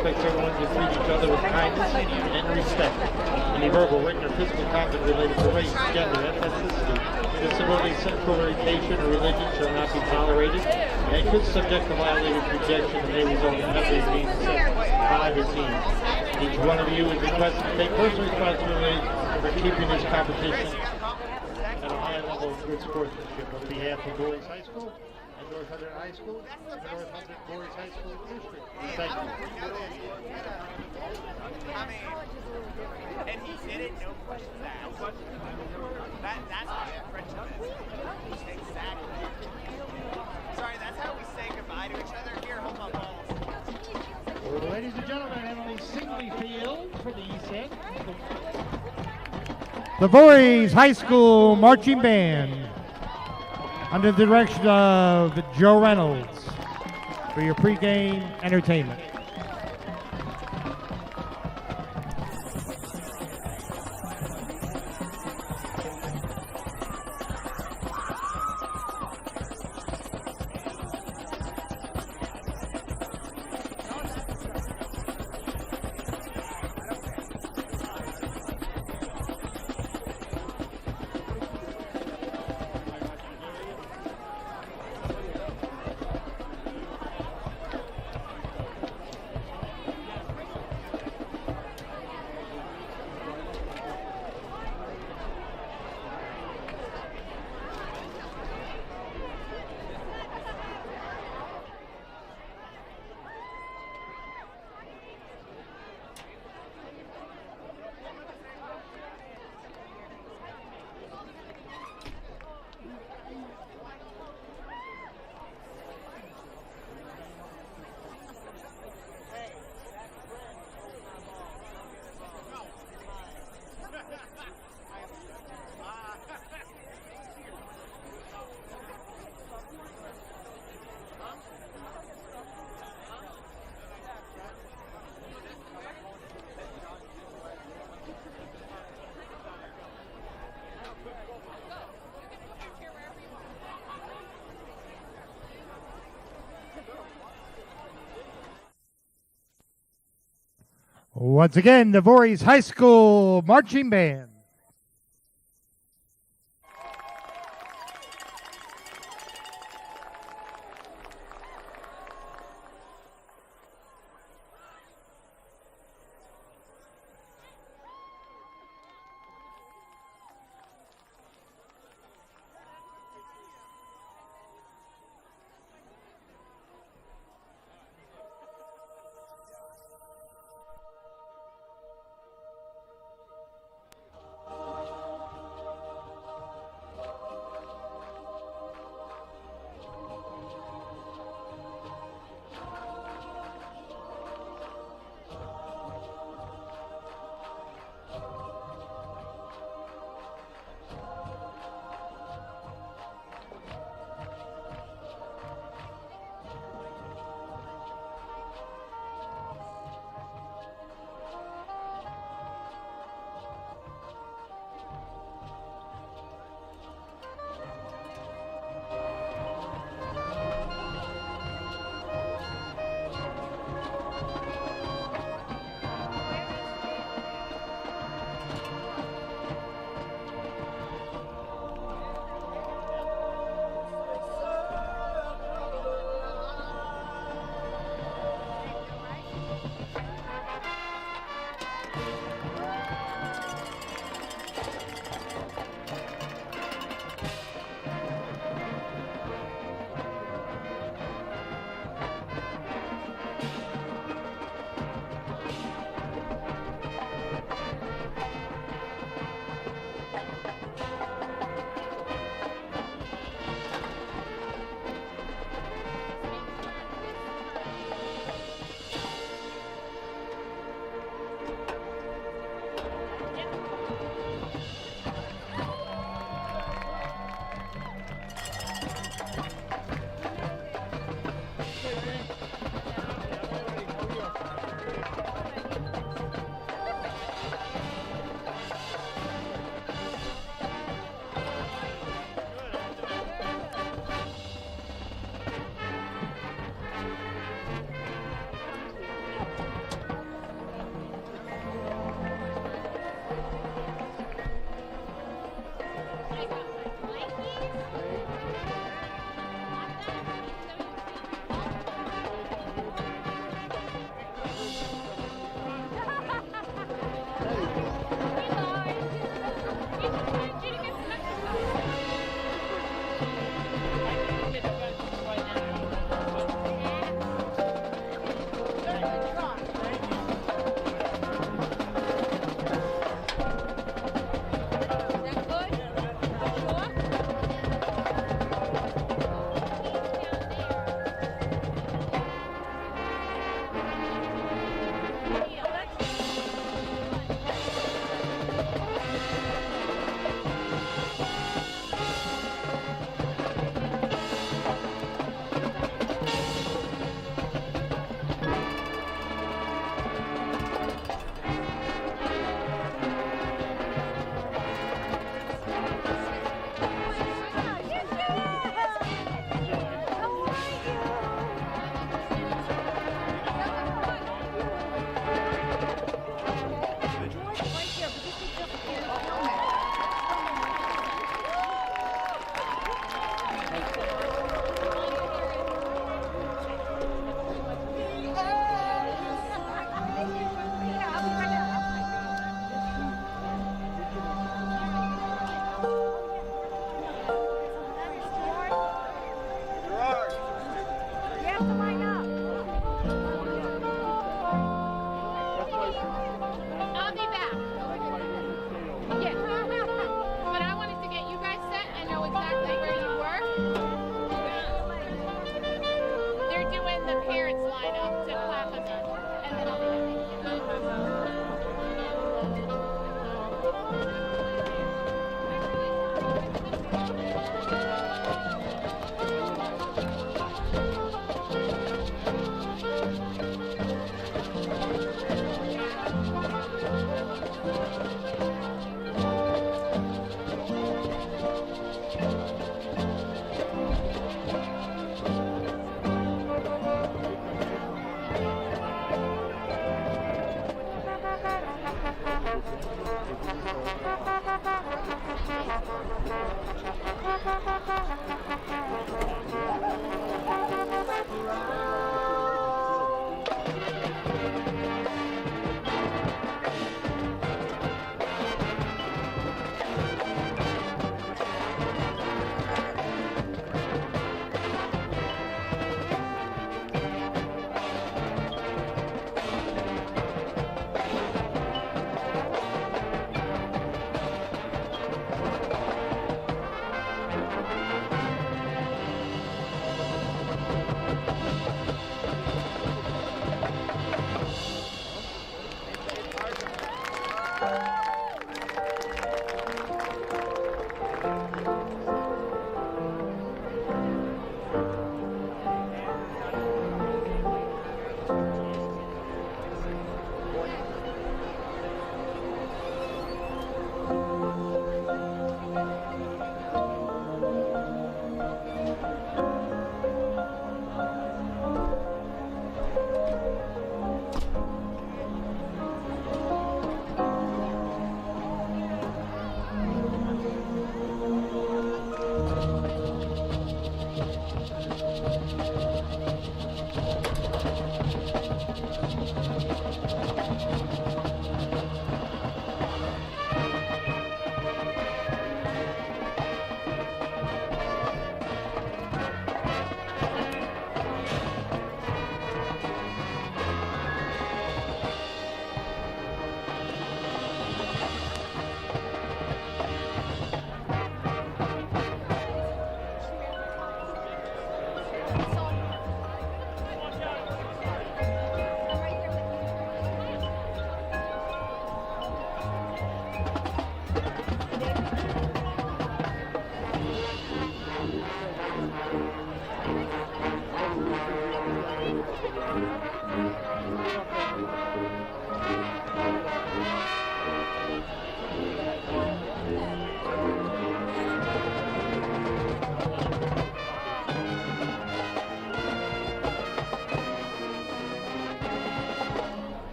expects everyone to treat each other with kindness and respect. Any verbal, written, or physical comment related to race, gender, ethnicity, disability, sexual orientation, or religion shall not be tolerated and could subject to violated rejection and may result in penalties being set by the team. Each one of you is requested to take personal responsibility for keeping this competition at a high level of good sportsmanship. On behalf of Voorhees High School and North Hunterdon High School and North Hunterdon Voorhees High School District. Thank you. I mean, and he did it, no questions asked. That's how friendship is. Exactly. Sorry, that's how we say goodbye to each other. Here, hold my balls. Well, ladies and gentlemen, Emily Singley Field for the East End. The Voorhees High School Marching Band, under the direction of Joe Reynolds, for your pregame entertainment. Once again, the Voorhees High School Marching Band.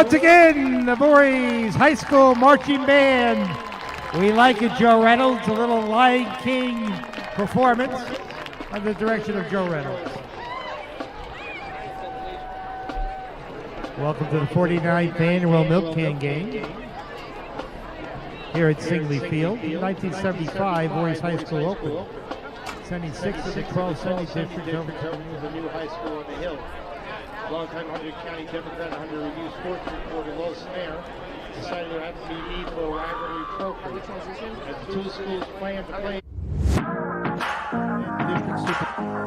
once again, the Voorhees High School Marching Band. We like it, Joe Reynolds. A little Lion King performance under the direction of Joe Reynolds. Welcome to the 49th annual Milkcan game here at Singley Field. 1975 Voorhees High School opened, sending 6 of the 12 sending districts over to the new high school on the hill. Longtime Hunterdon County Democrat, Hunter Review Sports reporter Low Snare decided there had to be a need for a rivalry trophy. As the two schools plan to play district super.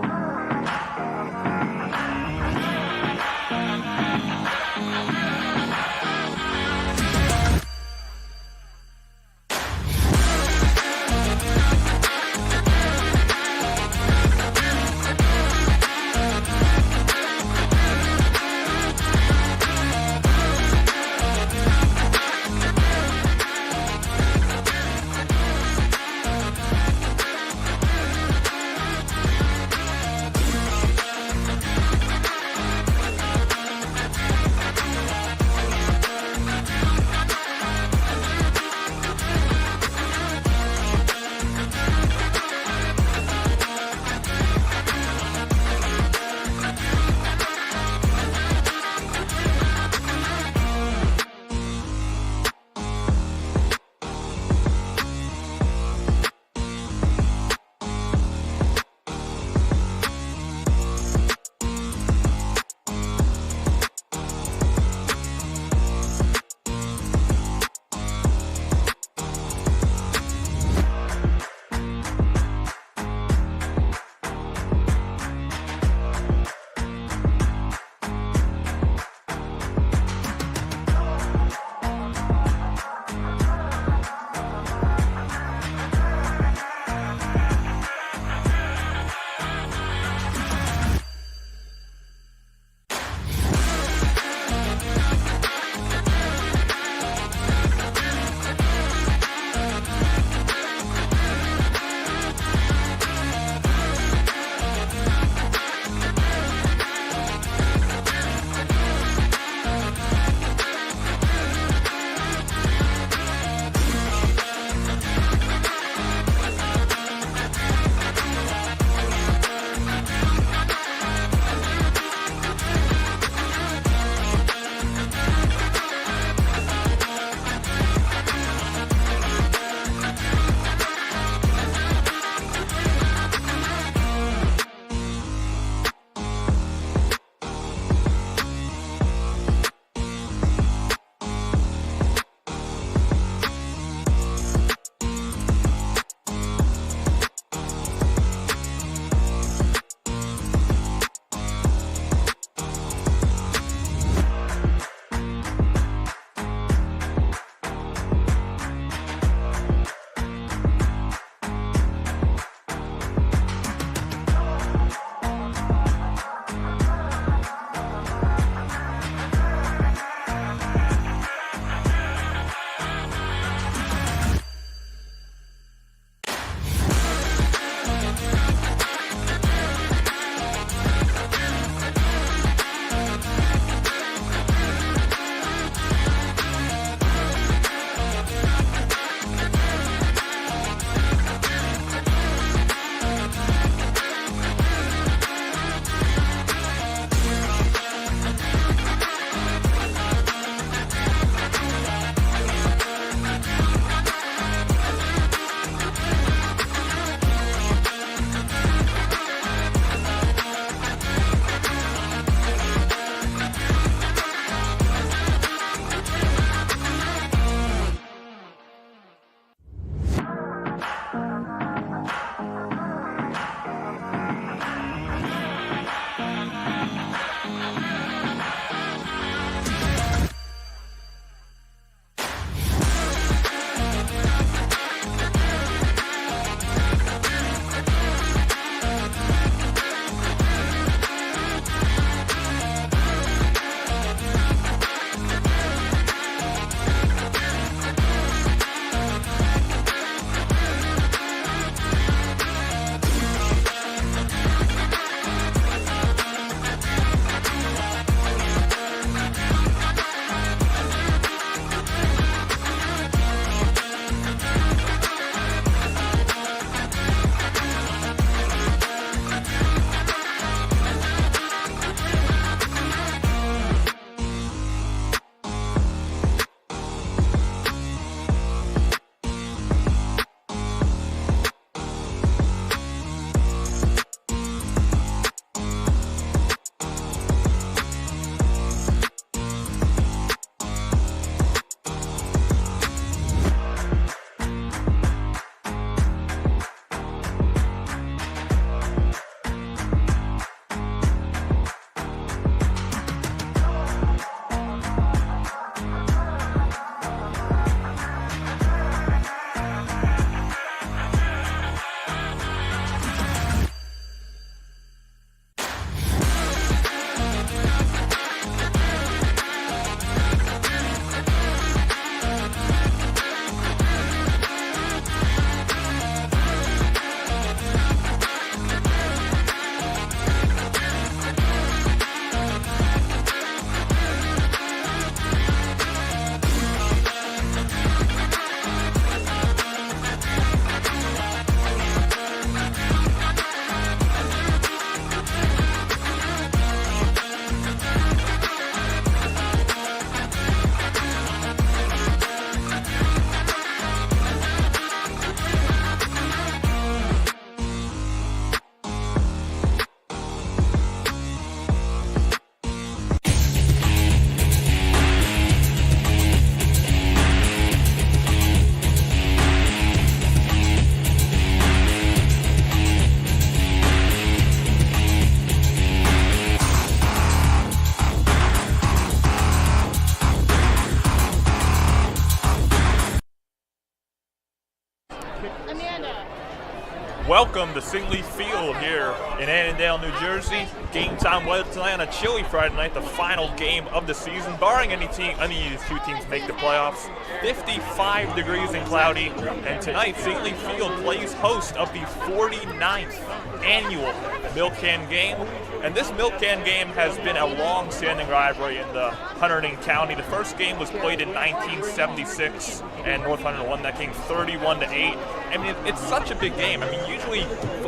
Welcome to Singley Field here in Annandale, New Jersey. Game time weather tonight on a chilly Friday night, the final game of the season. Barring any of these two teams make the playoffs, 55 degrees and cloudy. And tonight, Singley Field plays host of the 49th annual Milkcan game. And this Milkcan game has been a long-standing rivalry in the Hunterdon County. The first game was played in 1976, and North Hunterdon won that game 31-8. I mean, it's such a big game. I mean, usually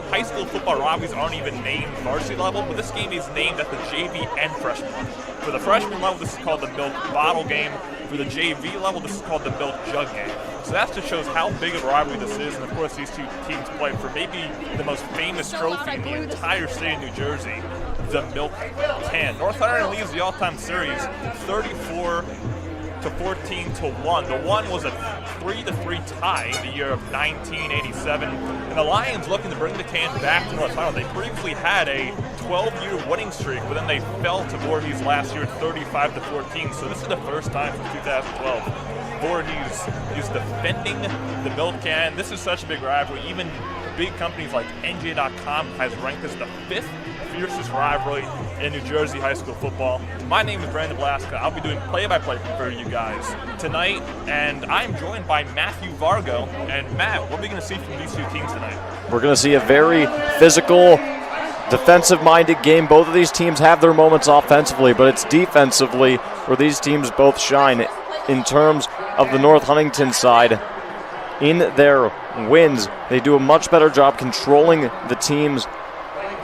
high school football rivalries aren't even named varsity level, but this game is named at the JV and freshman level. For the freshman level, this is called the Milk Bottle game. For the JV level, this is called the Milk Jug game. So that just shows how big of a rivalry this is. And of course, these two teams play for maybe the most famous trophy in the entire state of New Jersey, the Milkcan. North Hunterdon leads the all-time series 34-14-1. The one was a 3-3 tie in the year of 1987. And the Lions looking to bring the can back to North Hunterdon. They previously had a 12-year winning streak, but then they fell to Voorhees last year 35-14. So this is the first time since 2012. Voorhees is defending the Milkcan. This is such a big rivalry. Even big companies like NJ.com has ranked this the 5th fiercest rivalry in New Jersey high school football. My name is Brandon Blaska. I'll be doing play-by-play for you guys tonight, and I'm joined by Matthew Vargo. And Matt, what are we going to see from these two teams tonight? We're going to see a very physical, defensive-minded game. Both of these teams have their moments offensively, but it's defensively where these teams both shine. In terms of the North Huntington side, in their wins, they do a much better job controlling the team's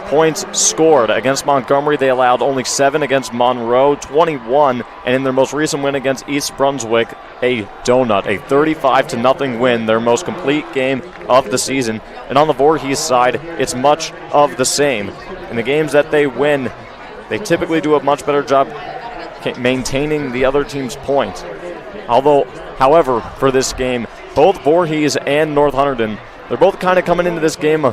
points scored. Against Montgomery, they allowed only 7, against Monroe, 21, and in their most recent win against East Brunswick, a donut, a 35-0 win, their most complete game of the season. And on the Voorhees side, it's much of the same. In the games that they win, they typically do a much better job maintaining the other team's points. However, for this game, both Voorhees and North Hunterdon, they're both kind of coming into this game.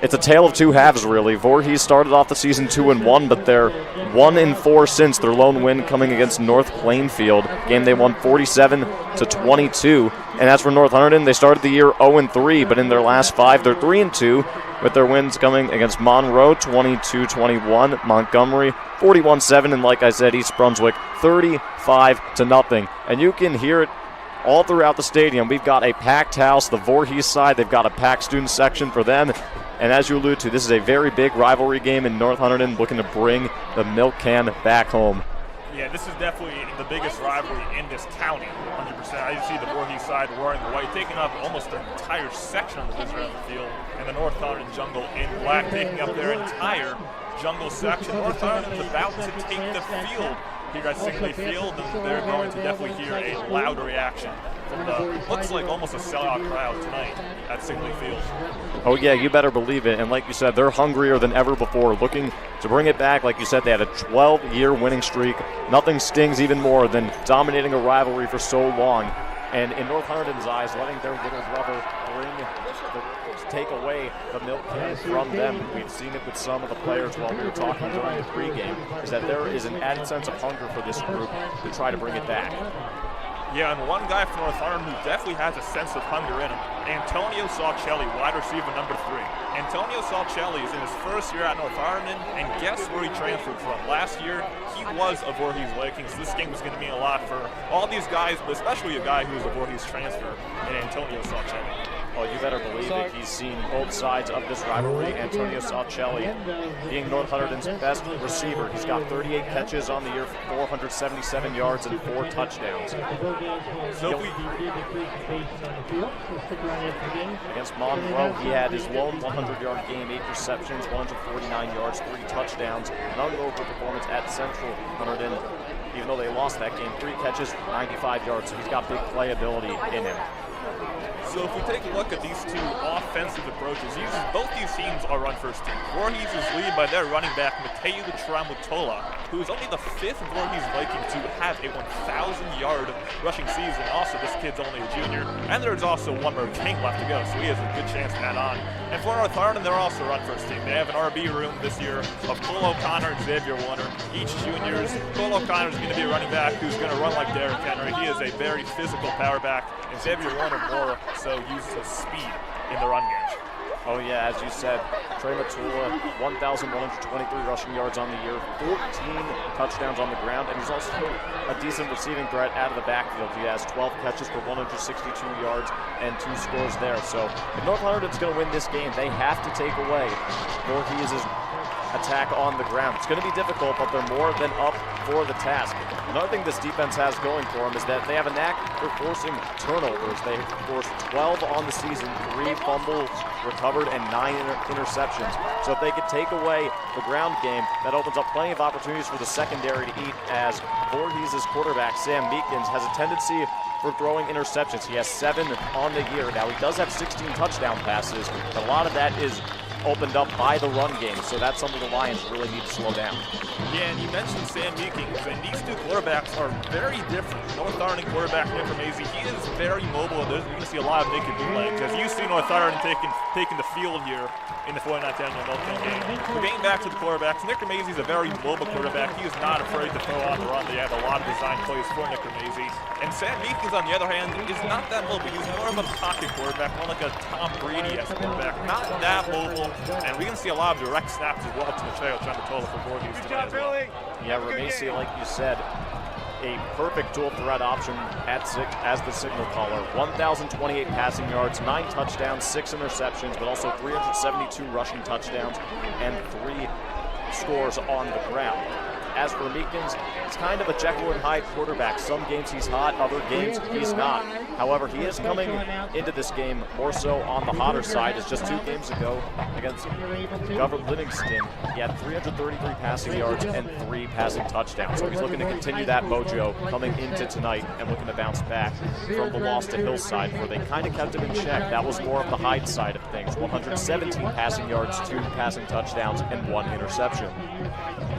It's a tale of two halves, really. Voorhees started off the season 2-1, but they're 1-4 since their lone win coming against North Plainfield. Game they won 47-22. And as for North Hunterdon, they started the year 0-3, but in their last 5, they're 3-2, with their wins coming against Monroe 22-21, Montgomery 41-7, and like I said, East Brunswick 35-0. And you can hear it all throughout the stadium. We've got a packed house. The Voorhees side, they've got a packed student section for them. And as you allude to, this is a very big rivalry game in North Hunterdon, looking to bring the Milkcan back home. Yeah, this is definitely the biggest rivalry in this county, 100%. I see the Voorhees side wearing the white, taking up almost the entire section of the visitor on the field, and the North Hunterdon jungle in black, taking up their entire jungle section. North Hunterdon is about to take the field here at Singley Field, and they're going to definitely hear a loud reaction from the, looks like almost a sellout crowd tonight at Singley Field. Oh yeah, you better believe it. And like you said, they're hungrier than ever before, looking to bring it back. Like you said, they had a 12-year winning streak. Nothing stings even more than dominating a rivalry for so long. And in North Hunterdon's eyes, letting their little brother take away the Milkcan from them. We've seen it with some of the players while we were talking during the pregame, is that there is an added sense of hunger for this group to try to bring it back. Yeah, and one guy from North Hunterdon who definitely has a sense of hunger in him, Antonio Salcelli, wide receiver number 3. Antonio Salcelli is in his first year at North Hunterdon, and guess where he transferred from? Last year, he was a Voorhees Vikings. So this game was going to mean a lot for all these guys, but especially a guy who was a Voorhees transfer, in Antonio Salcelli. Well, you better believe it. He's seen both sides of this rivalry. Antonio Salcelli being North Hunterdon's best receiver. He's got 38 catches on the year, 477 yards, and 4 touchdowns. Against Monroe, he had his lone 100-yard game, 8 receptions, 149 yards, 3 touchdowns. An unbelievable performance at Central Hunterdon. Even though they lost that game, 3 catches, 95 yards. So he's got big playability in him. So if we take a look at these two offensive approaches, both these teams are run-first team. Voorhees is led by their running back, Mateu Tramutola, who is only the 5th Voorhees Viking to have a 1,000-yard rushing season. Also, this kid's only a junior, and there's also one more game left to go, so he has a good chance to add on. And for North Hunterdon, they're also run-first team. They have an RB room this year of Cole O'Connor and Xavier Warner, each juniors. Cole O'Connor is going to be a running back who's going to run like Derrick Henry. He is a very physical power back, and Xavier Warner more so uses his speed in the run game. Oh yeah, as you said, Trey Matula, 1,123 rushing yards on the year, 14 touchdowns on the ground, and he's also a decent receiving threat out of the backfield. He has 12 catches for 162 yards and 2 scores there. So if North Hunterdon's going to win this game, they have to take away Voorhees' attack on the ground. It's going to be difficult, but they're more than up for the task. Another thing this defense has going for them is that they have a knack for forcing turnovers. They forced 12 on the season, 3 fumbles recovered, and 9 interceptions. So if they could take away the ground game, that opens up plenty of opportunities for the secondary to eat, as Voorhees' quarterback, Sam Meekins, has a tendency for throwing interceptions. He has 7 on the year. Now, he does have 16 touchdown passes, but a lot of that is opened up by the run game, so that's something the Lions really need to slow down. Yeah, and you mentioned Sam Meekins, and these two quarterbacks are very different. North Hunterdon quarterback Nick Ramese, he is very mobile. You're going to see a lot of naked bootlegs, as you see North Hunterdon taking the field here in the 49th annual Milkcan game. So getting back to the quarterbacks, Nick Ramese is a very mobile quarterback. He is not afraid to throw on the run. They have a lot of design plays for Nick Ramese. And Sam Meekins, on the other hand, is not that mobile. He's more of a pocket quarterback, more like a Tom Brady-esque quarterback. Not that mobile. And we're going to see a lot of direct snaps as well to Mateo Chantola for Voorhees tonight as well. Yeah, Ramese, like you said, a perfect dual threat option as the signal caller. 1,028 passing yards, 9 touchdowns, 6 interceptions, but also 372 rushing touchdowns and 3 scores on the ground. As for Meekins, he's kind of a Jekyll and Hyde quarterback. Some games he's hot, other games he's not. However, he is coming into this game more so on the hotter side, as just 2 games ago against Governor Livingston, he had 333 passing yards and 3 passing touchdowns. So he's looking to continue that mojo coming into tonight and looking to bounce back from the loss to Hillside, where they kind of kept him in check. That was more of the Hyde side of things. 117 passing yards, 2 passing touchdowns, and 1 interception.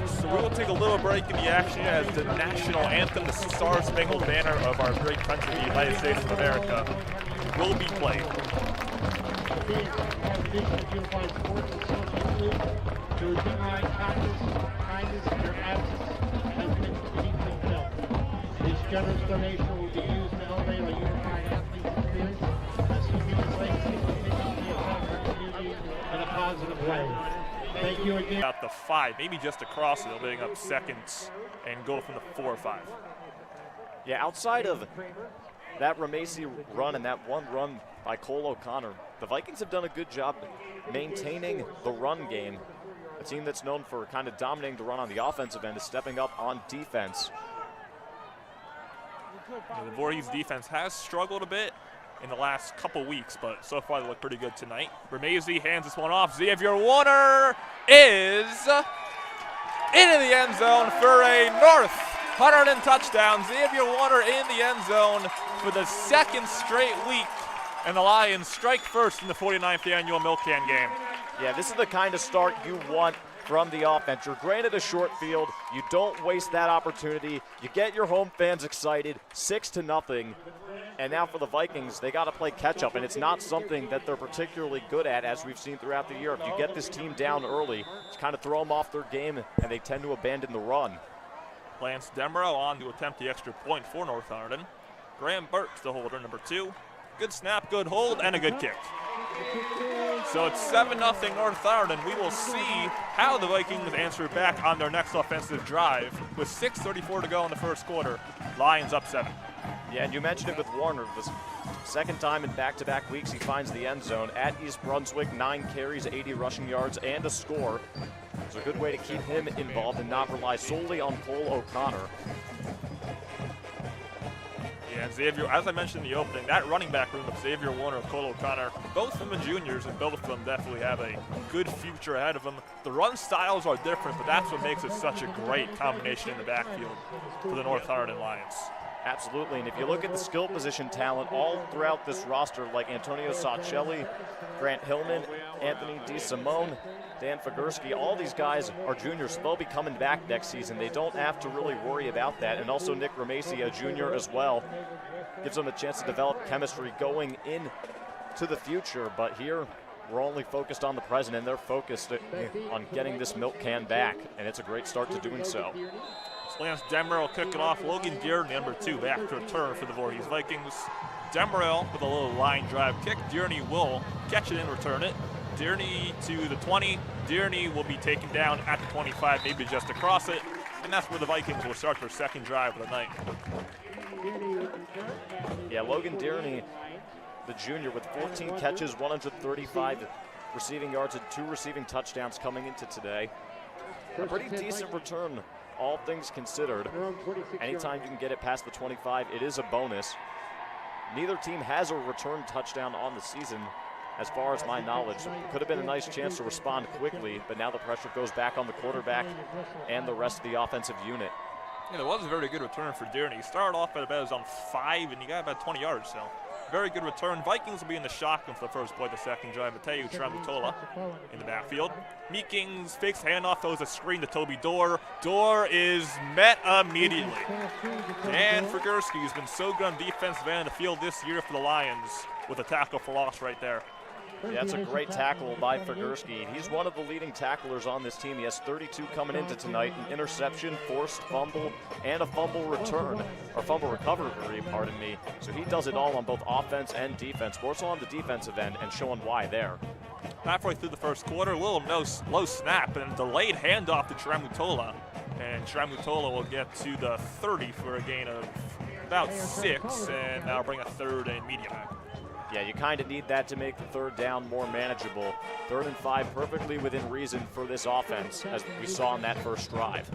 So we'll take a little break in the action as the national anthem, the Star-Spangled Banner of our great country, the United States of America, will be played. This generous donation will be used to elevate our unified athletes' spirit as communities community in a positive way. Thank you again. About the 5, maybe just across it, opening up seconds and go from the 4 or 5. Yeah, outside of that Ramese run and that one run by Cole O'Connor, the Vikings have done a good job maintaining the run game. A team that's known for kind of dominating the run on the offensive end is stepping up on defense. The Voorhees defense has struggled a bit in the last couple weeks, but so far they look pretty good tonight. Ramese hands this one off. Xavier Warner is into the end zone for a North Hunterdon touchdown. Xavier Warner in the end zone for the 2nd straight week, and the Lions strike first in the 49th annual Milkcan game. Yeah, this is the kind of start you want from the offense. You're granted a short field. You don't waste that opportunity. You get your home fans excited, 6-0. And now for the Vikings, they got to play catch-up, and it's not something that they're particularly good at, as we've seen throughout the year. If you get this team down early, just kind of throw them off their game, and they tend to abandon the run. Lance Demeraux on to attempt the extra point for North Hunterdon. Graham Burks, the holder, number 2. Good snap, good hold, and a good kick. So it's 7-0 North Hunterdon. We will see how the Vikings answer back on their next offensive drive with 6:34 to go in the first quarter. Lions up 7. Yeah, and you mentioned it with Warner. The 2nd time in back-to-back weeks he finds the end zone. At East Brunswick, 9 carries, 80 rushing yards, and a score. It's a good way to keep him involved and not rely solely on Cole O'Connor. Yeah, Xavier, as I mentioned in the opening, that running back room of Xavier Warner and Cole O'Connor, both of them are juniors, and both of them definitely have a good future ahead of them. The run styles are different, but that's what makes it such a great combination in the backfield for the North Hunterdon Lions. Absolutely, and if you look at the skill position talent all throughout this roster, like Antonio Saccelli, Grant Hillman, Anthony DeSimone, Dan Figursky, all these guys are juniors, so they'll be coming back next season. They don't have to really worry about that. And also Nick Ramese, a junior as well, gives them a chance to develop chemistry going into the future. But here, we're only focused on the present, and they're focused on getting this Milkcan back, and it's a great start to doing so. Lance Demeraux kicking off. Logan Dearney, number 2, back to return for the Voorhees Vikings. Demeraux with a little line drive kick. Dearney will catch it and return it. Dearney to the 20. Dearney will be taken down at the 25, maybe just across it. And that's where the Vikings will start their second drive of the night. Yeah, Logan Dearney, the junior, with 14 catches, 135 receiving yards, and 2 receiving touchdowns coming into today. A pretty decent return, all things considered. Anytime you can get it past the 25, it is a bonus. Neither team has a return touchdown on the season, as far as my knowledge. It could have been a nice chance to respond quickly, but now the pressure goes back on the quarterback and the rest of the offensive unit. Yeah, that was a very good return for Dearney. He started off at about on 5, and he got about 20 yards, so very good return. Vikings will be in the shotgun for the first play of the second drive. Mateu Tramutola in the backfield. Meekings fakes handoff, throws a screen to Toby Dorr. Dorr is met immediately. Dan Frigurski has been so good on defensive end of the field this year for the Lions with a tackle for loss right there. Yeah, that's a great tackle by Frigurski. He's one of the leading tacklers on this team. He has 32 coming into tonight, an interception, forced fumble, and a fumble return, or fumble recovery, pardon me. So he does it all on both offense and defense, more so on the defensive end, and showing why there. Halfway through the first quarter, a little low snap and a delayed handoff to Tramutola. And Tramutola will get to the 30 for a gain of about 6, and that'll bring a third and medium. Yeah, you kind of need that to make the third down more manageable. 3rd and 5, perfectly within reason for this offense, as we saw in that first drive.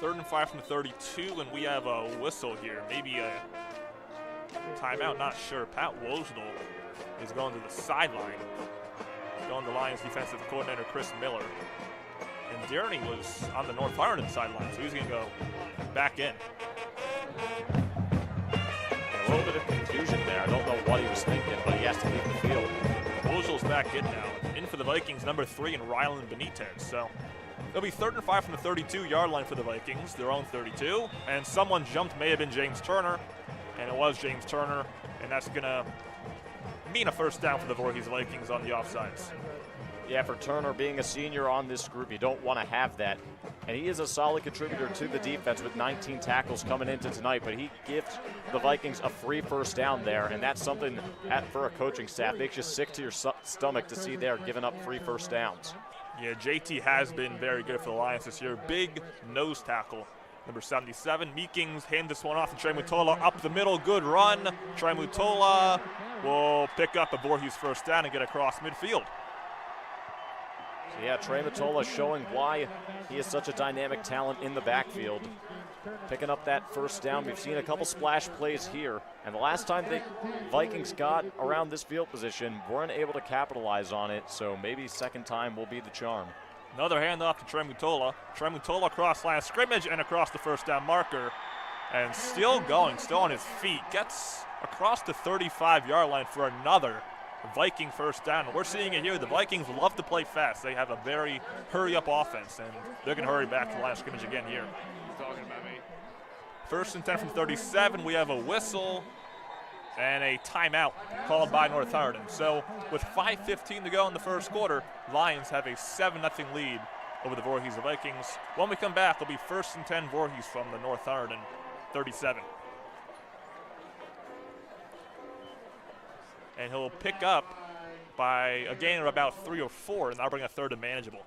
3rd and 5 from the 32, and we have a whistle here. Maybe a timeout, not sure. Pat Wosnell is going to the sideline. Going to Lions defensive coordinator Chris Miller. And Dearney was on the North Hunterdon sideline, so he's going to go back in. A little bit of confusion there. I don't know what he was thinking, but he has to leave the field. Wozel's back in now. In for the Vikings, number 3, and Rylan Benitez. So it'll be 3rd and 5 from the 32-yard line for the Vikings, their own 32. And someone jumped, may have been James Turner, and it was James Turner, and that's going to mean a first down for the Voorhees Vikings on the offsides. Yeah, for Turner being a senior on this group, you don't want to have that. And he is a solid contributor to the defense with 19 tackles coming into tonight, but he gives the Vikings a free first down there, and that's something for a coaching staff. Makes you sick to your stomach to see they're giving up free first downs. Yeah, JT has been very good for the Lions this year. Big nose tackle. Number 77, Meekings hand this one off to Tramutola up the middle. Good run. Tramutola will pick up a Voorhees first down and get across midfield. So yeah, Tramutola showing why he is such a dynamic talent in the backfield. Picking up that first down. We've seen a couple splash plays here, and the last time the Vikings got around this field position, weren't able to capitalize on it, so maybe second time will be the charm. Another handoff to Tramutola. Tramutola across line of scrimmage and across the first down marker. And still going, still on his feet. Gets across the 35-yard line for another Viking first down. We're seeing it here. The Vikings love to play fast. They have a very hurry-up offense, and they're going to hurry back to the line of scrimmage again here. You're talking about me. 1st and 10 from 37. We have a whistle and a timeout called by North Hunterdon. So with 5:15 to go in the first quarter, Lions have a 7-0 lead over the Voorhees Vikings. When we come back, it'll be 1st and 10 Voorhees from the North Hunterdon 37. And he'll pick up by a gain of about 3 or 4, and that'll bring a third and manageable.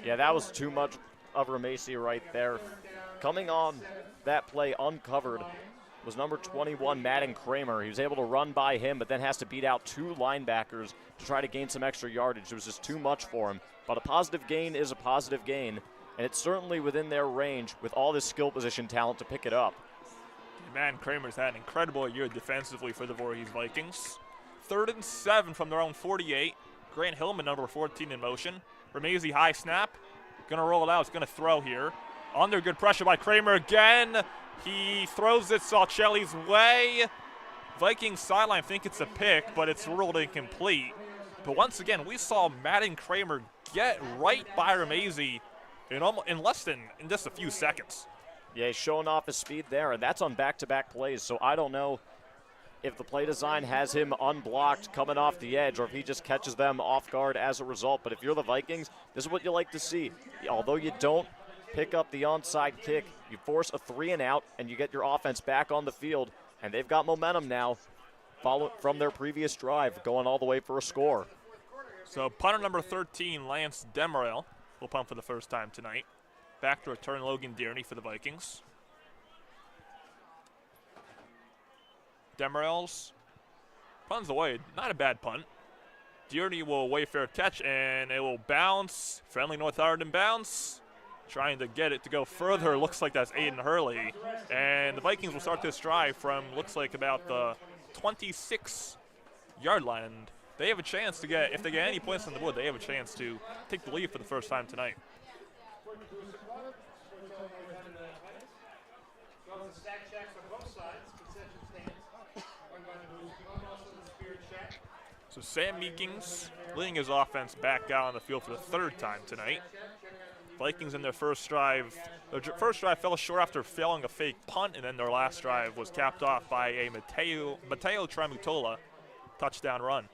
Yeah, that was too much of Ramesi right there. Coming on that play uncovered was number 21, Madden Kramer. He was able to run by him, but then has to beat out 2 linebackers to try to gain some extra yardage. It was just too much for him. But a positive gain is a positive gain, and it's certainly within their range with all this skill position talent to pick it up. Madden Kramer's had an incredible year defensively for the Voorhees Vikings. 3rd and 7 from their own 48. Grant Hillman, number 14, in motion. Ramesi high snap. Gonna roll it out. It's gonna throw here. Under good pressure by Kramer again. He throws it Salcelli's way. Vikings sideline think it's a pick, but it's ruled incomplete. But once again, we saw Madden Kramer get right by Ramesi in just a few seconds. Yeah, he's showing off his speed there, and that's on back-to-back plays, so I don't know if the play design has him unblocked coming off the edge or if he just catches them off guard as a result. But if you're the Vikings, this is what you like to see. Although you don't pick up the onside kick, you force a 3-and-out, and you get your offense back on the field, and they've got momentum now from their previous drive, going all the way for a score. So punter number 13, Lance Demerel, will punt for the first time tonight. Back to return Logan Dearney for the Vikings. Demerel's punts away. Not a bad punt. Dearney will away fair catch, and it will bounce. Friendly North Hunterdon bounce. Trying to get it to go further. Looks like that's Aiden Hurley. And the Vikings will start this drive from, looks like, about the 26-yard line. And they have a chance to get, if they get any points on the board, they have a chance to take the lead for the first time tonight. So Sam Meekings leading his offense back out on the field for the third time tonight. Vikings in their first drive fell short after failing a fake punt, and then their last drive was capped off by a Matteo Tramutola touchdown run.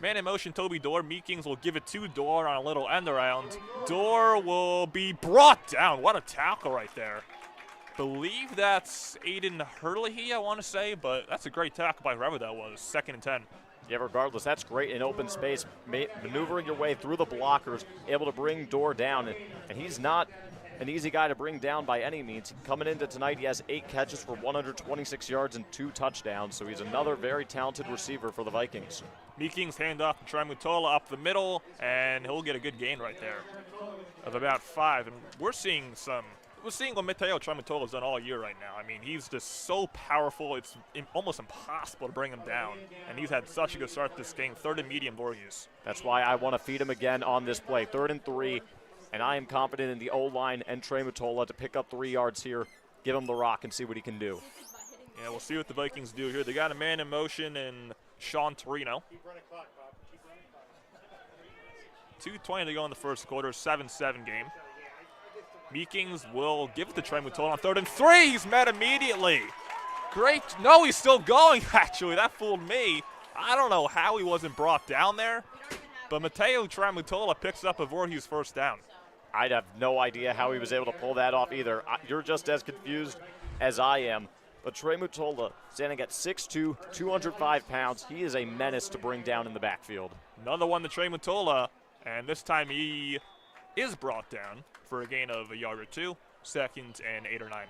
Man in motion, Toby Dorr. Meekings will give it to Dorr on a little end around. Dorr will be brought down. What a tackle right there. Believe that's Aiden Hurley, I want to say, but that's a great tackle by whoever that was. 2nd and 10. Yeah, regardless, that's great in open space, maneuvering your way through the blockers, able to bring Dorr down. And he's not an easy guy to bring down by any means. Coming into tonight, he has 8 catches for 126 yards and 2 touchdowns, so he's another very talented receiver for the Vikings. Meekings handoff to Tramutola up the middle, and he'll get a good gain right there of about 5. And we're seeing what Matteo Tramutola has done all year right now. I mean, he's just so powerful, it's almost impossible to bring him down. And he's had such a good start to this game. 3rd and medium, Voorhees. That's why I want to feed him again on this play. 3rd and 3, and I am confident in the O-line and Tramutola to pick up 3 yards here, give him the rock, and see what he can do. Yeah, we'll see what the Vikings do here. They got a man in motion in Sean Torino. 2:20 to go in the first quarter, 7-7 game. Meekings will give it to Tramutola on 3rd and 3. He's met immediately. Great. No, he's still going, actually. That fooled me. I don't know how he wasn't brought down there, but Matteo Tramutola picks up a Voorhees first down. I'd have no idea how he was able to pull that off either. You're just as confused as I am. But Tramutola, standing at 6'2", 205 pounds, he is a menace to bring down in the backfield. Another one to Tramutola, and this time he is brought down for a gain of a yard or 2, 2nd and 8 or 9.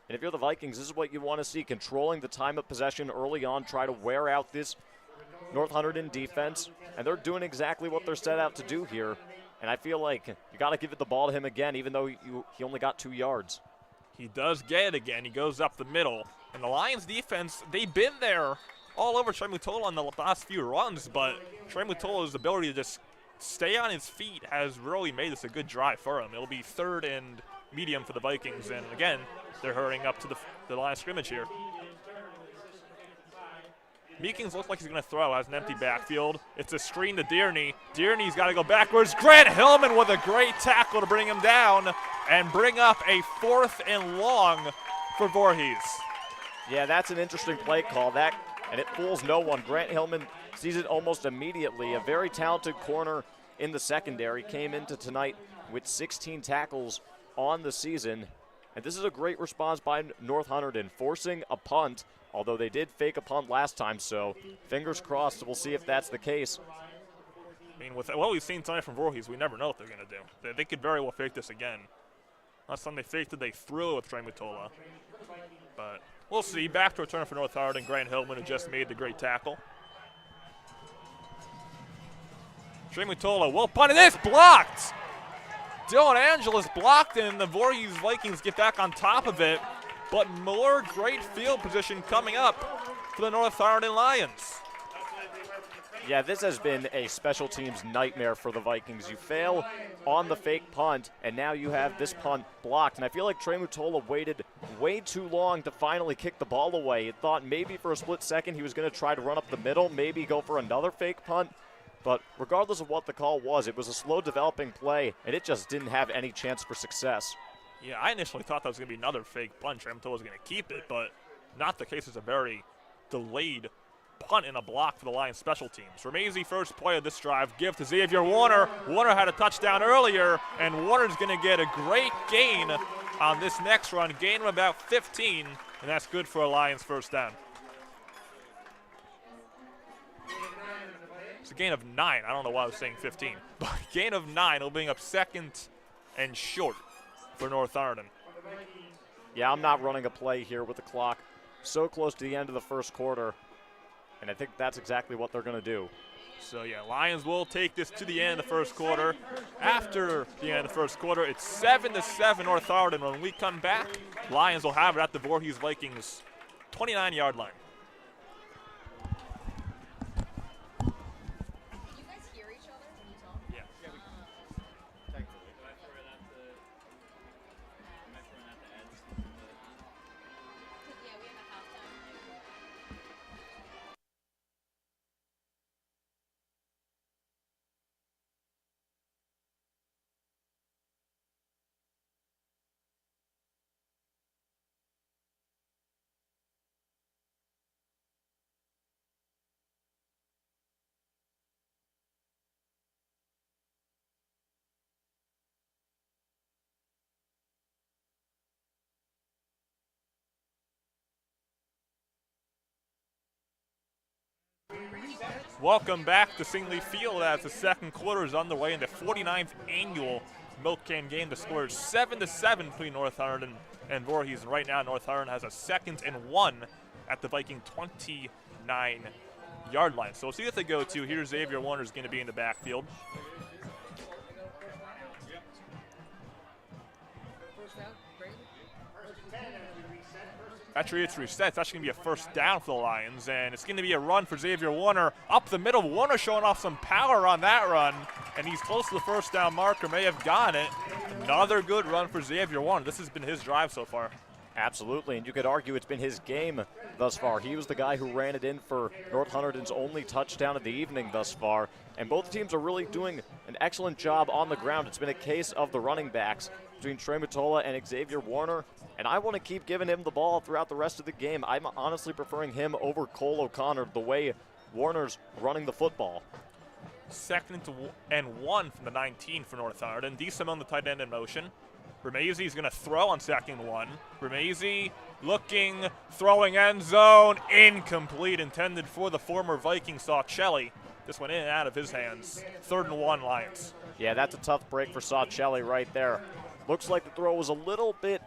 And if you're the Vikings, this is what you want to see, controlling the time of possession early on, try to wear out this North Hunterdon defense, and they're doing exactly what they're set out to do here. And I feel like you got to give it the ball to him again, even though he only got 2 yards. He does get it again. He goes up the middle. And the Lions defense, they've been there all over Tramutola on the last few runs, but Tramutola's ability to just stay on his feet has really made this a good drive for him. It'll be 3rd and medium for the Vikings, and again, they're hurrying up to the line of scrimmage here. Meekings looks like he's going to throw, has an empty backfield. It's a screen to Dearney. Dearney's got to go backwards. Grant Hillman with a great tackle to bring him down and bring up a 4th and long for Voorhees. Yeah, that's an interesting play call, and it fools no one. Grant Hillman sees it almost immediately. A very talented corner in the secondary, came into tonight with 16 tackles on the season. And this is a great response by North Hunterdon, forcing a punt, although they did fake a punt last time, so fingers crossed. We'll see if that's the case. I mean, with what we've seen tonight from Voorhees, we never know what they're going to do. They could very well fake this again. Last time they faked it, they threw it with Tramutola. But we'll see. Back to return for North Hunterdon, Grant Hillman, who just made the great tackle. Tramutola will punt, and it's blocked! Dylan Angelis blocked, and the Voorhees Vikings get back on top of it. But more great field position coming up for the North Hunterdon Lions. Yeah, this has been a special teams nightmare for the Vikings. You fail on the fake punt, and now you have this punt blocked. And I feel like Tramutola waited way too long to finally kick the ball away. It thought maybe for a split second he was going to try to run up the middle, maybe go for another fake punt. But regardless of what the call was, it was a slow developing play, and it just didn't have any chance for success. Yeah, I initially thought that was going to be another fake punt. Tramutola was going to keep it, but not the case. It's a very delayed punt and a block for the Lions special teams. Ramezi, first play of this drive, give to Xavier Warner. Warner had a touchdown earlier, and Warner's going to get a great gain on this next run, gain of about 15, and that's good for a Lions first down. It's a gain of 9. I don't know why I was saying 15. But gain of 9 will bring up 2nd and short for North Hunterdon. Yeah, I'm not running a play here with the clock so close to the end of the first quarter, and I think that's exactly what they're going to do. So, yeah, Lions will take this to the end of the first quarter. After the end of the first quarter, it's 7-7 North Hunterdon. When we come back, Lions will have it at the Voorhees Vikings 29-yard line. Welcome back to Singley Field as the second quarter is underway in the 49th annual Milkcan game. The score is 7-7 between North Hunterdon and Voorhees. And right now, North Hunterdon has a 2nd and 1 at the Viking 29-yard line. So we'll see what they go to. Here's Xavier Warner is going to be in the backfield. After it's reset, it's actually going to be a first down for the Lions, and it's going to be a run for Xavier Warner up the middle. Warner showing off some power on that run, and he's close to the first down marker, may have gotten it. Another good run for Xavier Warner. This has been his drive so far. Absolutely, and you could argue it's been his game thus far. He was the guy who ran it in for North Hunterdon's only touchdown of the evening thus far, and both teams are really doing an excellent job on the ground. It's been a case of the running backs between Trey Matola and Xavier Warner, and I want to keep giving him the ball throughout the rest of the game. I'm honestly preferring him over Cole O'Connor the way Warner's running the football. 2nd and 1 from the 19 for North Hunterdon. D. Simone, the tight end, in motion. Ramezi is going to throw on 2nd and 1. Ramezi looking, throwing end zone, incomplete, intended for the former Viking Saucelli. This went in and out of his hands. 3rd and 1 Lions. Yeah, that's a tough break for Saucelli right there. Looks like the throw was a little bit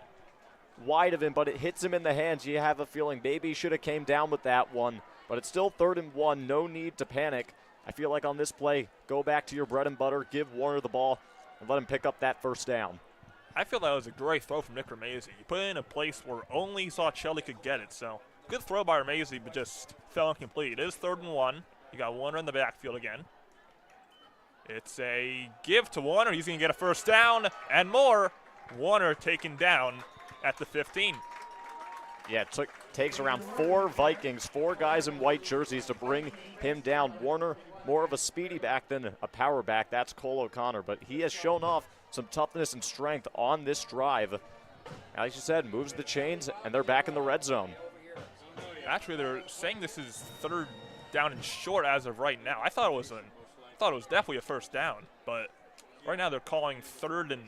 wide of him, but it hits him in the hands. You have a feeling maybe he should have came down with that one, but it's still 3rd and 1. No need to panic. I feel like on this play, go back to your bread and butter, give Warner the ball, and let him pick up that first down. I feel that was a great throw from Nick Ramezi. He put it in a place where only Saucelli could get it, so good throw by Ramezi, but just fell incomplete. It is 3rd and 1. You got Warner in the backfield again. It's a give to Warner. He's going to get a first down and more. Warner taken down at the 15. Yeah, it takes around 4 Vikings, 4 guys in white jerseys to bring him down. Warner, more of a speedy back than a power back. That's Cole O'Connor, but he has shown off some toughness and strength on this drive. As you said, moves the chains, and they're back in the red zone. Actually, they're saying this is 3rd down and short as of right now. I thought it was definitely a first down, but right now they're calling 3rd and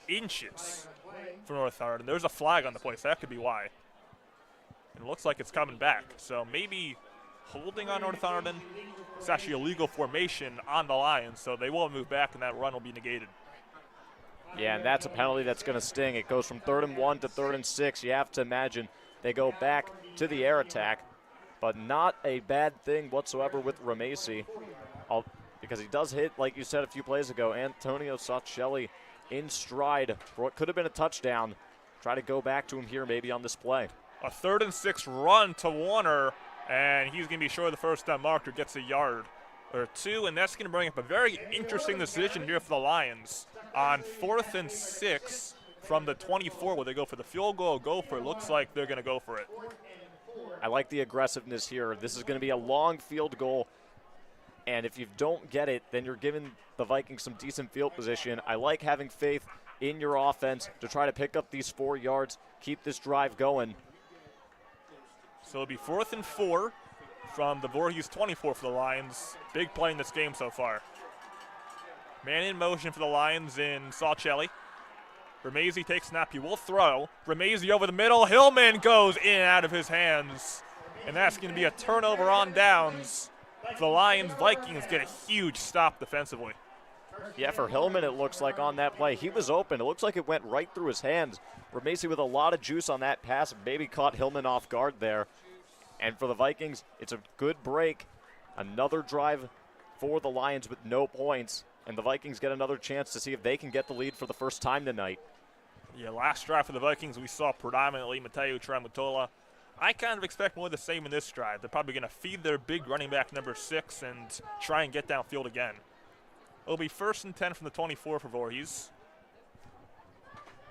inches for North Hunterdon. There's a flag on the play, so that could be why. And it looks like it's coming back. So maybe holding on North Hunterdon. It's actually a legal formation on the Lions, so they will move back and that run will be negated. Yeah, and that's a penalty that's going to sting. It goes from 3rd and 1 to 3rd and 6. You have to imagine they go back to the air attack, but not a bad thing whatsoever with Ramesi, because he does hit, like you said a few plays ago, Antonio Saucelli in stride for what could have been a touchdown. Try to go back to him here maybe on this play. A 3rd and 6 run to Warner, and he's going to be short of the first down marker, gets a yard or 2, and that's going to bring up a very interesting decision here for the Lions. On 4th and 6 from the 24, will they go for the field goal or go for it? Looks like they're going to go for it. I like the aggressiveness here. This is going to be a long field goal, and if you don't get it, then you're giving the Vikings some decent field position. I like having faith in your offense to try to pick up these 4 yards, keep this drive going. So it'll be 4th and 4 from the Voorhees 24 for the Lions. Big play in this game so far. Man in motion for the Lions in Saucelli. Ramezi takes snap. He will throw. Ramezi over the middle. Hillman goes in and out of his hands. And that's going to be a turnover on downs For the Lions, Vikings get a huge stop defensively. Yeah, for Hillman, it looks like on that play, he was open. It looks like it went right through his hands. Ramesi with a lot of juice on that pass, maybe caught Hillman off guard there. And for the Vikings, it's a good break. Another drive for the Lions with no points. And the Vikings get another chance to see if they can get the lead for the first time tonight. Yeah, last drive for the Vikings, we saw predominantly Matteo Tramutola. I kind of expect more of the same in this drive. They're probably going to feed their big running back number 6 and try and get downfield again. It'll be 1st and 10 from the 24 for Voorhees.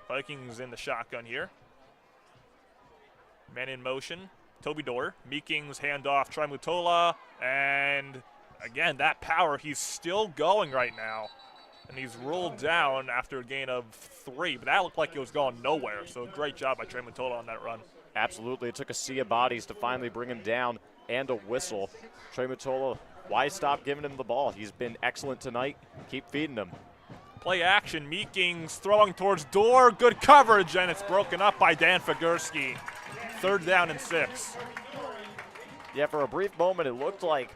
Vikings in the shotgun here. Man in motion. Toby Dorr. Meekings handoff Tramutola. And again, that power, he's still going right now. And he's rolled down after a gain of 3. But that looked like it was going nowhere. So great job by Tramutola on that run. Absolutely. It took a sea of bodies to finally bring him down and a whistle. Tramutola, why stop giving him the ball? He's been excellent tonight. Keep feeding him. Play action. Meekings throwing towards Dorr. Good coverage, and it's broken up by Dan Figurski. 3rd down and 6. Yeah, for a brief moment, it looked like,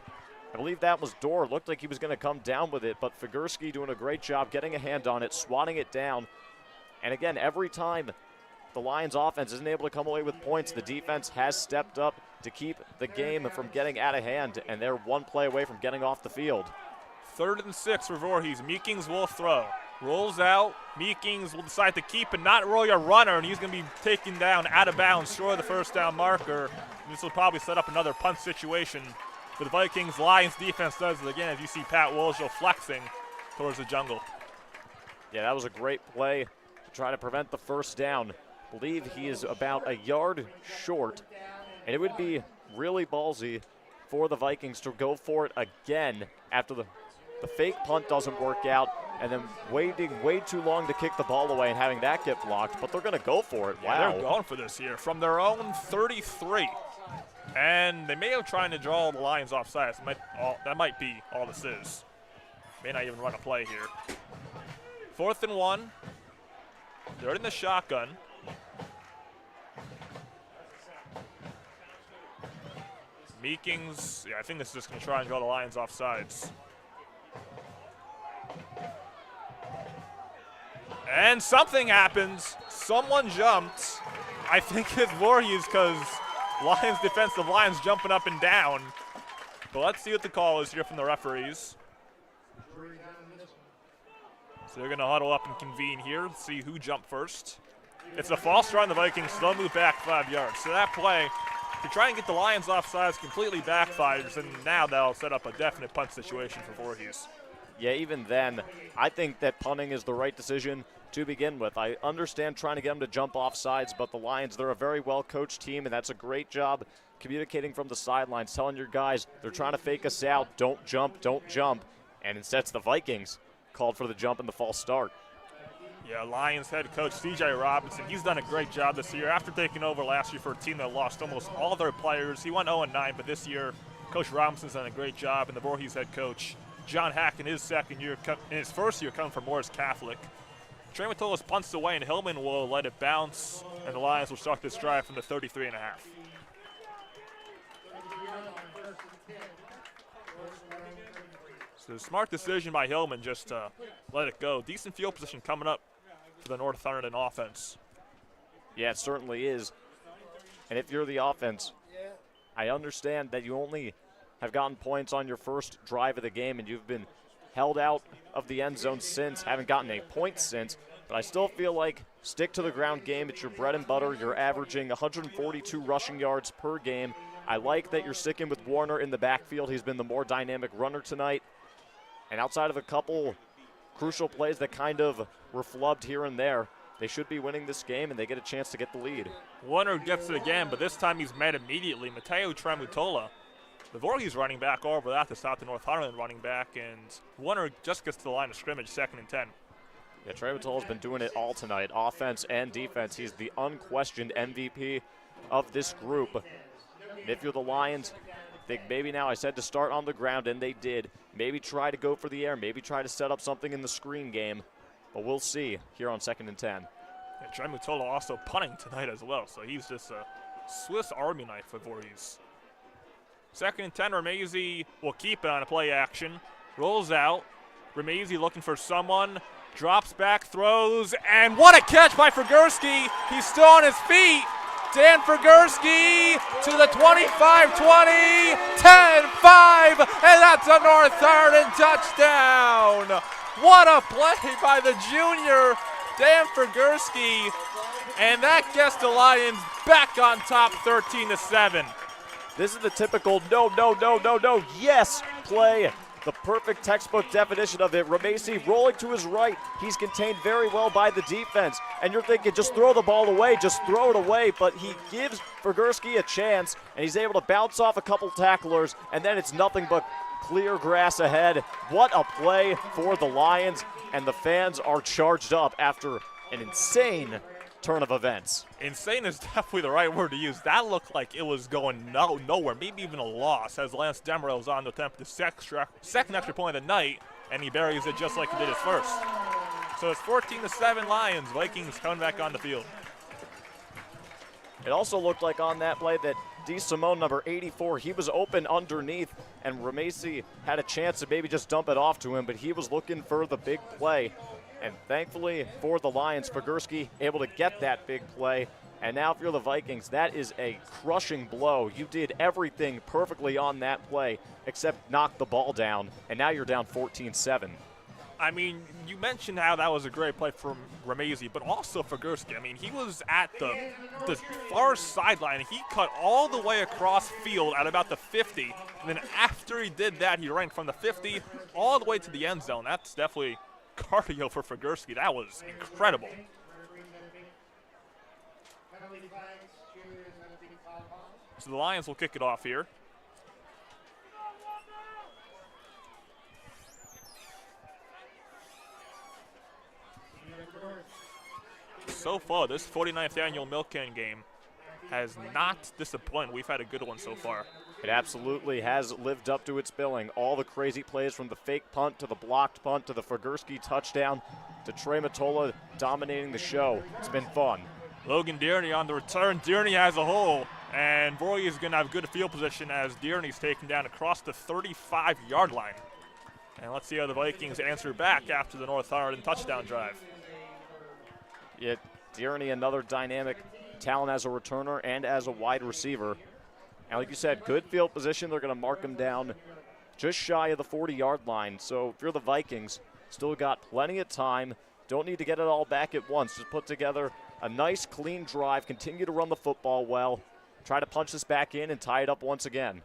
I believe that was Dorr. It looked like he was going to come down with it, but Figurski doing a great job getting a hand on it, swatting it down. And again, every time the Lions offense isn't able to come away with points, the defense has stepped up to keep the game from getting out of hand, and they're one play away from getting off the field. 3rd and 6 for Voorhees. Meekings will throw. Rolls out. Meekings will decide to keep and not roll a runner, and he's going to be taken down out of bounds short of the first down marker. This will probably set up another punt situation for the Vikings. Lions defense does it again as you see Pat Wolschow flexing towards the jungle. Yeah, that was a great play to try to prevent the first down. I believe he is about a yard short, and it would be really ballsy for the Vikings to go for it again after the fake punt doesn't work out, and then waiting way too long to kick the ball away and having that get blocked, but they're going to go for it. Wow. Yeah, they're going for this here from their own 33. And they may have tried to draw the Lions offside. That might be all this is. May not even run a play here. 4th and 1. They're in the shotgun. Meekings, yeah, I think this is just going to try and draw the Lions off sides. And something happens. Someone jumped. I think it's Voorhees because Lions defensive line's jumping up and down. But let's see what the call is here from the referees. So they're going to huddle up and convene here. Let's see who jumped first. It's a false start on the Vikings. They'll move back 5 yards. So that play, to try and get the Lions offsides, completely backfires, and now that'll set up a definite punt situation for Voorhees. Yeah, even then, I think that punting is the right decision to begin with. I understand trying to get them to jump off sides, but the Lions, they're a very well-coached team, and that's a great job communicating from the sidelines, telling your guys they're trying to fake us out, don't jump, and instead it's the Vikings called for the jump and the false start. Yeah, Lions head coach C.J. Robinson, he's done a great job this year. After taking over last year for a team that lost almost all their players, he went 0-9, but this year Coach Robinson's done a great job, and the Voorhees head coach John Hack in his first year coming from Morris Catholic. Tramutola punts away, and Hillman will let it bounce, and the Lions will start this drive from the 33.5. So smart decision by Hillman just to let it go. Decent field position coming up for the North Hunterdon offense. Yeah, it certainly is. And if you're the offense, I understand that you only have gotten points on your first drive of the game, and you've been held out of the end zone since, haven't gotten a point since, but I still feel like stick to the ground game. It's your bread and butter. You're averaging 142 rushing yards per game. I like that you're sticking with Warner in the backfield. He's been the more dynamic runner tonight. And outside of a couple crucial plays that kind of were flubbed here and there, they should be winning this game, and they get a chance to get the lead. Warner gets it again, but this time he's met immediately. Matteo Tramutola, the Voorhees running back, over that to stop the North Hunterdon running back, and Warner just gets to the line of scrimmage, 2nd and 10. Yeah, Tramutola's been doing it all tonight, offense and defense. He's the unquestioned MVP of this group. And if you're the Lions, think maybe now, I said to start on the ground, and they did. Maybe try to go for the air, maybe try to set up something in the screen game. But we'll see here on 2nd and 10. And Tramutola also punting tonight as well, so he's just a Swiss Army knife for Voorhees. 2nd and 10, Ramezi will keep it on a play action. Rolls out. Ramezi looking for someone. Drops back, throws, and what a catch by Figurski. He's still on his feet. Dan Figurski to the 25-20, 10-5, and that's a North Hunterdon touchdown. What a play by the junior, Dan Figurski, and that gets the Lions back on top 13-7. This is the typical no, yes play. The perfect textbook definition of it. Ramesi rolling to his right. He's contained very well by the defense. And you're thinking, just throw the ball away, just throw it away. But he gives Figurski a chance, and he's able to bounce off a couple tacklers, and then it's nothing but clear grass ahead. What a play for the Lions, and the fans are charged up after an insane turn of events. Insane is definitely the right word to use. That looked like it was going nowhere, maybe even a loss, as Lance Demerel was on to attempt the second extra point of the night, and he buries it just like he did his first. So it's 14-7 Lions. Vikings coming back on the field. It also looked like on that play that D. Simone, number 84, he was open underneath, and Ramesi had a chance to maybe just dump it off to him, but he was looking for the big play. And thankfully for the Lions, Figurski able to get that big play. And now if you're the Vikings, that is a crushing blow. You did everything perfectly on that play except knock the ball down, and now you're down 14-7. I mean, you mentioned how that was a great play from Ramezi, but also Figurski. I mean, he was at the far sideline. He cut all the way across field at about the 50. And then after he did that, he ran from the 50 all the way to the end zone. That's definitely cardio for Figurski. That was incredible. So the Lions will kick it off here. So far, this 49th annual Milkcan game has not disappointed. We've had a good one so far. It absolutely has lived up to its billing. All the crazy plays from the fake punt to the blocked punt to the Figurski touchdown to Trey Matola dominating the show. It's been fun. Logan Dearney on the return. Dearney has a hole, and Voorhees is going to have good field position as Dearney's taken down across the 35-yard line. And let's see how the Vikings answer back after the North Hunterdon touchdown drive. Yeah, Dearney, another dynamic talent as a returner and as a wide receiver. And like you said, good field position. They're going to mark him down just shy of the 40-yard line. So if you're the Vikings, still got plenty of time. Don't need to get it all back at once. Just put together a nice, clean drive. Continue to run the football well. Try to punch this back in and tie it up once again.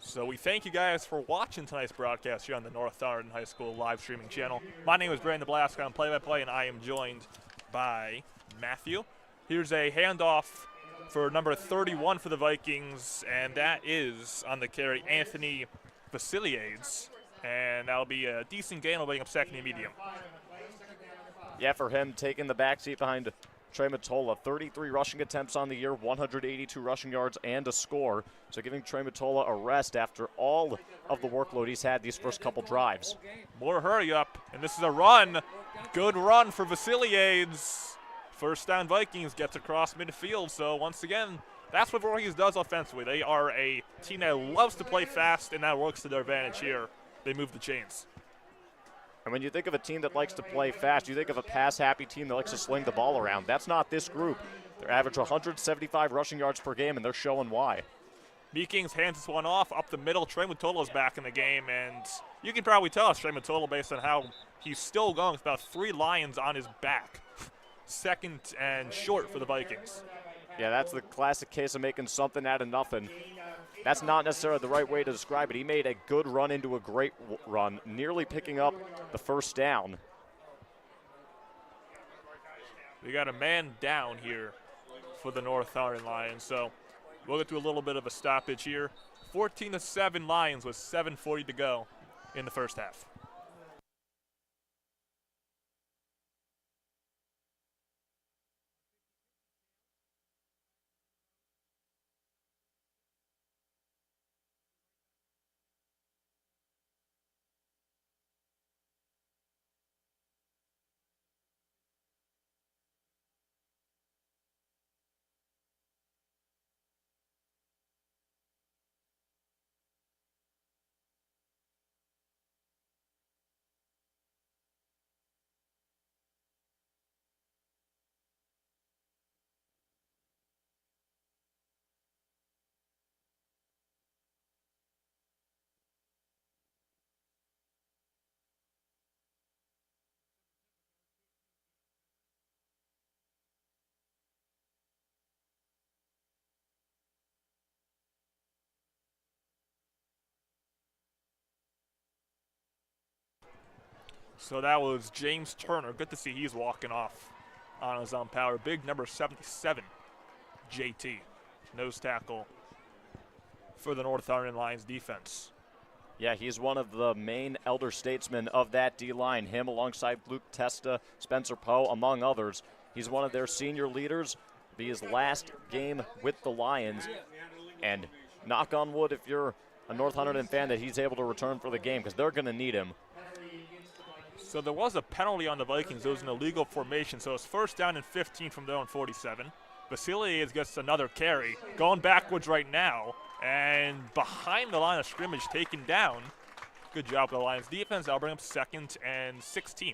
So we thank you guys for watching tonight's broadcast here on the North Hunterdon High School live streaming channel. My name is Brandon Blask. I'm play-by-play, and I am joined by Matthew. Here's a handoff for number 31 for the Vikings, and that is on the carry Anthony Vasiliades. And that'll be a decent gain. He'll bring up second and medium. Yeah, for him, taking the backseat behind Trey Matola. 33 rushing attempts on the year, 182 rushing yards, and a score. So giving Trey Matola a rest after all of the workload he's had these first couple drives. More hurry up, and this is a run. Good run for Vasiliades. First down Vikings gets across midfield. So once again, that's what Voorhees does offensively. They are a team that loves to play fast, and that works to their advantage here. They move the chains. And when you think of a team that likes to play fast, you think of a pass-happy team that likes to sling the ball around. That's not this group. They average 175 rushing yards per game, and they're showing why. Vikings hands this one off up the middle. Trey Matola's back in the game, and you can probably tell it's Trey Matola based on how he's still going with about 3 Lions on his back. Second and short for the Vikings. Yeah, that's the classic case of making something out of nothing. That's not necessarily the right way to describe it. He made a good run into a great run, nearly picking up the first down. We got a man down here for the North Hunterdon Lions, so we'll get to a little bit of a stoppage here. 14-7 Lions with 7:40 to go in the first half. So that was James Turner. Good to see he's walking off on his own power. Big number 77, JT. Nose tackle for the North Hunterdon Lions defense. Yeah, he's one of the main elder statesmen of that D-line. Him alongside Luke Testa, Spencer Poe, among others. He's one of their senior leaders. It'll be his last game with the Lions. And knock on wood if you're a North Hunterdon fan that he's able to return for the game, because they're going to need him. So there was a penalty on the Vikings. It was an illegal formation. So it's first down and 15 from their own 47. Vasiliades gets another carry. Going backwards right now. And behind the line of scrimmage, taken down. Good job with the Lions defense. That'll bring up 2nd and 16.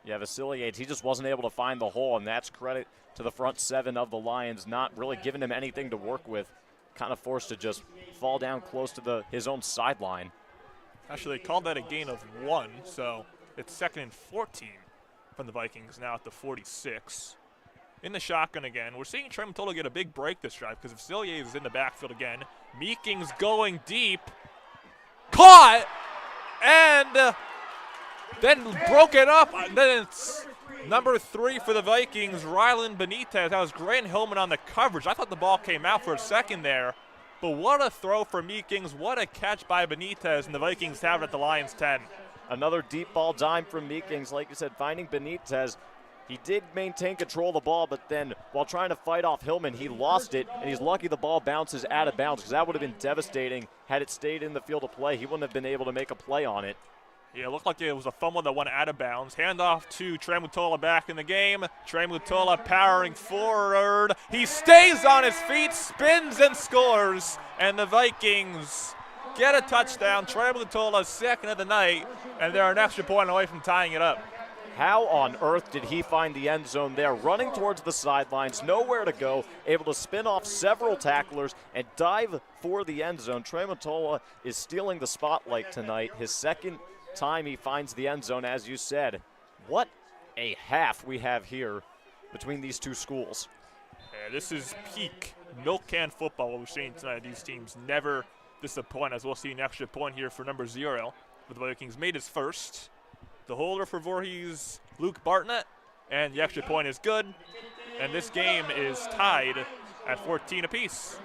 Yeah, Vasiliades, he just wasn't able to find the hole, and that's credit to the front 7 of the Lions, not really giving him anything to work with. Kind of forced to just fall down close to his own sideline. Actually, they called that a gain of 1, so it's 2nd and 14 from the Vikings now at the 46. In the shotgun again. We're seeing Trey Matola get a big break this drive because Vasiliades is in the backfield again. Meeking's going deep. Caught! And then broken up. Then it's number 3 for the Vikings, Rylan Benitez. That was Grant Hillman on the coverage. I thought the ball came out for a second there. But what a throw for Meekings. What a catch by Benitez, and the Vikings have it at the Lions 10. Another deep ball dime from Meekings. Like you said, finding Benitez. He did maintain control of the ball, but then while trying to fight off Hillman, he lost it, and he's lucky the ball bounces out of bounds because that would have been devastating had it stayed in the field of play. He wouldn't have been able to make a play on it. Yeah, it looked like it was a fumble that went out of bounds. Handoff to Trey Matola back in the game. Trey Matola powering forward. He stays on his feet, spins and scores, and the Vikings get a touchdown. Trey Matola 2nd of the night, and they're an extra point away from tying it up. How on earth did he find the end zone there? Running towards the sidelines, nowhere to go, able to spin off several tacklers and dive for the end zone. Trey Matola is stealing the spotlight tonight. His 2nd time he finds the end zone, as you said. What a half we have here between these two schools. Yeah, this is peak Milkcan football, what we're seeing tonight. These teams never disappoint, as we'll see an extra point here for number 0. But the Vikings made his first. The holder for Voorhees, Luke Bartnett, and the extra point is good. And this game is tied at 14 apiece.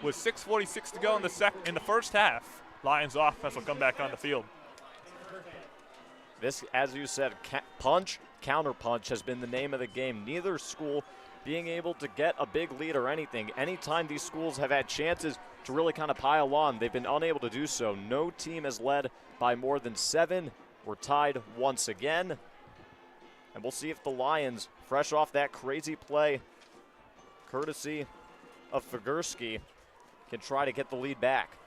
With 6:46 to go in the first half, Lions offense will come back on the field. This, as you said, punch, counter punch has been the name of the game. Neither school being able to get a big lead or anything. Anytime these schools have had chances to really kind of pile on, they've been unable to do so. No team has led by more than 7. We're tied once again. And we'll see if the Lions, fresh off that crazy play, courtesy of Figurski, can try to get the lead back.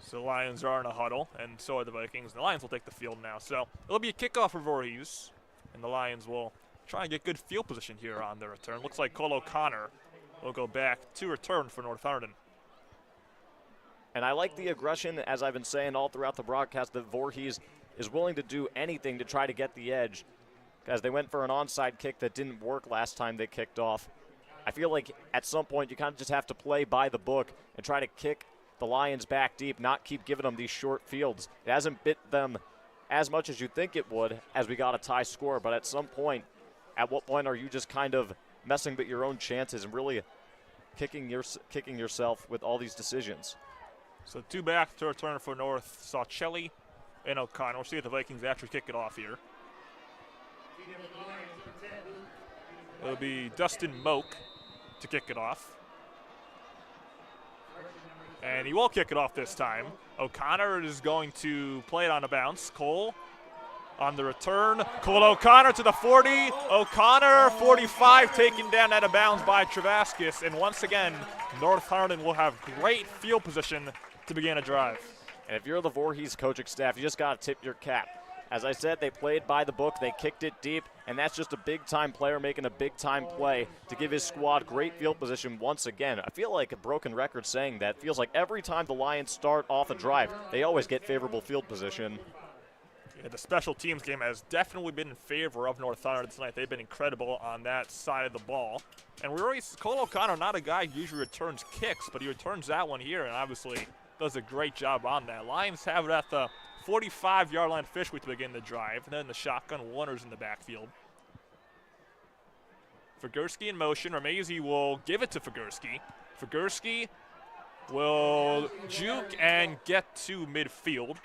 So the Lions are in a huddle, and so are the Vikings. The Lions will take the field now. So it'll be a kickoff for Voorhees, and the Lions will try and get good field position here on their return. Looks like Cole O'Connor will go back to return for North Hunterdon. And I like the aggression, as I've been saying all throughout the broadcast, that Voorhees is willing to do anything to try to get the edge, as they went for an onside kick that didn't work last time they kicked off. I feel like at some point you kind of just have to play by the book and try to kick the Lions back deep, not keep giving them these short fields. It hasn't bit them as much as you think it would as we got a tie score, but at some point, at what point are you just kind of messing with your own chances and really kicking yourself with all these decisions? So 2 back to return for North, Saucelli and O'Connor. We'll see if the Vikings actually kick it off here. It'll be Dustin Moak to kick it off. And he will kick it off this time. O'Connor is going to play it on a bounce. Cole on the return. Cole O'Connor to the 40. O'Connor, 45, taken down out of bounds by Travaskis. And once again, North Hunterdon will have great field position to begin a drive. And if you're the Voorhees coaching staff, you just got to tip your cap. As I said, they played by the book, they kicked it deep, and that's just a big-time player making a big-time play to give his squad great field position once again. I feel like a broken record saying that. It feels like every time the Lions start off a drive, they always get favorable field position. Yeah, the special teams game has definitely been in favor of North Hunterdon tonight. They've been incredible on that side of the ball. And Cole O'Connor, not a guy who usually returns kicks, but he returns that one here, and obviously does a great job on that. Lions have it at the 45-yard line Fishwick to begin the drive. And then the shotgun, Warner's in the backfield. Figurski in motion. Ramezi will give it to Figurski. Figurski will juke and get to midfield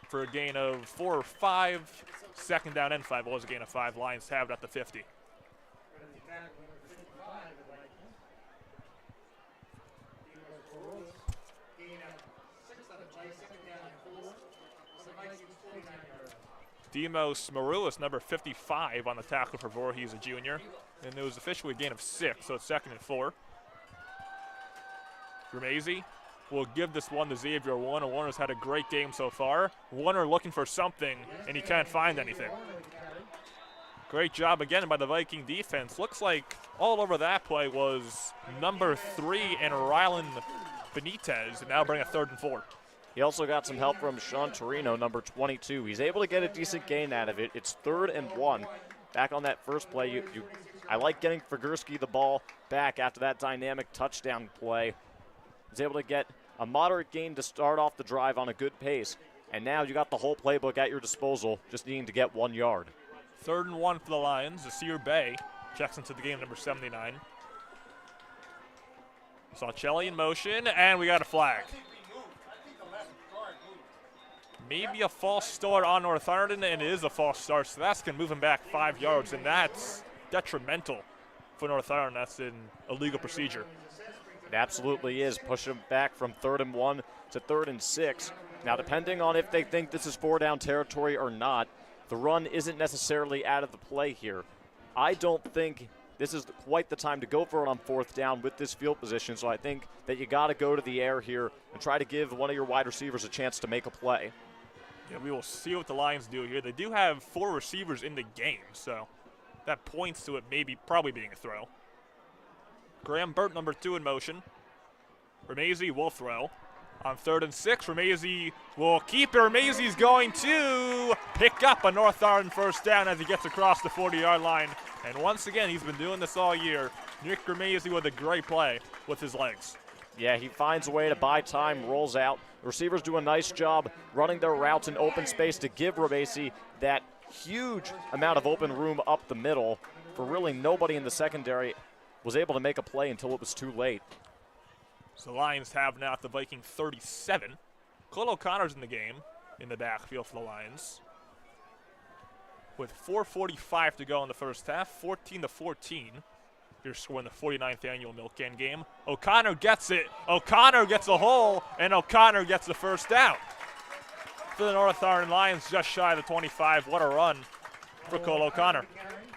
for a gain of 4 or 5. Second down and 5. It was a gain of 5. Lions have it at the 50. Demos Marulis, number 55, on the tackle for Voorhees, a junior. And it was officially a gain of 6, so it's 2nd and 4. Ramezi will give this one to Xavier Warner. Warner's had a great game so far. Warner looking for something, and he can't find anything. Great job again by the Viking defense. Looks like all over that play was number 3 and Rylan Benitez, and now bring a 3rd and 4. He also got some help from Sean Torino, number 22. He's able to get a decent gain out of it. It's 3rd and 1. Back on that first play, I like getting Figurski the ball back after that dynamic touchdown play. He's able to get a moderate gain to start off the drive on a good pace. And now you got the whole playbook at your disposal, just needing to get 1 yard. 3rd and 1 for the Lions. Asir Bay checks into the game, number 79. Salcelli in motion, and we got a flag. Maybe a false start on North Hunterdon, and it is a false start, so that's going to move him back 5 yards, and that's detrimental for North Hunterdon. That's an illegal procedure. It absolutely is. Push him back from 3rd and 1 to 3rd and 6. Now, depending on if they think this is 4-down territory or not, the run isn't necessarily out of the play here. I don't think this is quite the time to go for it on 4th down with this field position, so I think that you got to go to the air here and try to give one of your wide receivers a chance to make a play. Yeah, we will see what the Lions do here. They do have 4 receivers in the game, so that points to it probably being a throw. Graham Burt, number 2, in motion. Ramezi will throw. On 3rd and 6, Ramezi will keep it. Ramezi's going to pick up a North Hunterdon 1st down as he gets across the 40-yard line. And once again, he's been doing this all year. Nick Ramezi with a great play with his legs. Yeah, he finds a way to buy time, rolls out. The receivers do a nice job running their routes in open space to give Ramezi that huge amount of open room up the middle. For really nobody in the secondary was able to make a play until it was too late. So the Lions have now at the Viking 37. Cole O'Connor's in the game in the backfield for the Lions. With 4:45 to go in the first half, 14-14. Your score in the 49th annual Milkcan game. O'Connor gets it. O'Connor gets a hole, and O'Connor gets the 1st down. For the North Hunterdon Lions, just shy of the 25. What a run for Cole O'Connor.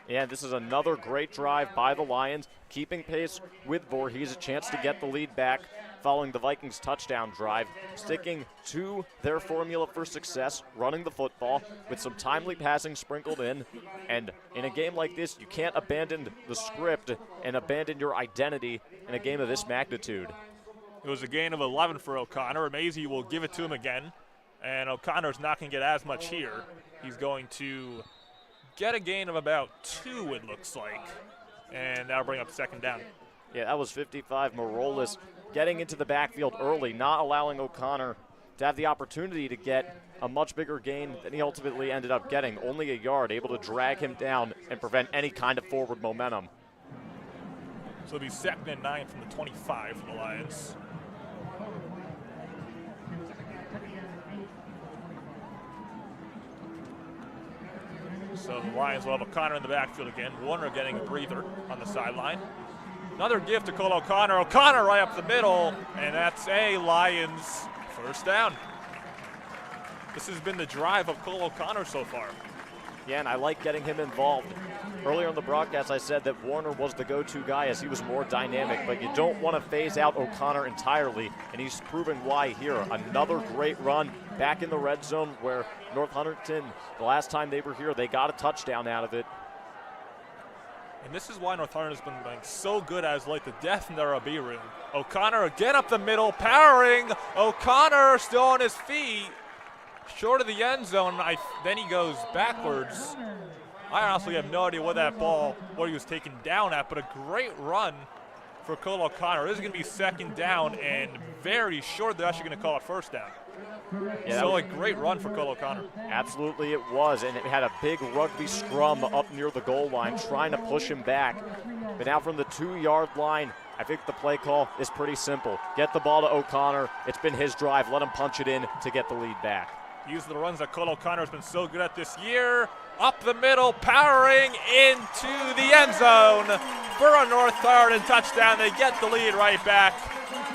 Yeah, this is another great drive by the Lions, keeping pace with Voorhees, a chance to get the lead back following the Vikings' touchdown drive, sticking to their formula for success, running the football with some timely passing sprinkled in. And in a game like this, you can't abandon the script and abandon your identity in a game of this magnitude. It was a gain of 11 for O'Connor. Ramezi will give it to him again, and O'Connor's not going to get as much here. He's going to get a gain of about 2, it looks like, and that'll bring up 2nd down. Yeah, that was 55. Marolis getting into the backfield early, not allowing O'Connor to have the opportunity to get a much bigger gain than he ultimately ended up getting. Only a yard, able to drag him down and prevent any kind of forward momentum. So it'll be 2nd and 9 from the 25 for the Lions. So the Lions will have O'Connor in the backfield again. Warner getting a breather on the sideline. Another gift to Cole O'Connor. O'Connor right up the middle, and that's a Lions 1st down. This has been the drive of Cole O'Connor so far. Yeah, and I like getting him involved. Earlier in the broadcast, I said that Warner was the go-to guy as he was more dynamic, but you don't want to phase out O'Connor entirely, and he's proving why here. Another great run back in the red zone where North Hunterdon, the last time they were here, they got a touchdown out of it. And this is why North Hunterdon has been playing so good as like the death in their RB room. O'Connor again up the middle, powering. O'Connor still on his feet. Short of the end zone, then he goes backwards. I honestly have no idea what he was taken down at, but a great run for Cole O'Connor. This is going to be 2nd down and very short. They're actually going to call it 1st down. Yeah, So a great run for Cole O'Connor. Absolutely it was, and it had a big rugby scrum up near the goal line trying to push him back. But now from the 2-yard line, I think the play call is pretty simple. Get the ball to O'Connor. It's been his drive. Let him punch it in to get the lead back. Use the runs that Cole O'Connor has been so good at this year. Up the middle, powering into the end zone for a North Hunterdon touchdown. They get the lead right back,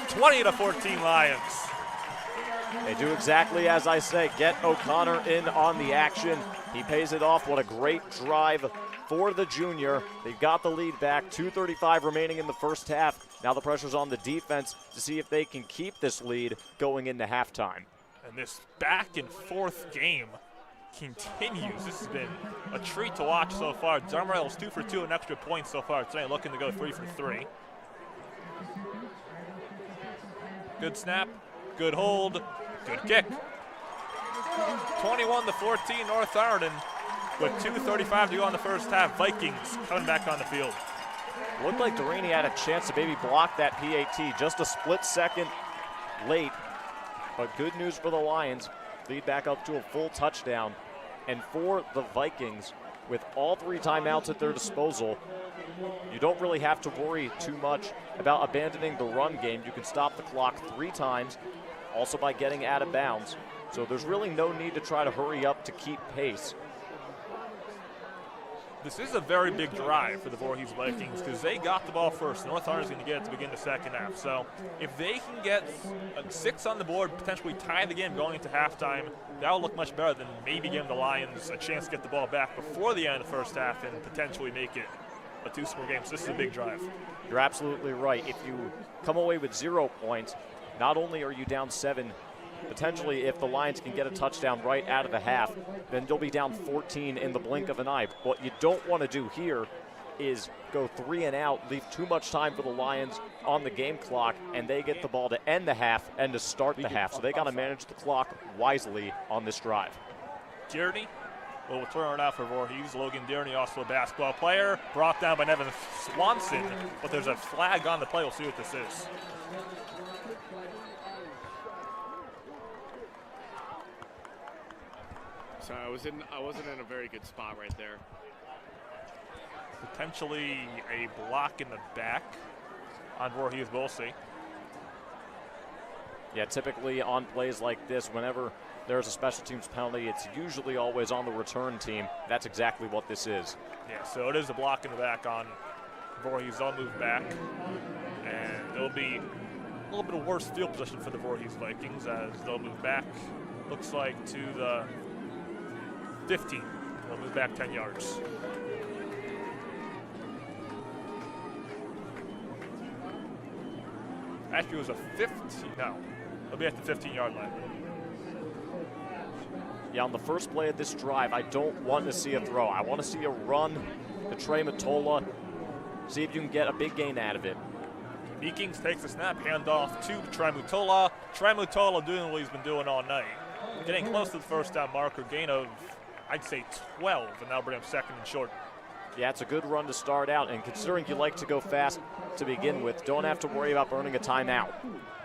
20-14 Lions. They do exactly as I say. Get O'Connor in on the action. He pays it off. What a great drive for the junior. They've got the lead back. 2:35 remaining in the first half. Now the pressure's on the defense to see if they can keep this lead going into halftime. And this back and forth game continues. This has been a treat to watch so far. Dumbrell's 2 for 2 and extra points so far tonight, looking to go 3 for 3. Good snap, good hold, good kick. 21-14 North Hunterdon with 2:35 to go in the first half. Vikings coming back on the field. Looked like Delaney had a chance to maybe block that PAT, just a split second late. But good news for the Lions, lead back up to a full touchdown. And for the Vikings, with all 3 timeouts at their disposal, you don't really have to worry too much about abandoning the run game. You can stop the clock 3 times, also by getting out of bounds. So there's really no need to try to hurry up to keep pace. This is a very big drive for the Voorhees Vikings because they got the ball first. North Hunterdon's going to get it to begin the second half. So if they can get 6 on the board, potentially tie the game going into halftime, that'll look much better than maybe giving the Lions a chance to get the ball back before the end of the first half and potentially make it a 2-score game. So this is a big drive. You're absolutely right. If you come away with 0 points, not only are you down 7, potentially if the Lions can get a touchdown right out of the half, then you'll be down 14 in the blink of an eye. What you don't want to do here is go 3 and out, leave too much time for the Lions on the game clock, and they get the ball to end the half and to start the half. So they got to manage the clock wisely on this drive. Tierney will turn it out for Voorhees. Logan Tierney, also a basketball player, brought down by Nevin Swanson, but there's a flag on the play. We'll see what this is. Sorry, I wasn't in a very good spot right there. Potentially a block in the back on Voorhees. We'll see. Yeah, typically on plays like this, whenever there's a special teams penalty, it's usually always on the return team. That's exactly what this is. Yeah, so it is a block in the back on Voorhees. They'll move back, and it'll be a little bit of worse field position for the Voorhees Vikings as they'll move back, looks like, to the 15. They'll move back 10 yards. Actually, it was a 15. No, they'll be at the 15-yard line. Yeah, on the first play of this drive, I don't want to see a throw. I want to see a run to Trey Matola, see if you can get a big gain out of it. Vikings takes the snap, handoff to Trey Matola. Trey Matola doing what he's been doing all night. Getting close to the first down marker, gain of, I'd say, 12, and that'll bring him second and short. Yeah, it's a good run to start out, and considering you like to go fast to begin with, don't have to worry about burning a timeout.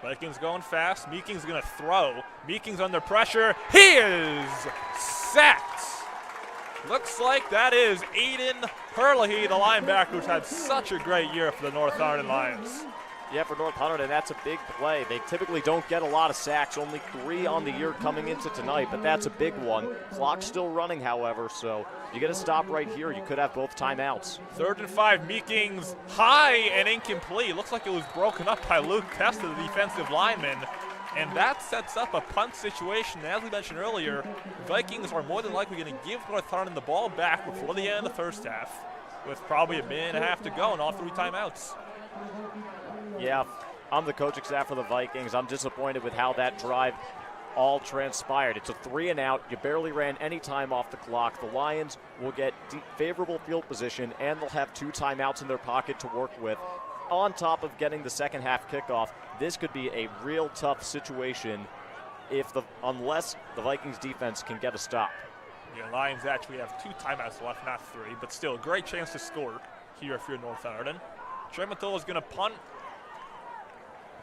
Vikings going fast. Meeking's going to throw. Meeking's under pressure. He is sacked. Looks like that is Aiden Herlihy, the linebacker, who's had such a great year for the North Hunterdon Lions. Yeah, for North Hunterdon, that's a big play. They typically don't get a lot of sacks, only 3 on the year coming into tonight, but that's a big one. Clock's still running, however, so you get a stop right here. You could have both timeouts. 3rd and 5, Meeking's high and incomplete. Looks like it was broken up by Luke Testa, the defensive lineman, and that sets up a punt situation. As we mentioned earlier, Vikings are more than likely going to give North Hunterdon the ball back before the end of the first half, with probably a minute and a half to go and all 3 timeouts. Yeah, I'm the coaching staff for the Vikings. I'm disappointed with how that drive all transpired. It's a 3 and out. You barely ran any time off the clock. The Lions will get favorable field position, and they'll have 2 timeouts in their pocket to work with. On top of getting the second half kickoff, this could be a real tough situation unless the Vikings defense can get a stop. Yeah, Lions actually have 2 timeouts left, not 3, but still a great chance to score here if you're North Hunterdon. Trey Matola is going to punt.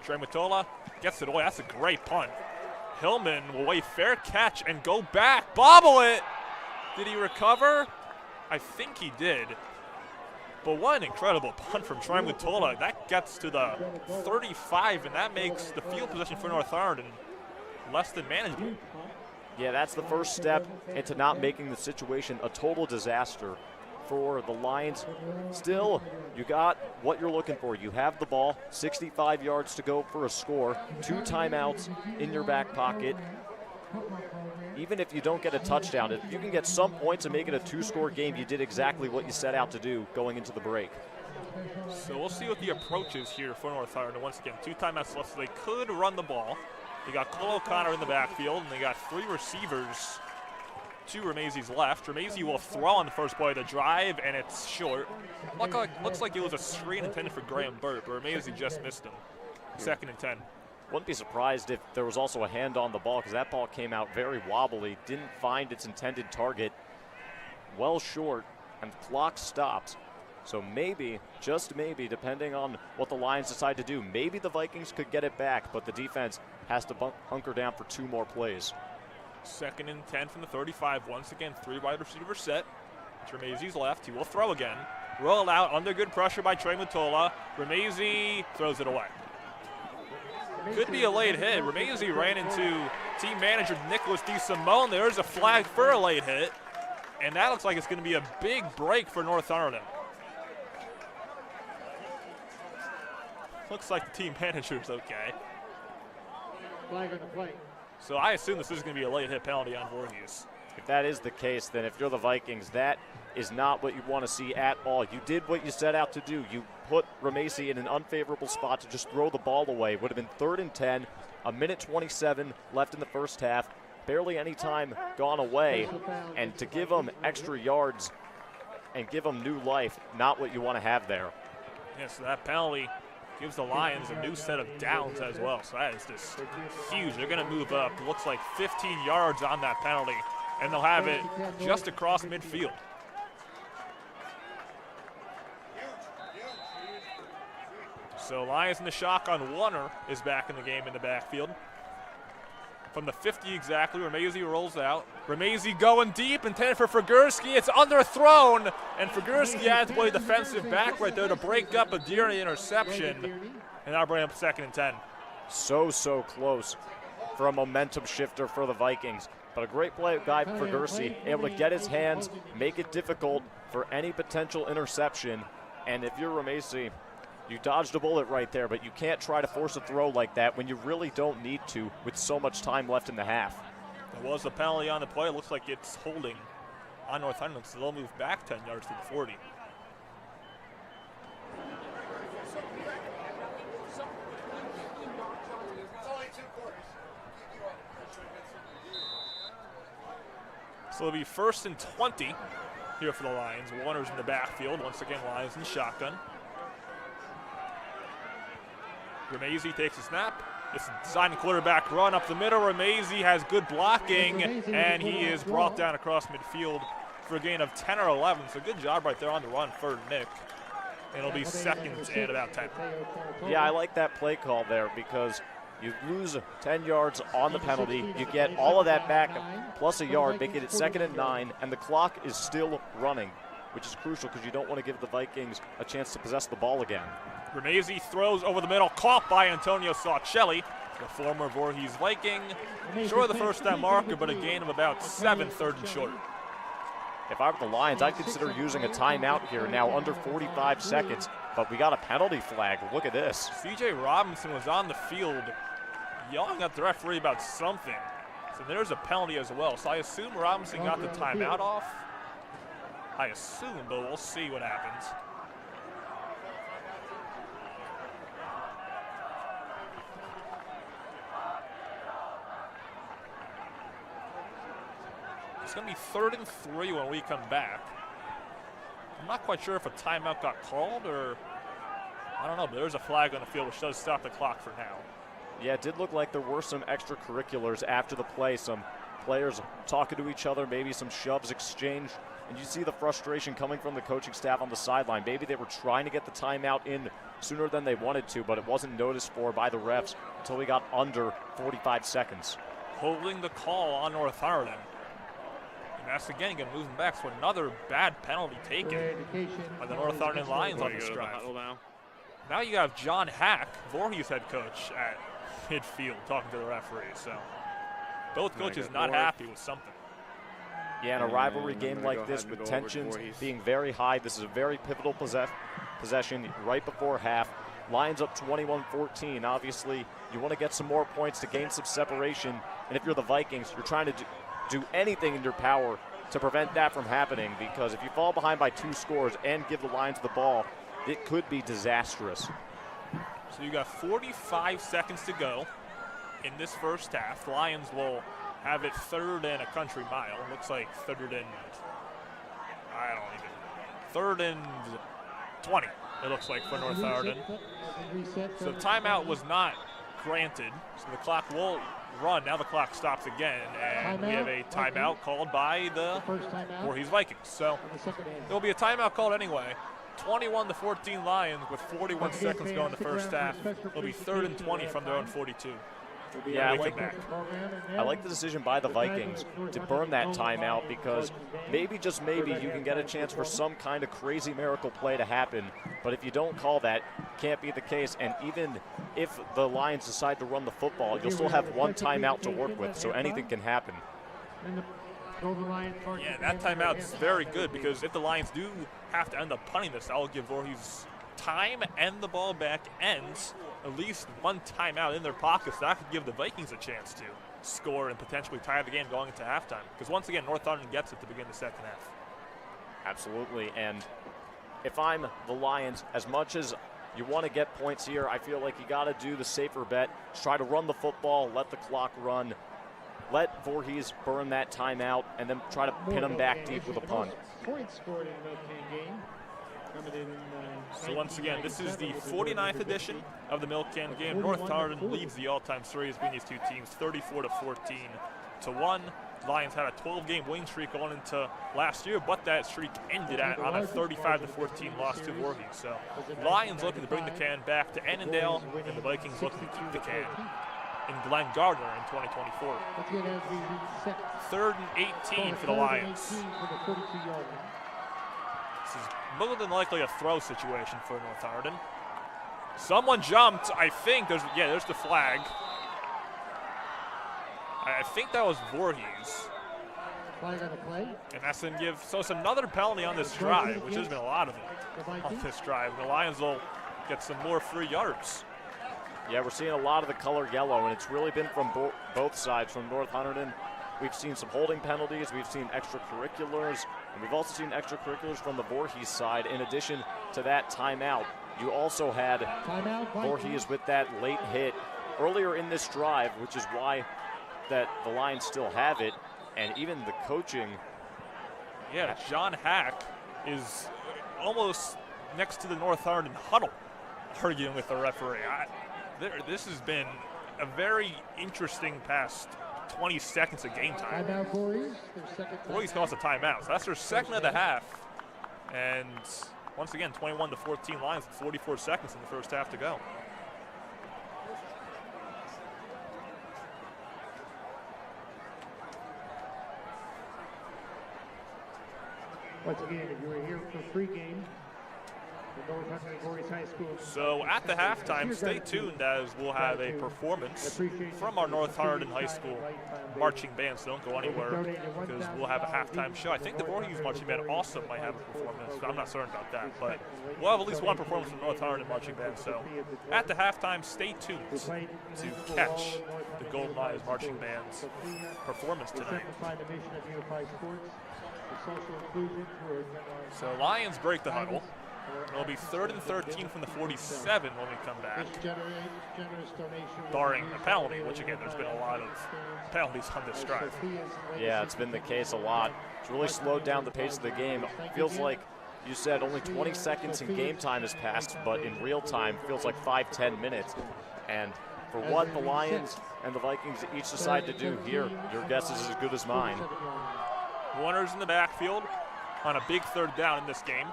Trey Matola gets it away. That's a great punt. Hillman will wait, fair catch, and go back. Bobble it! Did he recover? I think he did. But what an incredible punt from Troy Mutola. That gets to the 35, and that makes the field position for North Hunterdon less than manageable. Yeah, that's the first step into not making the situation a total disaster for the Lions. Still, you got what you're looking for. You have the ball, 65 yards to go for a score, 2 timeouts in your back pocket. Even if you don't get a touchdown, if you can get some points and make it a 2-score game, you did exactly what you set out to do going into the break. So we'll see what the approach is here for North Hunterdon. Once again, 2 timeouts left, so they could run the ball. They got Cole O'Connor in the backfield, and they got 3 receivers. 2 Ramazzi's left. Ramazzi will throw on the first play of the drive, and it's short. Looks like it was a screen intended for Graham Burt, but Ramazzi just missed him. 2nd and 10. Wouldn't be surprised if there was also a hand on the ball, because that ball came out very wobbly, didn't find its intended target, well short, and the clock stops. So maybe, just maybe, depending on what the Lions decide to do, maybe the Vikings could get it back, but the defense has to hunker down for 2 more plays. 2nd and 10 from the 35. Once again, 3 wide receivers set. Ramazzi's left. He will throw again. Roll out under good pressure by Trey Mutola. Ramazzi throws it away. Could be a late hit. Ramazzi ran into team manager Nicholas DeSimone. There's a flag for a late hit. And that looks like it's going to be a big break for North Hunterdon. Looks like the team manager's okay. Flag on the play. So I assume this is going to be a late hit penalty on Voorhees. If that is the case, then if you're the Vikings, that is not what you want to see at all. You did what you set out to do. You put Ramazzi in an unfavorable spot to just throw the ball away. Would have been 3rd and 10, 1:27 left in the first half, barely any time gone away, and to give them extra yards and give them new life, not what you want to have there. Yes, so that penalty gives the Lions a new set of downs as well. So that is just huge. They're going to move up. Looks like 15 yards on that penalty, and they'll have it just across midfield. So Lions in the shotgun. Warner is back in the game in the backfield. From the 50 exactly, Ramazzi rolls out. Ramazzi going deep, intended for Figurski. It's underthrown, and Figurski had to play defensive back right there to break up a Deary interception. And now bring up 2nd and 10. So close for a momentum shifter for the Vikings. But a great play by Figurski, able to get his hands, make it difficult for any potential interception. And if you're Ramazzi, you dodged a bullet right there, but you can't try to force a throw like that when you really don't need to with so much time left in the half. There was a penalty on the play. It looks like it's holding on North Hunterdon, so they'll move back 10 yards to the 40. So it'll be 1st and 20 here for the Lions. Warner's in the backfield. Once again, Lions in shotgun. Ramazzi takes a snap. It's a design quarterback run up the middle. Ramazzi has good blocking, and he is brought down across midfield for a gain of 10 or 11. So good job right there on the run for Nick. And it'll be 2nd and about 10. Yeah, I like that play call there because you lose 10 yards on the penalty. You get all of that back plus a yard, making it 2nd and 9, and the clock is still running, which is crucial because you don't want to give the Vikings a chance to possess the ball again. Ramazzi throws over the middle, caught by Antonio Saucelli, the former Voorhees Viking. Short of the first down marker, but a gain of about 7, 3rd and short. If I were the Lions, I'd consider using a timeout here now under 45 seconds, but we got a penalty flag. Look at this. C.J. Robinson was on the field yelling at the referee about something. So there's a penalty as well. So I assume Robinson got the timeout off. I assume, but we'll see what happens. It's going to be 3rd and 3 when we come back. I'm not quite sure if a timeout got called or I don't know, but there's a flag on the field which does stop the clock for now. Yeah, it did look like there were some extracurriculars after the play, some players talking to each other, maybe some shoves exchanged, and you see the frustration coming from the coaching staff on the sideline. Maybe they were trying to get the timeout in sooner than they wanted to, but it wasn't noticed for by the refs until we got under 45 seconds. holding the call on North Hunterdon. And that's again going to move them back. So another bad penalty taken by the North Hunterdon Lions on this drive. Now you have John Hack, Voorhees head coach, at midfield talking to the referee. So both coaches not happy with something. Yeah, in a rivalry game like this with tensions being very high, this is a very pivotal possession right before half. Lions up 21-14. Obviously, you want to get some more points to gain some separation. And if you're the Vikings, you're trying to do anything in your power to prevent that from happening, because if you fall behind by 2 scores and give the Lions the ball, it could be disastrous. So you got 45 seconds to go in this first half. The Lions will have it 3rd and a country mile. Looks like 3rd and, 3rd and 20, it looks like, for North Hunterdon. So timeout was not granted, so the clock will run. Now the clock stops again, and we have a timeout called by the Voorhees Vikings. So there will be a timeout called anyway. 21-14 Lions with 41 seconds to go in the first half. It'll be 3rd and 20 from their own 42. Yeah, I like the decision by the Vikings to burn that timeout, because maybe, just maybe, you can get a chance for some kind of crazy miracle play to happen. But if you don't call that, can't be the case. And even if the Lions decide to run the football, you'll still have 1 timeout to work with, so anything can happen. Yeah, that timeout is very good, because if the Lions do have to end up punting this, that will give Voorhees time and the ball back, and at least 1 timeout in their pockets. That could give the Vikings a chance to score and potentially tie the game going into halftime. Because once again, North Hunterdon gets it to begin the second half. Absolutely, and if I'm the Lions, as much as you want to get points here, I feel like you got to do the safer bet. Just try to run the football, let the clock run, let Voorhees burn that timeout, and then try to pin them back deep with a punt. Points scored in the Milkcan game. So once again, this is the 49th edition of the Milkcan game. North Hunterdon leads the all-time series between these two teams, 34-14-1. Lions had a 12-game winning streak going into last year, but that streak ended on a 35-14 loss to Voorhees. So Lions looking to bring the can back to Annandale, and the Vikings looking to keep the can in Glen Gardner in 2024. 3rd and 18 for the Lions. This is more than likely a throw situation for North Hunterdon. Someone jumped, I think. There's the flag. I think that was Voorhees. Flag on the play. And that's going to give, so it's another penalty on this drive, which there's been a lot of it on this drive. The Lions will get some more free yards. Yeah, we're seeing a lot of the color yellow, and it's really been from both sides. From North Hunterdon, we've seen some holding penalties, we've seen extracurriculars, and we've also seen extracurriculars from the Voorhees side. In addition to that timeout, you also had Voorhees with that late hit earlier in this drive, which is why that the Lions still have it, and even the coaching. Yeah, John Hack is almost next to the North Hunterdon huddle, arguing with the referee. This has been a very interesting past 20 seconds of game time. Voorhees calls a timeout, so that's their second of the half. And once again, 21-14 Lions with 44 seconds in the first half to go. Once again, if you were here for pregame, so at the halftime, stay tuned as we'll have a performance from our North Hunterdon High School marching band, so don't go anywhere because we'll have a halftime show. I think the Voorhees marching band also might have a performance, but I'm not certain about that. But we'll have at least one performance from the North Hunterdon marching band, so at the halftime, stay tuned to catch the Golden Lions marching band's performance tonight. So Lions break the huddle. It'll be 3rd and 13 from the 47 when we come back, barring a penalty, which again, there's been a lot of penalties on this drive. Yeah, it's been the case a lot. It's really slowed down the pace of the game. Feels like you said only 20 seconds in game time has passed, but in real time feels like 5-10 minutes. And for what the Lions and the Vikings each decide to do here, your guess is as good as mine. Warner's in the backfield on a big 3rd down in this game.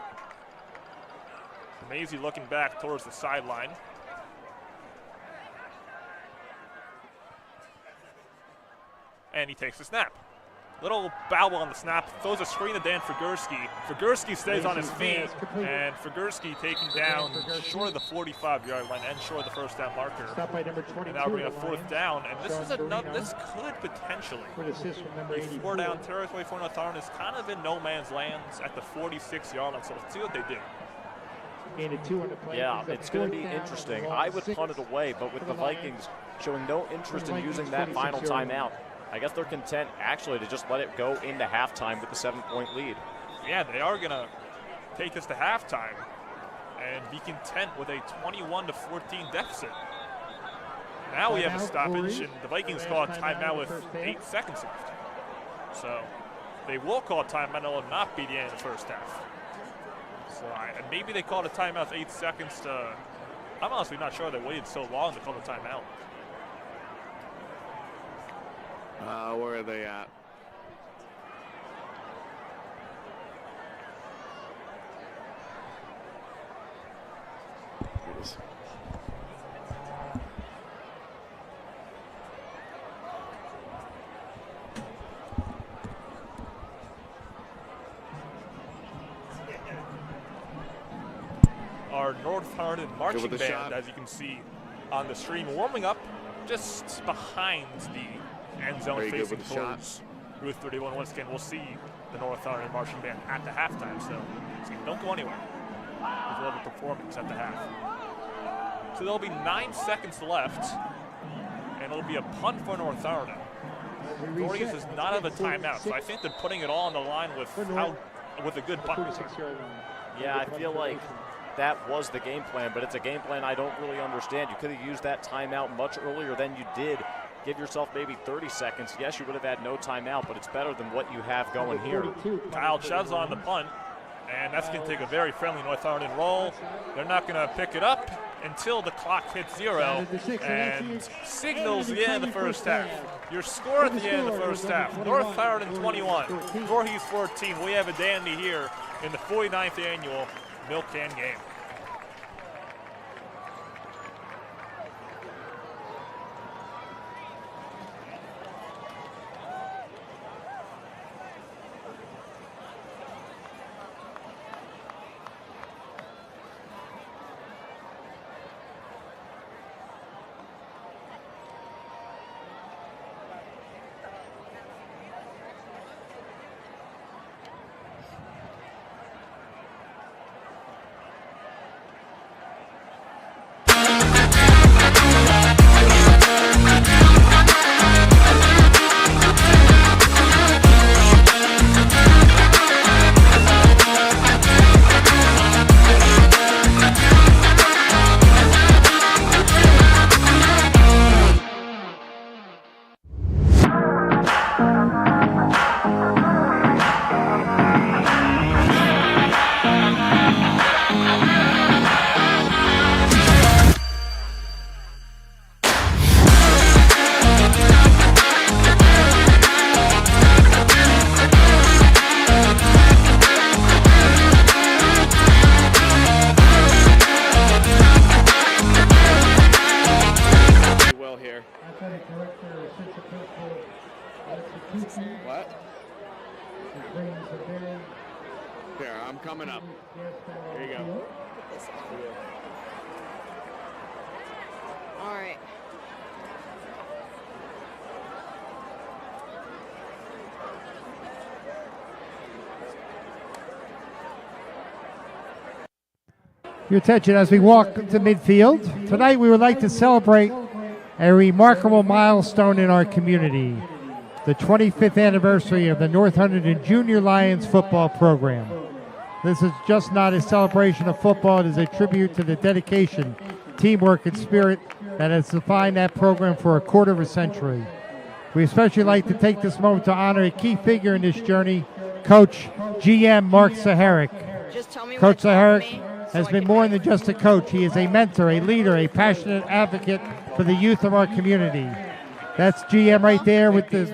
Maisie looking back towards the sideline. and he takes the snap. Little bobble on the snap, throws a screen to Dan Figurski. Figurski stays on his feet, and Figurski taken down short of the 45-yard line and short of the first down marker. And now we're going to 4th down, and this is this could potentially be 4-down territory for North Hunterdon. It's kind of in no man's land at the 46-yard line, so let's see what they do. Yeah, it's going to be interesting. I would punt it away, but with the Vikings showing no interest in using that final timeout, I guess they're content actually to just let it go into halftime with the 7-point lead. Yeah, they are going to take us to halftime and be content with a 21-14 deficit. Now we have a stoppage, and the Vikings call a timeout with 8 seconds left. So they will call a timeout, and it will not be the end of the first half. So and maybe they called a timeout with 8 seconds to, I'm honestly not sure they waited so long to call the timeout. Where are they at? Our North Hunterdon marching band, shot, as you can see on the stream, warming up just behind the end zone facing towards Route 31. Once again, we'll see the North Hunterdon marching band at the halftime, so don't go anywhere. There's a little performance at the half. So there'll be 9 seconds left, and it'll be a punt for North Hunterdon. Voorhees does not have a timeout, so I think they're putting it all on the line with a good punt. Yeah, I feel like that was the game plan, but it's a game plan I don't really understand. You could have used that timeout much earlier than you did. Give yourself maybe 30 seconds. Yes, you would have had no timeout, but it's better than what you have going here. Kyle Chubb's on the punt, and that's going to take a very friendly North Hunterdon roll. They're not going to pick it up until the clock hits 0 and signals the end of the first half. Your score at the end of the first half, North Hunterdon 21, Voorhees 14. We have a dandy here in the 49th annual Milkcan game. What? Here, I'm coming up. Here you go. All right. Your attention as we walk to midfield. Tonight we would like to celebrate a remarkable milestone in our community, the 25th anniversary of the North Hunterdon Junior Lions football program. This is just not a celebration of football, it is a tribute to the dedication, teamwork, and spirit that has defined that program for a quarter of a century. We especially like to take this moment to honor a key figure in this journey, Coach GM Mark Saharic. Coach Saharic has been more than just a coach. He is a mentor, a leader, a passionate advocate for the youth of our community. That's GM right there with his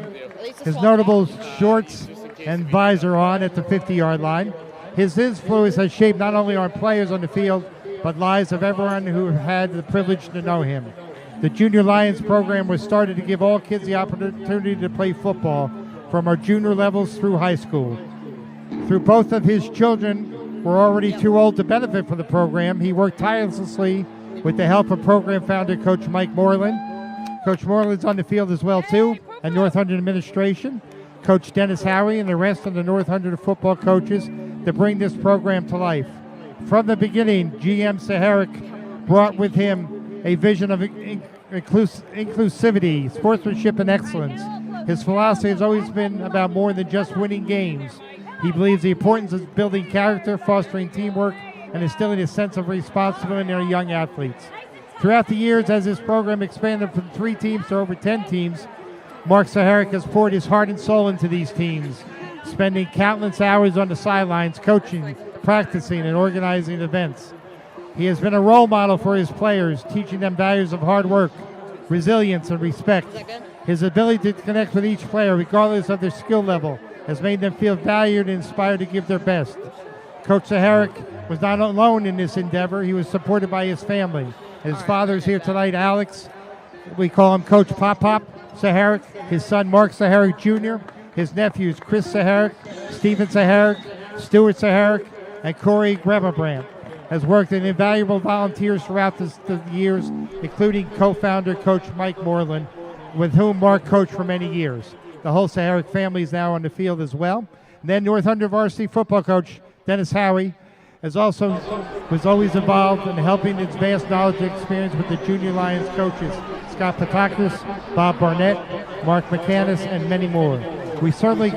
notable shorts and visor on at the 50-yard line. His influence has shaped not only our players on the field, but lives of everyone who had the privilege to know him. The Junior Lions program was started to give all kids the opportunity to play football from our junior levels through high school. Through both of his children were already too old to benefit from the program, he worked tirelessly with the help of program founder Coach Mike Moreland. Coach Moreland's on the field as well too, and North Hunterdon administration, Coach Dennis Howie, and the rest of the North Hunterdon football coaches to bring this program to life. From the beginning, GM Saharic brought with him a vision of inclusivity, sportsmanship, and excellence. His philosophy has always been about more than just winning games. He believes the importance of building character, fostering teamwork, and instilling a sense of responsibility in our young athletes. Throughout the years, as this program expanded from 3 teams to over 10 teams, Mark Saharic has poured his heart and soul into these teams, spending countless hours on the sidelines, coaching, practicing, and organizing events. He has been a role model for his players, teaching them values of hard work, resilience, and respect. His ability to connect with each player, regardless of their skill level, has made them feel valued and inspired to give their best. Coach Saharic was not alone in this endeavor. He was supported by his family. His father is here tonight, Alex. We call him Coach Pop Saharic. His son, Mark Saharic Jr. His nephews, Chris Saharic, Stephen Saharic, Stuart Saharic, and Corey Greberbrandt. Has worked with invaluable volunteers throughout the years, including co-founder Coach Mike Moreland, with whom Mark coached for many years. The whole Saharic family is now on the field as well. And then North Hunterdon varsity football coach Dennis Howie was always involved in helping his vast knowledge and experience with the Junior Lions coaches, Scott Patakis, Bob Barnett, Mark McCannis, and many more. We certainly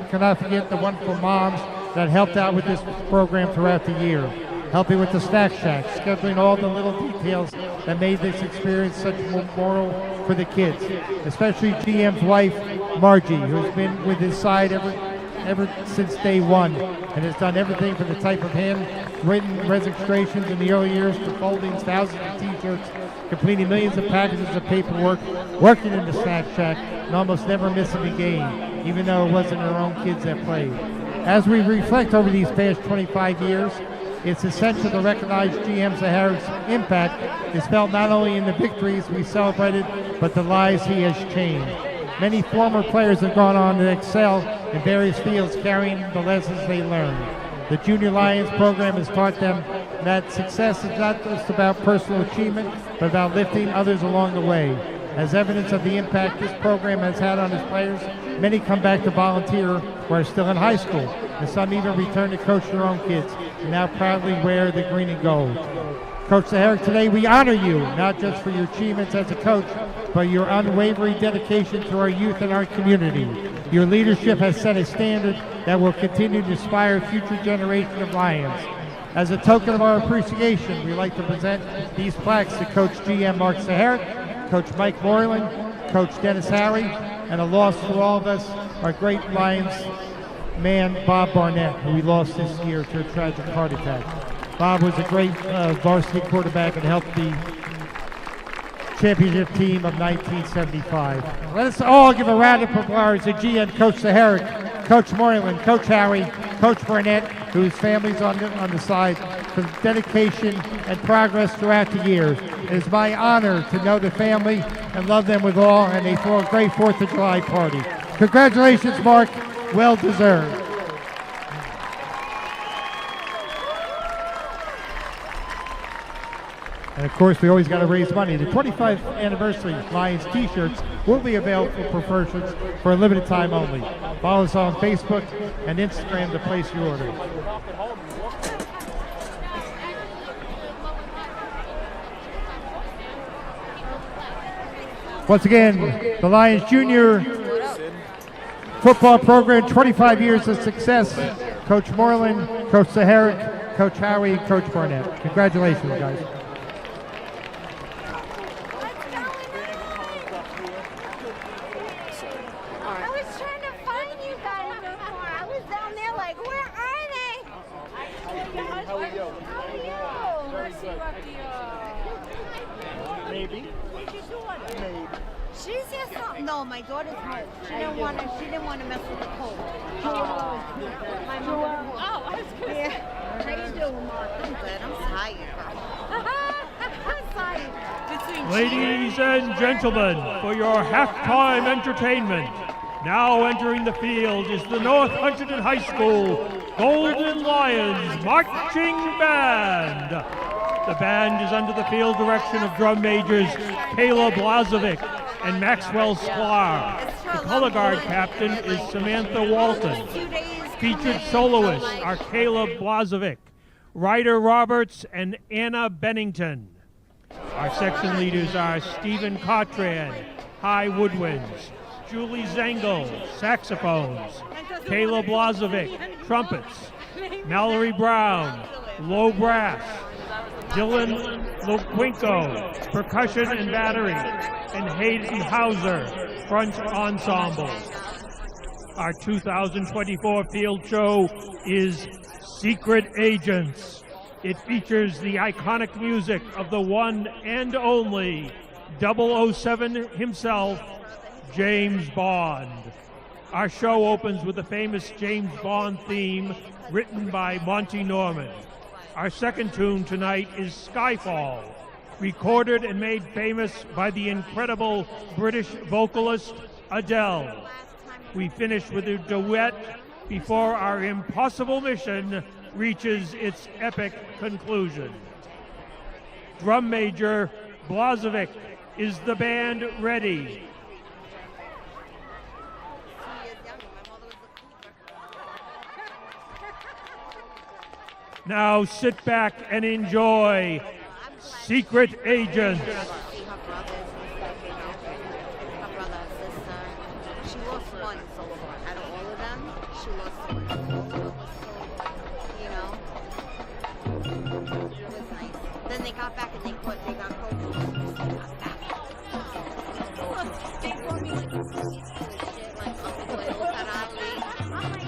cannot forget the wonderful moms that helped out with this program throughout the year, helping with the snack shack, scheduling all the little details that made this experience such memorable for the kids, especially GM's wife, Margie, who's been with his side ever since day one and has done everything from the type of handwritten registrations in the early years to foldings, thousands of t-shirts, completing millions of packages of paperwork, working in the snack shack, and almost never missing a game, even though it wasn't her own kids that played. As we reflect over these past 25 years, it's essential to recognize GM Saharic's impact is felt not only in the victories we celebrated, but the lives he has changed. Many former players have gone on to excel in various fields, carrying the lessons they learned. The Junior Lions program has taught them that success is not just about personal achievement, but about lifting others along the way. As evidence of the impact this program has had on its players, many come back to volunteer who are still in high school, and some even return to coach their own kids, and now proudly wear the green and gold. Coach Saharic, today we honor you, not just for your achievements as a coach, but your unwavering dedication to our youth and our community. Your leadership has set a standard that will continue to inspire future generations of Lions. As a token of our appreciation, we'd like to present these plaques to Coach GM Mark Saharic, Coach Mike Moreland, Coach Dennis Howie, and a loss to all of us, our great Lions man, Bob Barnett, who we lost this year to a tragic heart attack. Bob was a great varsity quarterback and helped the championship team of 1975. Let us all give a round of applause to GM Coach Saharic, Coach Moreland, Coach Howie, Coach Barnett, whose family's on the side, for dedication and progress throughout the years. It is my honor to know the family and love them with all, and they throw a great 4th of July party. Congratulations, Mark. Well deserved. And of course, we always got to raise money. The 25th anniversary Lions t-shirts will be available for purchase for a limited time only. Follow us on Facebook and Instagram to place your order. Once again, the Lions Junior football program, 25 years of success. Coach Moreland, Coach Saharic, Coach Howie, Coach Barnett. Congratulations, guys. No, my daughter's home. She didn't want to mess with the cold. My mom. Oh, I was good. Yeah. How you doing, Mark? I'm good. I'm tired, girl. I'm tired. Between Ladies and gentlemen, for your halftime entertainment, now entering the field is the North Hunterdon High School Golden Lions Marching Band. The band is under the field direction of drum majors Kayla Blazovic and Maxwell Sklar. The color guard captain is Samantha Walton. Featured soloists are Kayla Blazovic, Ryder Roberts, and Anna Bennington. Our section leaders are Stephen Cottran, high woodwinds, Julie Zengel, saxophones, Kayla Blazovic, trumpets, Mallory Brown, low brass, Dylan Loquinco, percussion and battery, and Hayden Hauser, front ensemble. Our 2024 field show is Secret Agents. It features the iconic music of the one and only 007 himself, James Bond. Our show opens with the famous James Bond theme written by Monty Norman. Our second tune tonight is Skyfall, recorded and made famous by the incredible British vocalist Adele. We finish with a duet before our impossible mission reaches its epic conclusion. Drum major Blazovic, is the band ready? Now sit back and enjoy Secret Agents. She lost one so far. Out of all of them, she lost one. You know? It was nice. Then they got back and they got coaches. They got back. They told me like shit, like Uncle Will Karate. I'm like,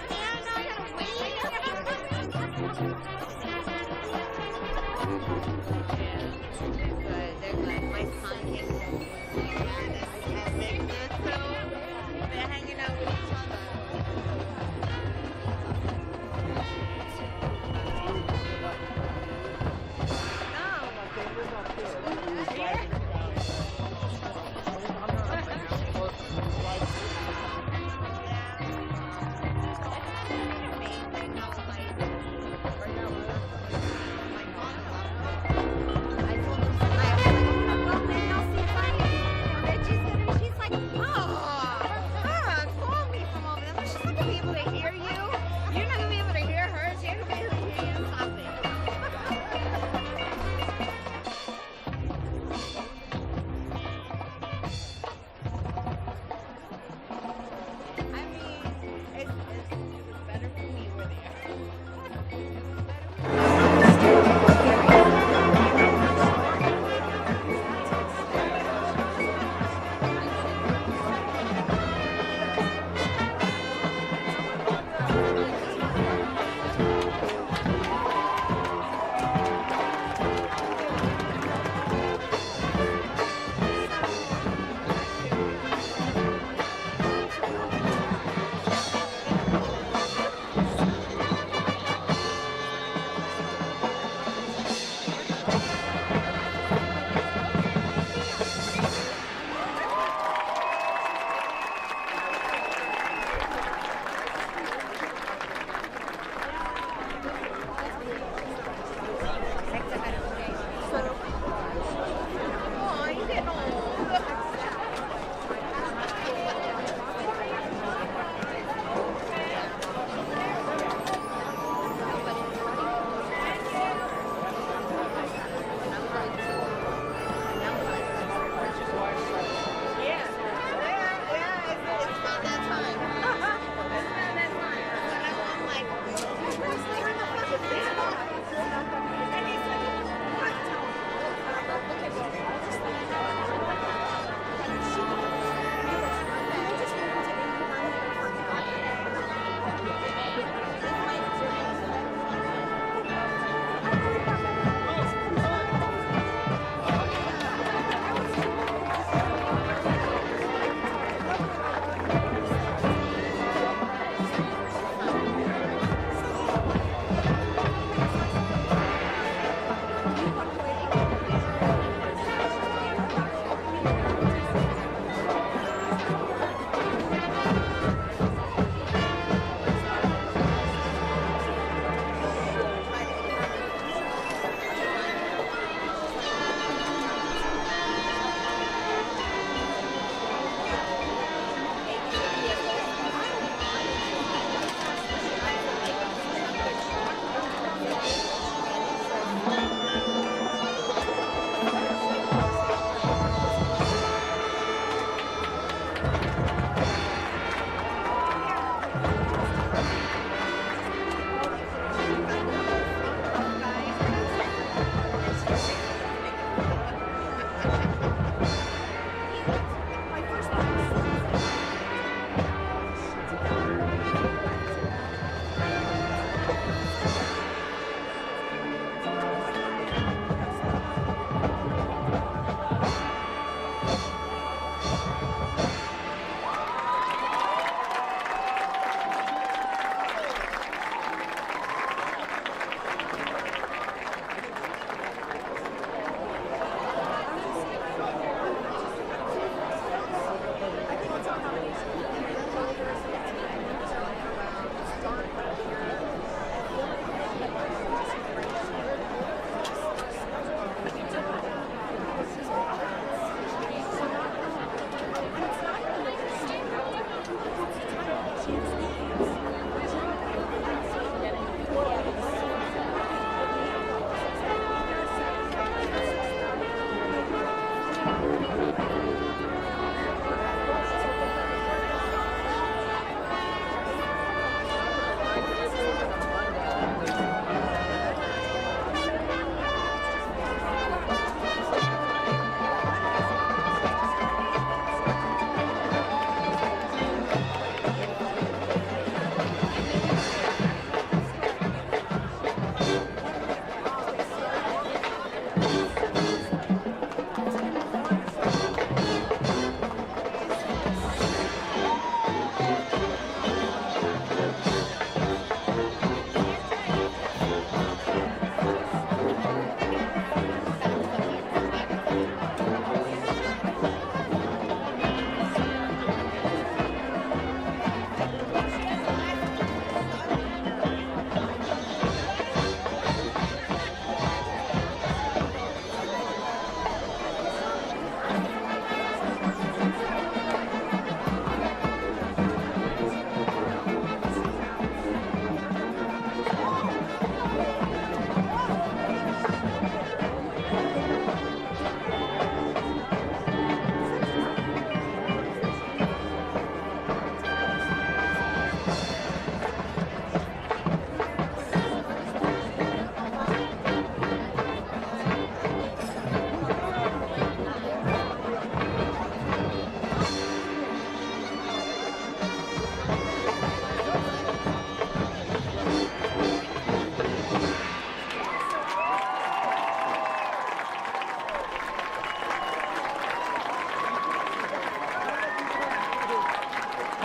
man, I gotta wait. They're good. My son came home. They're hanging out with each other. She's like, oh, call me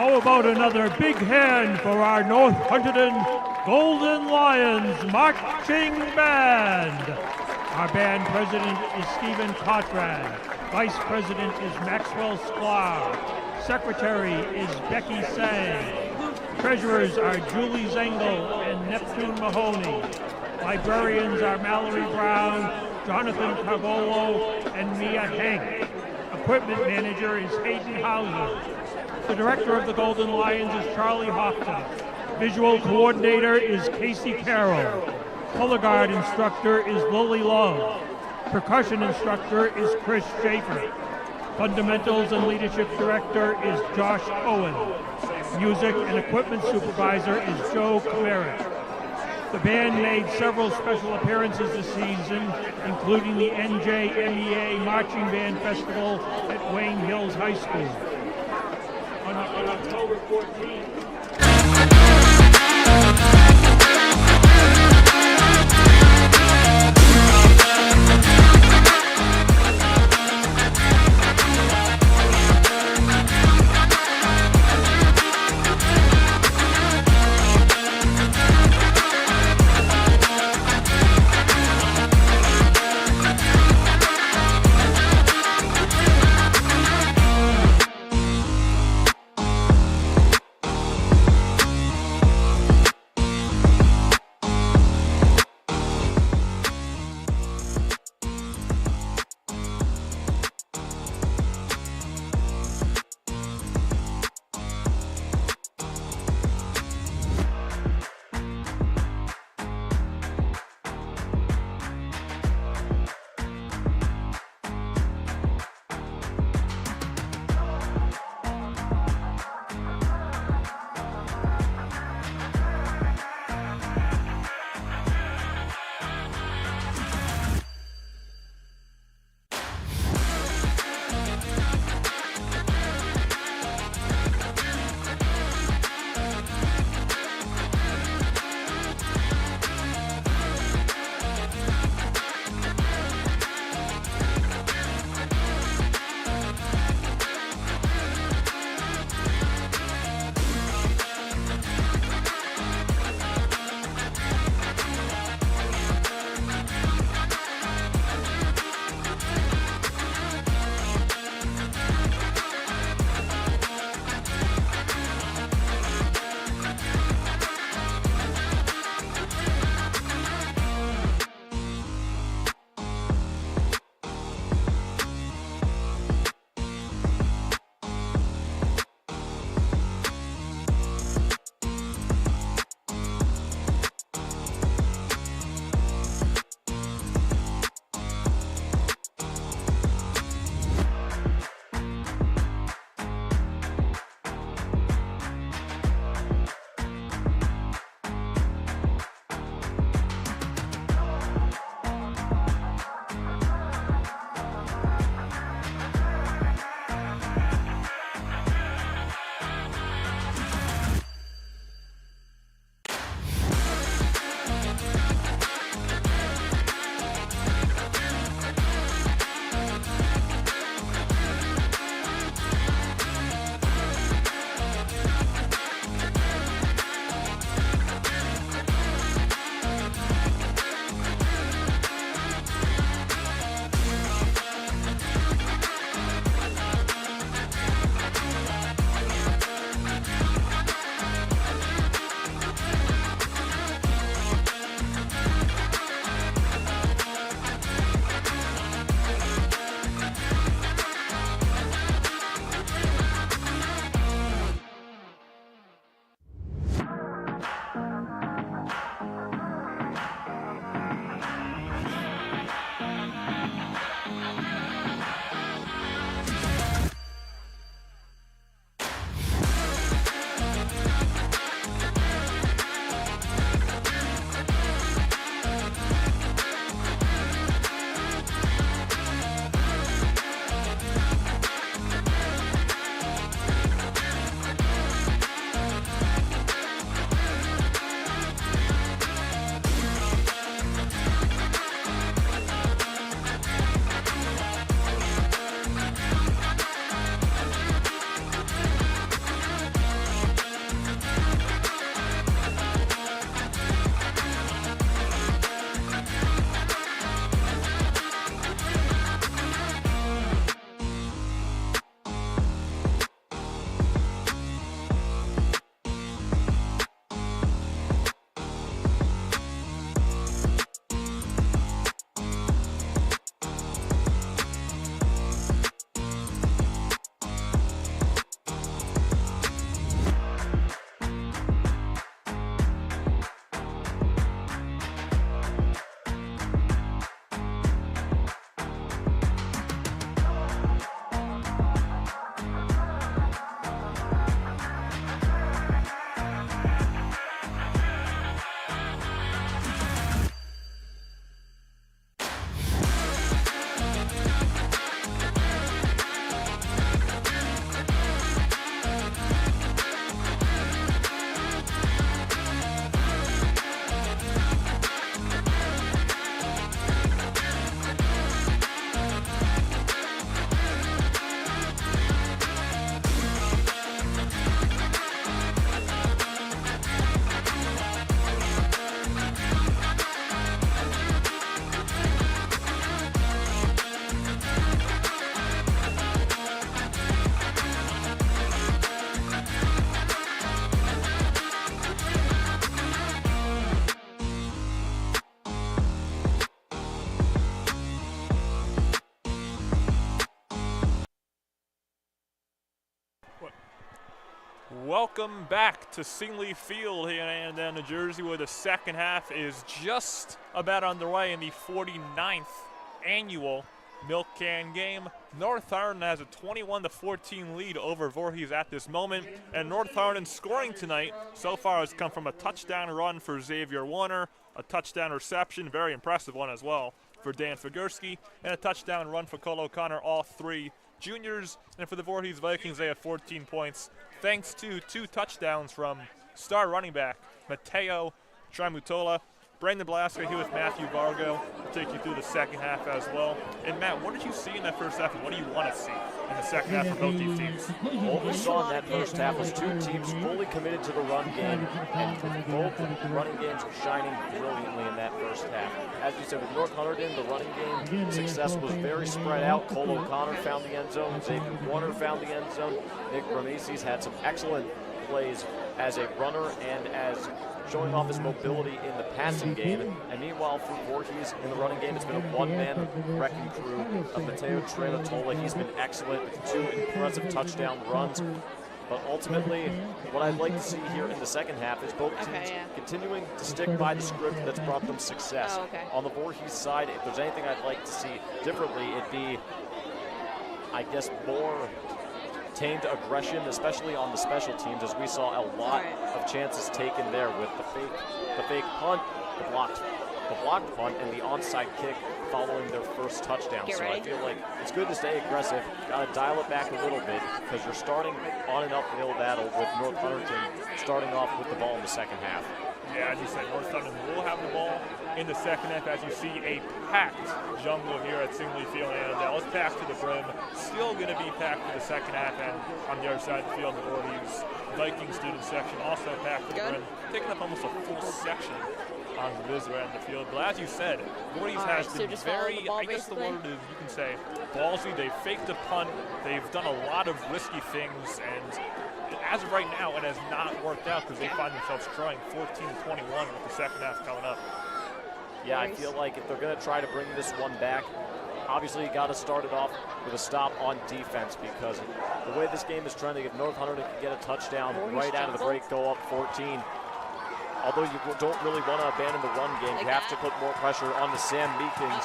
How about another big hand for our North Hunterdon Golden Lions Marching Band? Our band president is Stephen Cottran. Vice president is Maxwell Sklar. Secretary is Becky Sang. Treasurers are Julie Zengel and Neptune Mahoney. Librarians are Mallory Brown, Jonathan Carvolo, and Mia Hank. Equipment manager is Hayden Hauser. The director of the Golden Lions is Charlie Hoffman. Visual coordinator is Casey Carroll. Color guard instructor is Lily Love. Percussion instructor is Chris Schaefer. Fundamentals and leadership director is Josh Owen. Music and equipment supervisor is Joe Kamerick. The band made several special appearances this season, including the NJMEA Marching Band Festival at Wayne Hills High School. On October 14th. Welcome back to Singley Field here in Annandale, New Jersey, where the second half is just about underway in the 49th annual Milkcan game. North Hunterdon has a 21-14 lead over Voorhees at this moment, and North Hunterdon's scoring tonight so far has come from a touchdown run for Xavier Warner, a touchdown reception, very impressive one as well, for Dan Figurski, and a touchdown run for Cole O'Connor, all three juniors. And for the Voorhees Vikings, they have 14 points, thanks to 2 touchdowns from star running back Mateo Tramutola. Brandon Blasco here with Matthew Vargo will take you through the second half as well. And Matt, what did you see in that first half, and what do you want to see in the second half from both these teams? What we saw in that first half was 2 teams fully committed to the run game, and both running games shining brilliantly in that first half. As you said, with North Hunterdon, the running game success was very spread out. Cole O'Connor found the end zone. Xavier Warner found the end zone. Nick Ramesses had some excellent plays as a runner and as showing off his mobility in the passing game. And meanwhile, for Voorhees in the running game, it's been a one-man wrecking crew of Mateo Tramutola. He's been excellent with 2 impressive touchdown runs. But ultimately, what I'd like to see here in the second half is both teams continuing to stick by the script that's brought them success. On the Voorhees side, if there's anything I'd like to see differently, it'd be, I guess, more tamed aggression, especially on the special teams, as we saw a lot of chances taken there with the fake punt, the blocked punt, and the onside kick following their first touchdown. So I feel like it's good to stay aggressive. Got to dial it back a little bit because you're starting on an uphill battle with North Hunterdon starting off with the ball in the second half. Yeah, as you said, North Hunterdon will have the ball in the second half as you see a packed jungle here at Singley Field. And it's packed to the brim. Still going to be packed for the second half, and on the other side of the field, the Voorhees Viking student section also packed to the brim, taking up almost a full section on the visitor end of the field. But as you said, Voorhees has been very, I guess the word is, you can say, ballsy. They've faked a punt. They've done a lot of risky things, and as of right now, it has not worked out because they find themselves trying 14-21 with the second half coming up. Yeah, I feel like if they're going to try to bring this one back, obviously you got to start it off with a stop on defense, because the way this game is trending, if North Hunterdon can get a touchdown right out of the break, go up 14, although you don't really want to abandon the run game, you have to put more pressure on the Sam Meekins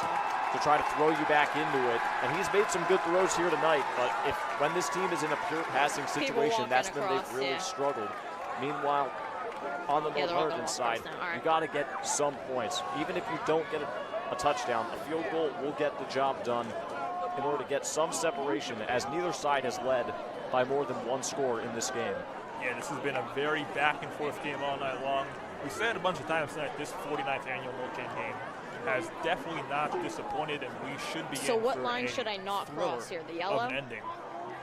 to try to throw you back into it. And he's made some good throws here tonight, but when this team is in a pure passing situation, that's when they've really struggled. Meanwhile, on the North Hunterdon side, you got to get some points. Even if you don't get a touchdown, a field goal will get the job done in order to get some separation, as neither side has led by more than 1 score in this game. Yeah, this has been a very back and forth game all night long. We said a bunch of times tonight, this 49th annual Milkcan game has definitely not disappointed, and we should be So in what for line a should I not cross here? The yellow? of an ending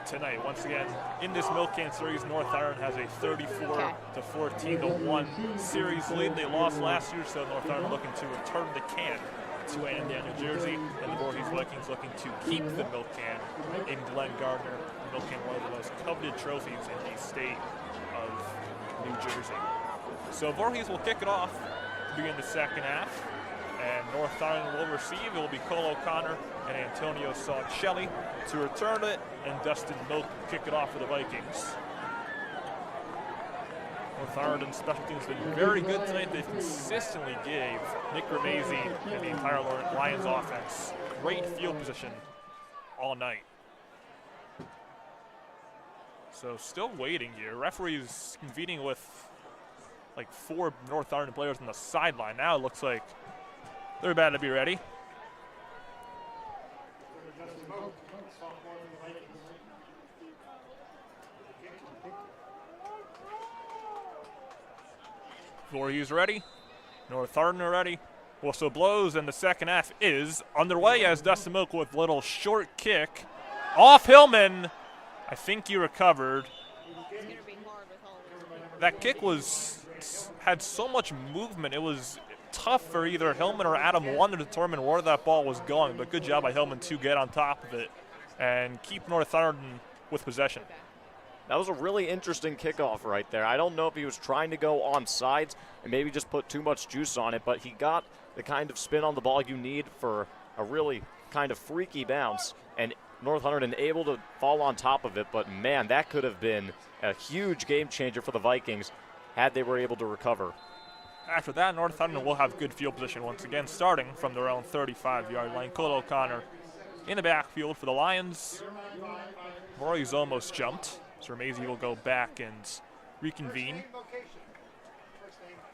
tonight. Once again, in this Milkcan series, North Hunterdon has a 34-14-1 series lead. They lost last year, so North Hunterdon looking to return the can to Annandale, New Jersey, and the Voorhees Vikings looking to keep the Milkcan in Glen Gardner. The Milkcan, one of the most coveted trophies in the state of New Jersey. So Voorhees will kick it off to begin the second half, and North Hunterdon will receive. It will be Cole O'Connor and Antonio Soncelli to return it, and Dustin Milk will kick it off for the Vikings. North Hunterdon special teams have been very good tonight. They consistently gave Nick Ramese and the entire Lions offense great field position all night. So still waiting here. Referees convening with like 4 North Hunterdon players on the sideline. Now it looks like they're about to be ready. Voorhees ready. North Hunterdon are ready. Whistle blows, and the second half is underway as Dustin Milk with a little short kick. Off Hillman. I think he recovered. That kick had so much movement. It was tough for either Hillman or Adam One to determine where that ball was going, but good job by Hillman to get on top of it and keep North Hunterdon with possession. That was a really interesting kickoff right there. I don't know if he was trying to go on sides and maybe just put too much juice on it, but he got the kind of spin on the ball you need for a really kind of freaky bounce. And North Hunterdon able to fall on top of it, but man, that could have been a huge game changer for the Vikings had they were able to recover. After that, North Hunterdon will have good field position once again, starting from their own 35-yard line. Cole O'Connor in the backfield for the Lions. Voorhees almost jumped, so Ramsey will go back and reconvene.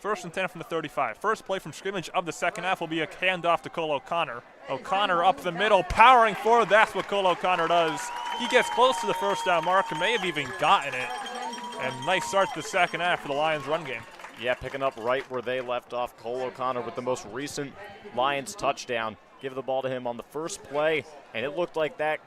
1st and 10 from the 35. First play from scrimmage of the second half will be a handoff to Cole O'Connor. O'Connor up the middle, powering forward. That's what Cole O'Connor does. He gets close to the first down marker, may have even gotten it. And nice start to the second half for the Lions run game. Yeah, picking up right where they left off. Cole O'Connor with the most recent Lions touchdown. Give the ball to him on the first play, and it looked like that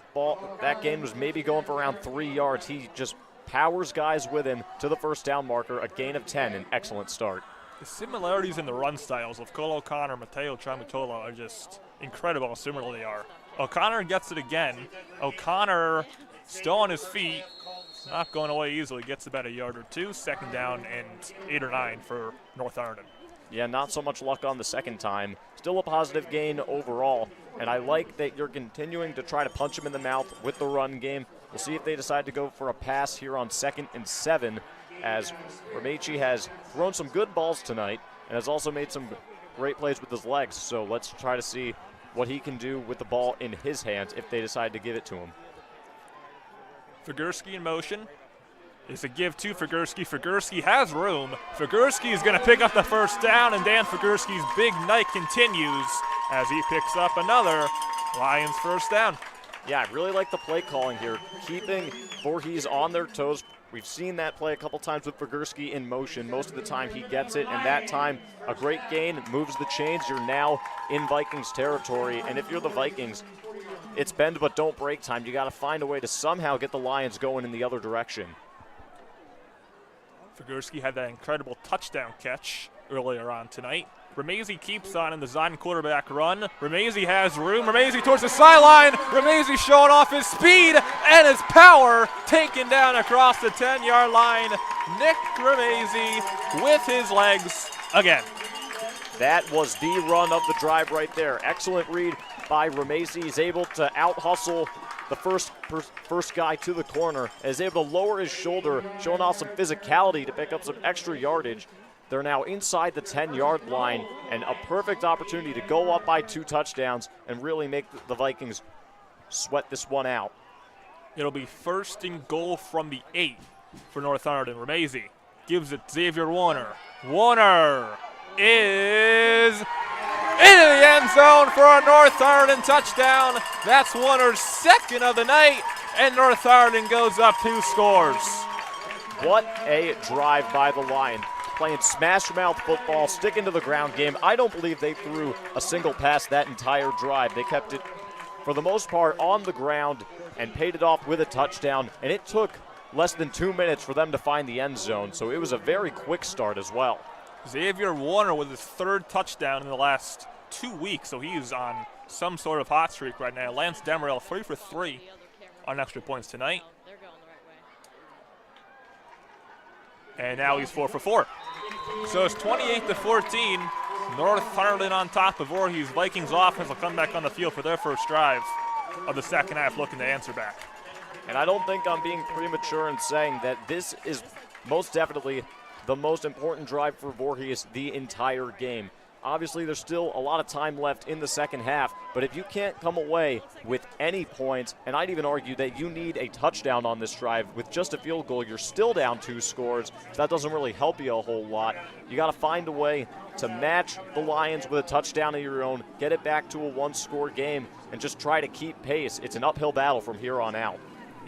game was maybe going for around 3 yards. He just powers guys with him to the first down marker, a gain of 10, an excellent start. The similarities in the run styles of Cole O'Connor and Matteo Tramutola are just incredible how similar they are. O'Connor gets it again. O'Connor still on his feet, not going away easily, gets about a yard or two. Second down and 8 or 9 for North Hunterdon. Yeah, not so much luck on the second time. Still a positive gain overall, and I like that you're continuing to try to punch him in the mouth with the run game. We'll see if they decide to go for a pass here on 2nd and 7, as Ramsey has thrown some good balls tonight and has also made some great plays with his legs. So let's try to see what he can do with the ball in his hands if they decide to give it to him. Figurski in motion. It's a give to Figurski. Figurski has room. Figurski is going to pick up the first down, and Dan Figurski's big night continues as he picks up another Lions first down. Yeah, I really like the play calling here, keeping Voorhees on their toes. We've seen that play a couple times with Figurski in motion. Most of the time he gets it, and that time a great gain, moves the chains. You're now in Vikings territory, and if you're the Vikings, it's bend but don't break time. You got to find a way to somehow get the Lions going in the other direction. Figurski had that incredible touchdown catch earlier on tonight. Ramsey keeps on in the Zion quarterback run. Ramsey has room. Ramsey towards the sideline. Ramsey showing off his speed and his power. Taken down across the 10-yard line. Nick Ramsey with his legs again. That was the run of the drive right there. Excellent read by Ramsey. He's able to out-hustle the first guy to the corner, and is able to lower his shoulder, showing off some physicality to pick up some extra yardage. They're now inside the 10-yard line, and a perfect opportunity to go up by 2 touchdowns and really make the Vikings sweat this one out. It'll be 1st and goal from the 8 for North Hunterdon. Ramsey gives it Xavier Warner. Warner is into the end zone for a North Hunterdon touchdown. That's Warner's 2nd of the night, and North Hunterdon goes up 2 scores. What a drive by the Lions. Playing smash-mouth football, sticking to the ground game. I don't believe they threw a single pass that entire drive. They kept it, for the most part, on the ground and paid it off with a touchdown, and it took less than 2 minutes for them to find the end zone, so it was a very quick start as well. Xavier Warner with his 3rd touchdown in the last 2 weeks, so he's on some sort of hot streak right now. Lance Demerel 3 for 3 on extra points tonight. And now he's 4 for 4. So it's 28-14. North Hunterdon on top of Voorhees. Vikings offense will come back on the field for their first drive of the second half, looking to answer back. And I don't think I'm being premature in saying that this is most definitely the most important drive for Voorhees the entire game. Obviously, there's still a lot of time left in the second half, but if you can't come away with any points, and I'd even argue that you need a touchdown on this drive, with just a field goal, you're still down 2 scores. So that doesn't really help you a whole lot. You got to find a way to match the Lions with a touchdown of your own, get it back to a 1-score game, and just try to keep pace. It's an uphill battle from here on out.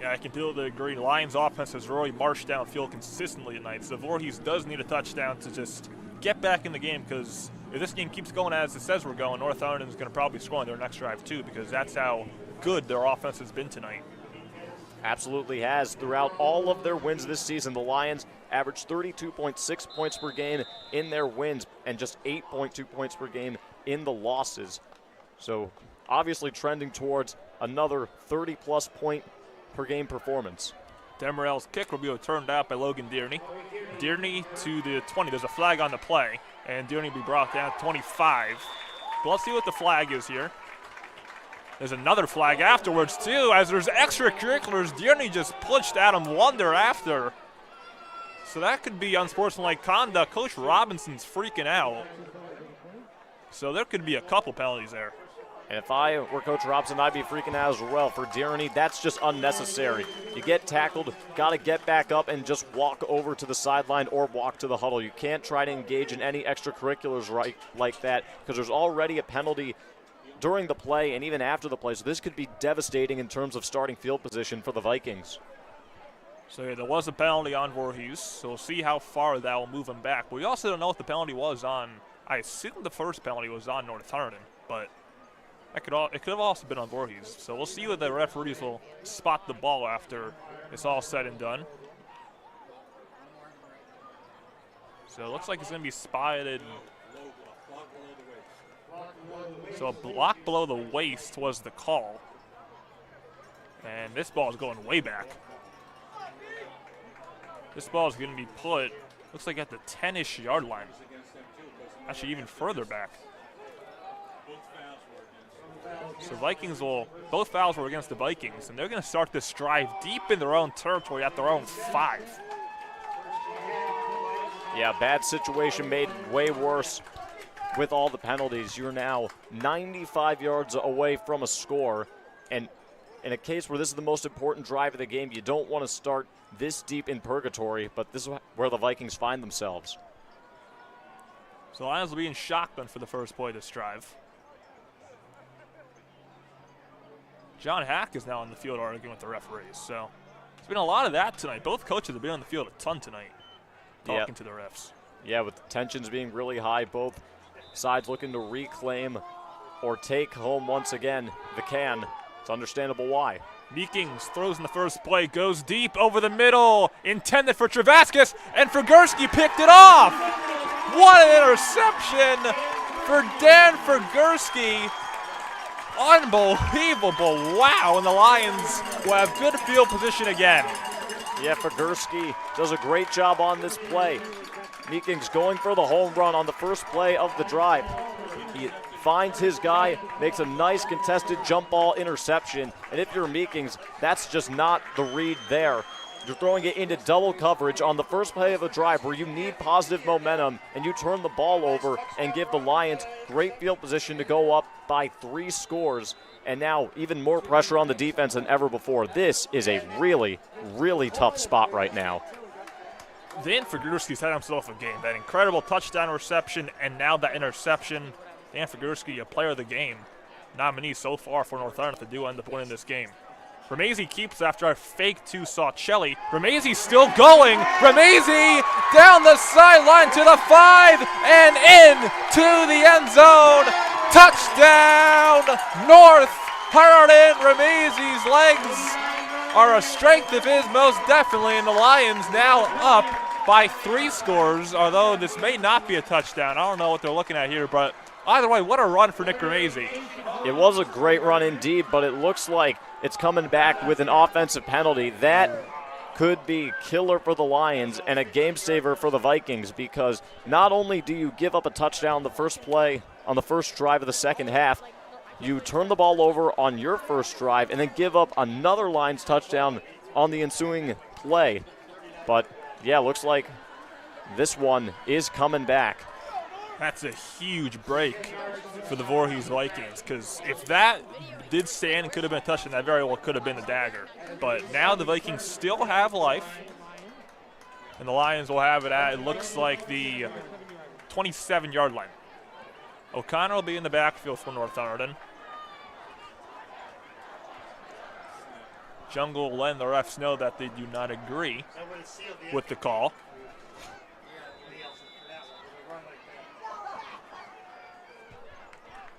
Yeah, I completely agree. Lions offense has really marched downfield consistently tonight, so Voorhees does need a touchdown to just get back in the game, because if this game keeps going as it says we're going, North Hunterdon is going to probably score on their next drive too, because that's how good their offense has been tonight. Absolutely has. Throughout all of their wins this season, the Lions averaged 32.6 points per game in their wins and just 8.2 points per game in the losses. So obviously trending towards another 30-plus point per game performance. Demerel's kick will be returned out by Logan Dearney. Dearney to the 20. There's a flag on the play, and Dearney will be brought down to 25. But let's see what the flag is here. There's another flag afterwards, too, as there's extracurriculars. Dearney just pushed Adam Wonder after. So that could be unsportsmanlike conduct. Coach Robinson's freaking out. So there could be a couple penalties there. And if I were Coach Robson, I'd be freaking out as well. For Dearney, that's just unnecessary. You get tackled, got to get back up and just walk over to the sideline or walk to the huddle. You can't try to engage in any extracurriculars like that because there's already a penalty during the play and even after the play. So this could be devastating in terms of starting field position for the Vikings. So yeah, there was a penalty on Voorhees, so we'll see how far that will move him back. But we also don't know if the penalty was on, I assume the first penalty was on North Hunterdon, but it could have also been on Voorhees. So we'll see what the referees will spot the ball after it's all said and done. So it looks like it's going to be spotted. So a block below the waist was the call. And this ball is going way back. This ball is going to be put, looks like at the 10-ish yard line. Actually even further back. So Vikings both fouls were against the Vikings, and they're going to start this drive deep in their own territory at their own 5. Yeah, bad situation made way worse with all the penalties. You're now 95 yards away from a score, and in a case where this is the most important drive of the game, you don't want to start this deep in purgatory, but this is where the Vikings find themselves. So the Lions will be in shotgun for the first play of this drive. John Hack is now on the field arguing with the referees. So there's been a lot of that tonight. Both coaches have been on the field a ton tonight talking to the refs. Yeah, with the tensions being really high, both sides looking to reclaim or take home once again the can. It's understandable why. Meekings throws in the first play, goes deep over the middle, intended for Travaskis, and Figursky picked it off. What an interception for Dan Figursky. Unbelievable. Wow, and the Lions will have good field position again. Yeah, Figursky does a great job on this play. Meekings going for the home run on the first play of the drive. He finds his guy, makes a nice contested jump ball interception, and if you're Meekings, that's just not the read there. You're throwing it into double coverage on the first play of a drive where you need positive momentum, and you turn the ball over and give the Lions great field position to go up by 3 scores, and now even more pressure on the defense than ever before. This is a really, really tough spot right now. Dan Figursky's had himself a game. That incredible touchdown reception and now that interception. Dan Figursky, a player of the game, nominee so far for North Hunterdon, if they do end up winning this game. Ramezi keeps after a fake to Saucelli. Ramezi's still going. Ramezi down the sideline to the 5 and in to the end zone. Touchdown, North Hunterdon. Ramezi's legs are a strength of his, most definitely, and the Lions now up by 3 scores, although this may not be a touchdown. I don't know what they're looking at here, but either way, what a run for Nick Ramezi. It was a great run indeed, but it looks like it's coming back with an offensive penalty. That could be killer for the Lions and a game saver for the Vikings, because not only do you give up a touchdown the first play on the first drive of the second half, you turn the ball over on your first drive and then give up another Lions touchdown on the ensuing play. But yeah, looks like this one is coming back. That's a huge break for the Voorhees Vikings, because if that did stand and could have been a touchdown, that very well could have been the dagger. But now the Vikings still have life, and the Lions will have it at, it looks like, the 27-yard line. O'Connor will be in the backfield for North Hunterdon. Jungle will let the refs know that they do not agree with the call.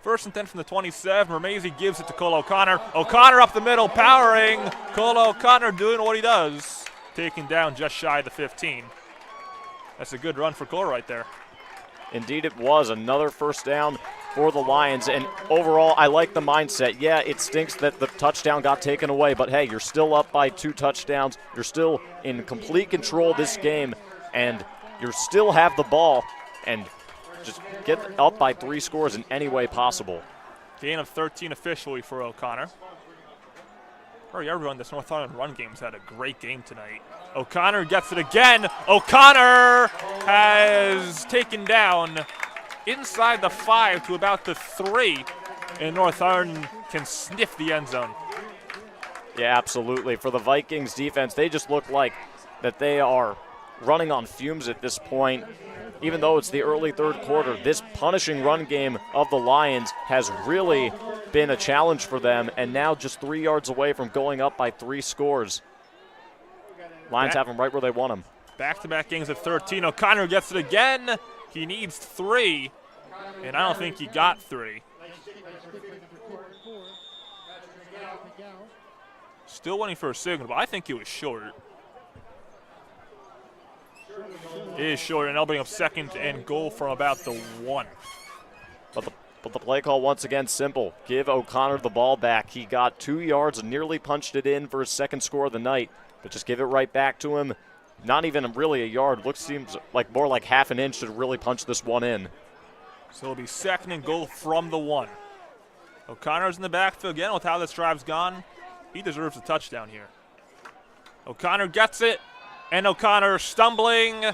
First and 10 from the 27. Ramezi gives it to Cole O'Connor. O'Connor up the middle, powering. Cole O'Connor doing what he does, taking down just shy of the 15. That's a good run for Cole right there. Indeed it was. Another first down for the Lions, and overall I like the mindset. Yeah, it stinks that the touchdown got taken away, but hey, you're still up by 2 touchdowns. You're still in complete control of this game, and you still have the ball, and just get up by 3 scores in any way possible. Gain of 13 officially for O'Connor. Hurry, everyone, this North Hunterdon run game's had a great game tonight. O'Connor gets it again. O'Connor has taken down inside the 5 to about the 3, and North Hunterdon can sniff the end zone. Yeah, absolutely. For the Vikings defense, they just look like that they are running on fumes at this point. Even though it's the early third quarter, this punishing run game of the Lions has really been a challenge for them, and now just 3 yards away from going up by 3 scores. Lions have them right where they want them. Back-to-back games at 13. O'Connor gets it again. He needs 3, and I don't think he got 3. Still waiting for a signal, but I think it was short. It is short, and they'll bring up 2nd and goal from about the 1. But the play call once again simple. Give O'Connor the ball back. He got 2 yards and nearly punched it in for his 2nd score of the night. But just give it right back to him. Not even really a yard. Seems like more like half an inch to really punch this one in. So it'll be 2nd and goal from the 1. O'Connor's in the backfield again with how this drive's gone. He deserves a touchdown here. O'Connor gets it, and O'Connor stumbling.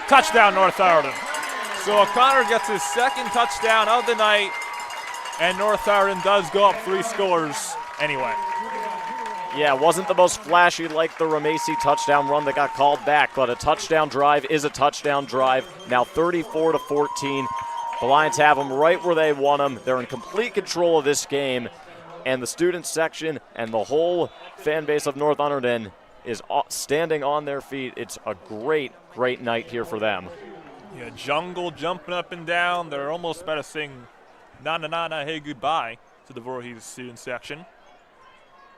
Touchdown, North Hunterdon. So O'Connor gets his 2nd touchdown of the night, and North Hunterdon does go up 3 scores anyway. Yeah, it wasn't the most flashy like the Ramesi touchdown run that got called back, but a touchdown drive is a touchdown drive. Now 34-14. The Lions have them right where they want them. They're in complete control of this game, and the student section and the whole fan base of North Hunterdon is standing on their feet. It's a great, great night here for them. Yeah, jungle jumping up and down. They're almost about to sing na-na-na-na, hey, goodbye to the Voorhees student section.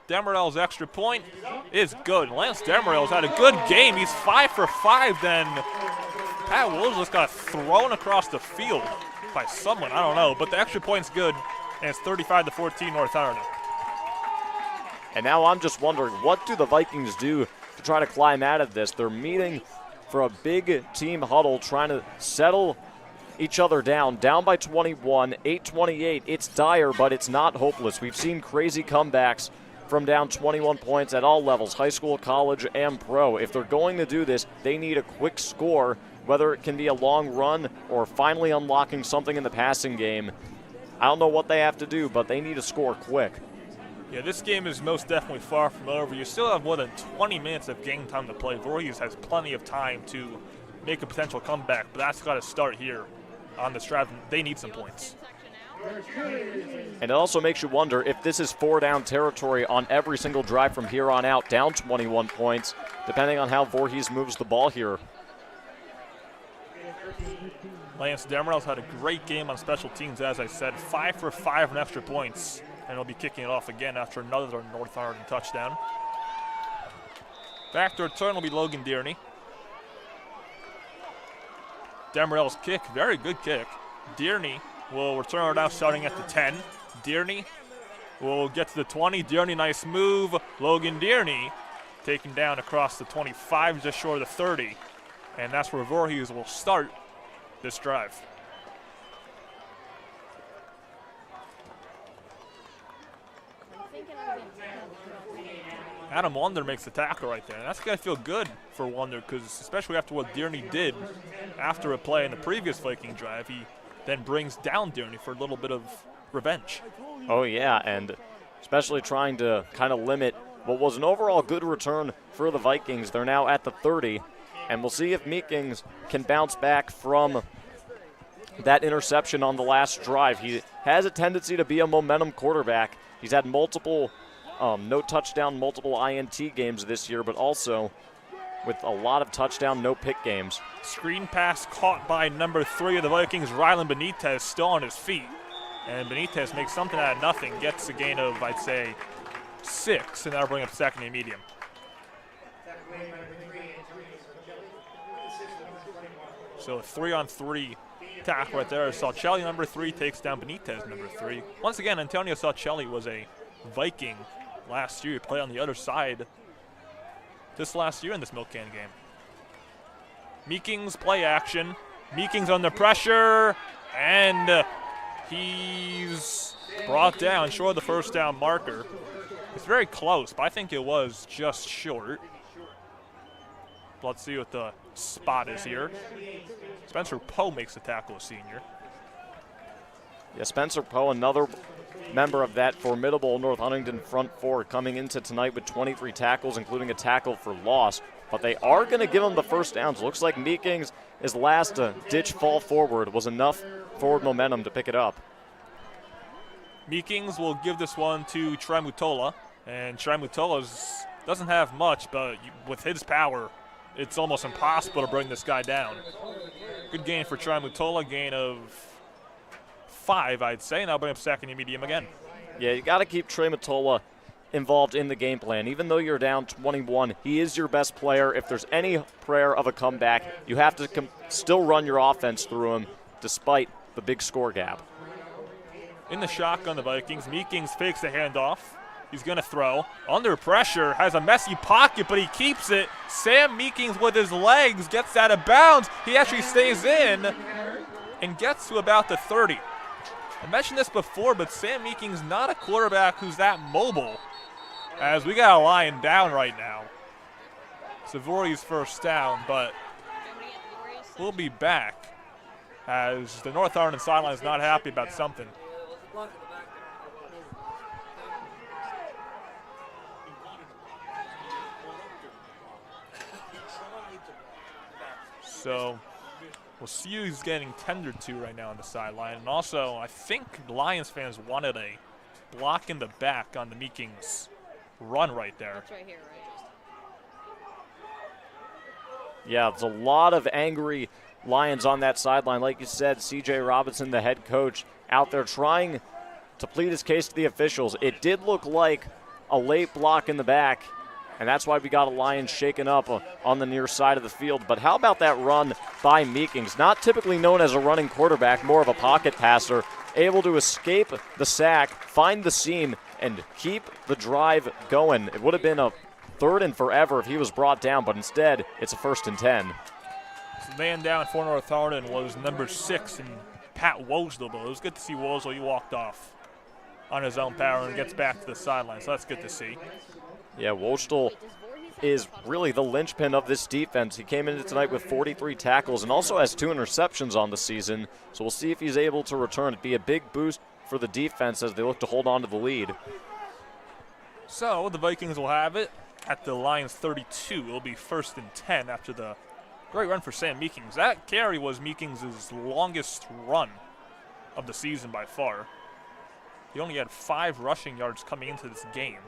Demerel's extra point is good. Lance Demerel's had a good game. He's 5 for 5 then. Pat Wills just got thrown across the field by someone, I don't know, but the extra point's good, and it's 35-14 North Hunterdon. And now I'm just wondering, what do the Vikings do to try to climb out of this? They're meeting for a big team huddle, trying to settle each other down by 21, 8-28. It's dire, but it's not hopeless. We've seen crazy comebacks from down 21 points at all levels, high school, college, and pro. If they're going to do this, they need a quick score, whether it can be a long run or finally unlocking something in the passing game. I don't know what they have to do, but they need to score quick. Yeah, this game is most definitely far from over. You still have more than 20 minutes of game time to play. Voorhees has plenty of time to make a potential comeback, but that's got to start here on this drive. They need some points. And it also makes you wonder if this is 4-down territory on every single drive from here on out, down 21 points, depending on how Voorhees moves the ball here. Lance Demerel's had a great game on special teams, as I said, 5 for 5 on extra points, and he'll be kicking it off again after another North Hunterdon touchdown. Back to return will be Logan Dearney. Demerel's kick, very good kick. Dearney will return it out starting at the 10. Dearney will get to the 20. Dearney, nice move. Logan Dearney taken down across the 25, just short of the 30. And that's where Voorhees will start this drive. Adam Wonder makes the tackle right there. And that's going to feel good for Wonder, because especially after what Dearney did after a play in the previous Viking drive, he then brings down Dearney for a little bit of revenge. Oh, yeah, and especially trying to kind of limit what was an overall good return for the Vikings. They're now at the 30, and we'll see if Meekings can bounce back from that interception on the last drive. He has a tendency to be a momentum quarterback. He's had multiple no touchdown, multiple INT games this year, but also with a lot of touchdown, no pick games. Screen pass caught by number 3 of the Vikings, Rylan Benitez, still on his feet. And Benitez makes something out of nothing, gets a gain of, I'd say, 6, and that'll bring up 2nd and medium. So a 3-on-3 tackle right there. Salcelli, number 3, takes down Benitez, number 3. Once again, Antonio Salcelli was a Viking last year. He played on the other side this last year in this Milkcan game. Meekings play action. Meekings under pressure, and He's brought down short of the first down marker. It's very close, but I think it was just short. Let's see what the spot is here. Spencer Poe makes the tackle, a senior. Yeah, Spencer Poe, another member of that formidable North Huntingdon front four, coming into tonight with 23 tackles, including a tackle for loss. But they are going to give him the first downs. Looks like Meekings, his last ditch fall forward was enough forward momentum to pick it up. Meekings will give this one to Trimutola, and Trimutola doesn't have much, but with his power, it's almost impossible to bring this guy down. Good gain for Trimutola, gain of 5, I'd say, and I'll bring up second and medium again. Yeah, you got to keep Trimutola involved in the game plan. Even though you're down 21, he is your best player. If there's any prayer of a comeback, you have to still run your offense through him despite the big score gap. In the shotgun, the Vikings, Meekings fakes the handoff. He's going to throw. Under pressure, has a messy pocket, but he keeps it. Sam Meekings with his legs gets out of bounds. He actually stays in and gets to about the 30. I mentioned this before, but Sam Meekings not a quarterback who's that mobile, as we got a Lion down right now. It's Voorhees first down, but we'll be back as the North Arden sideline is not happy about something. So we'll see who's getting tendered to right now on the sideline. And also, I think Lions fans wanted a block in the back on the Meekings run right there. That's right here, right? Yeah, there's a lot of angry Lions on that sideline. Like you said, C.J. Robinson, the head coach, out there trying to plead his case to the officials. It did look like a late block in the back, and that's why we got a Lions shaken up on the near side of the field. But how about that run by Meekings? Not typically known as a running quarterback, more of a pocket passer, able to escape the sack, find the seam, and keep the drive going. It would have been a 3rd and forever if he was brought down, but instead it's a 1st and 10. The man down for North Arden was number 6 in Pat Wosley, but it was good to see Wosley. He walked off on his own power and gets back to the sideline, so that's good to see. Yeah, Wosley is really the linchpin of this defense. He came into tonight with 43 tackles and also has 2 interceptions on the season, so we'll see if he's able to return. It'd be a big boost for the defense as they look to hold on to the lead. So the Vikings will have it at the Lions 32. It'll be 1st and 10 after the great run for Sam Meekings. That carry was Meekings' longest run of the season by far. He only had 5 rushing yards coming into this game,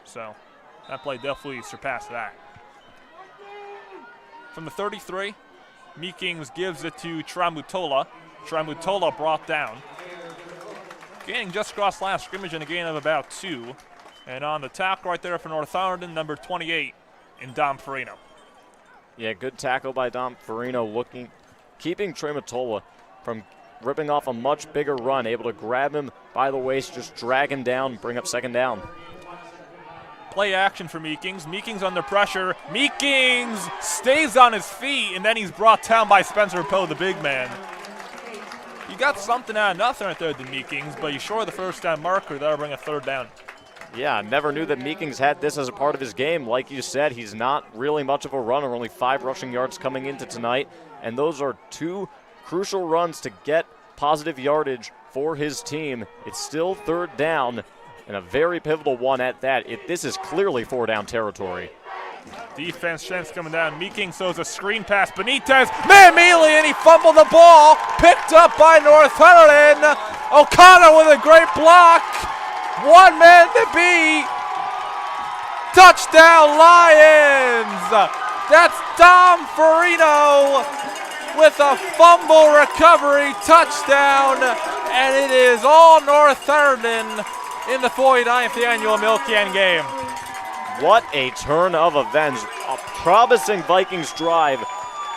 so that play definitely surpassed that. From the 33, Meekings gives it to Tramutola. Tramutola brought down. Gaining just across line of scrimmage and a gain of about 2. And on the tackle right there for North Arden, number 28 in Dom Farino. Yeah, good tackle by Dom Farino, keeping Tramutola from ripping off a much bigger run, able to grab him by the waist, just drag him down, bring up 2nd down. Play action for Meekings. Meekings under pressure. Meekings stays on his feet, and then he's brought down by Spencer Poe, the big man. You got something out of nothing right there, the Meekings, but he's short of the 1st down marker. That'll bring a 3rd down. Yeah, never knew that Meekings had this as a part of his game. Like you said, he's not really much of a runner, only 5 rushing yards coming into tonight, and those are 2 crucial runs to get positive yardage for his team. It's still 3rd down, and a very pivotal one at that. This is clearly 4-down territory. Defense strength's coming down. Meekings throws a screen pass. Benitez, man, immediately, and he fumbled the ball. Picked up by North Hunterdon. O'Connor with a great block. 1 man to beat. Touchdown, Lions. That's Dom Farino with a fumble recovery touchdown, and it is all North Hunterdon in the 49th annual Milkcan game. What a turn of events. A promising Vikings drive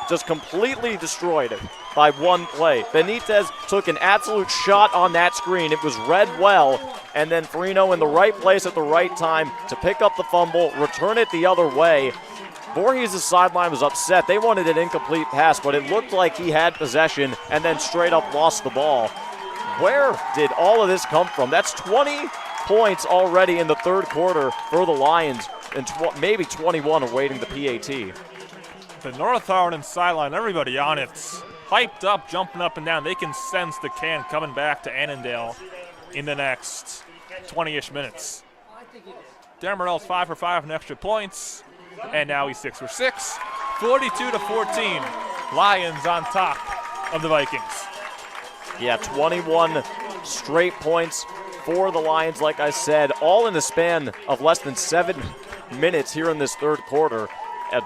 just completely destroyed by 1 play. Benitez took an absolute shot on that screen. It was read well, and then Farino in the right place at the right time to pick up the fumble, return it the other way. Voorhees' sideline was upset. They wanted an incomplete pass, but it looked like he had possession and then straight up lost the ball. Where did all of this come from? That's 20 points already in the third quarter for the Lions, and maybe 21 awaiting the PAT. The North Hunterdon sideline, everybody on it's hyped up, jumping up and down. They can sense the can coming back to Annandale in the next 20-ish minutes. Darren Morell's 5 for 5 in extra points, and now he's 6 for 6. 42-14, Lions on top of the Vikings. Yeah, 21 straight points for the Lions, like I said, all in the span of less than 7 minutes here in this third quarter. An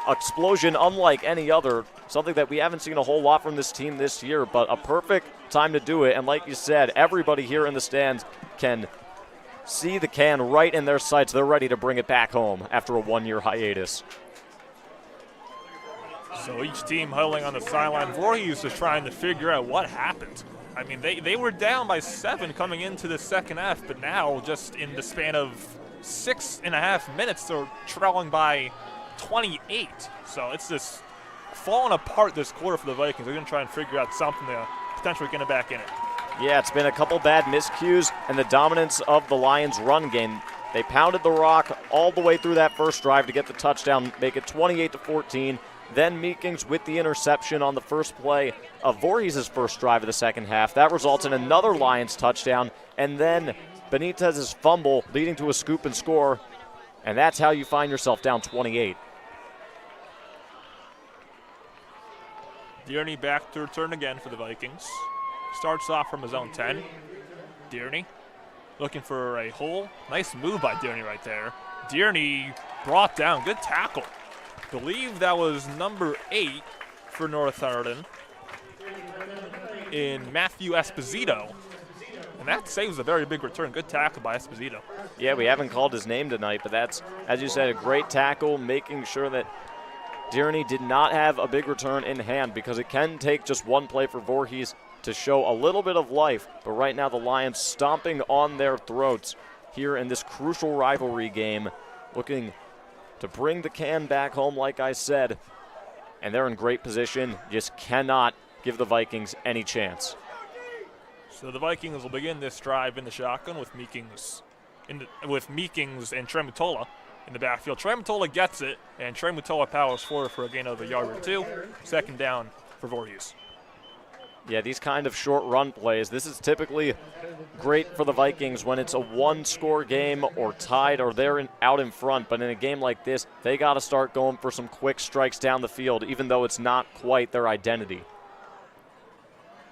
explosion unlike any other, something that we haven't seen a whole lot from this team this year, but a perfect time to do it. And like you said, everybody here in the stands can see the can right in their sights. They're ready to bring it back home after a 1-year hiatus. So each team huddling on the sideline. Voorhees is trying to figure out what happened. I mean, they were down by 7 coming into the second half, but now just in the span of 6.5 minutes, they're trailing by 28. So it's just falling apart this quarter for the Vikings. They're going to try and figure out something to potentially get it back in it. Yeah, it's been a couple bad miscues and the dominance of the Lions' run game. They pounded the rock all the way through that first drive to get the touchdown, make it 28-14. Then Meekings with the interception on the first play of Voorhees' first drive of the second half. That results in another Lions touchdown, and then Benitez's fumble leading to a scoop and score, and that's how you find yourself down 28. Dearney back to return again for the Vikings. Starts off from his own 10. Dearney looking for a hole. Nice move by Dearney right there. Dearney brought down. Good tackle. Believe that was number 8 for North Hunterdon in Matthew Esposito. And that saves a very big return. Good tackle by Esposito. Yeah, we haven't called his name tonight, but that's, as you said, a great tackle, making sure that Dearney did not have a big return in hand, because it can take just one play for Voorhees to show a little bit of life. But right now the Lions stomping on their throats here in this crucial rivalry game, looking to bring the can back home, like I said. And they're in great position. Just cannot give the Vikings any chance. So the Vikings will begin this drive in the shotgun with Meekings and Tremutola in the backfield. Tremutola gets it, and Tremutola powers forward for a gain of a yard or 2. Second down for Voorhees. Yeah, these kind of short run plays, this is typically great for the Vikings when it's a one-score game or tied or they're out in front. But in a game like this, they got to start going for some quick strikes down the field, even though it's not quite their identity.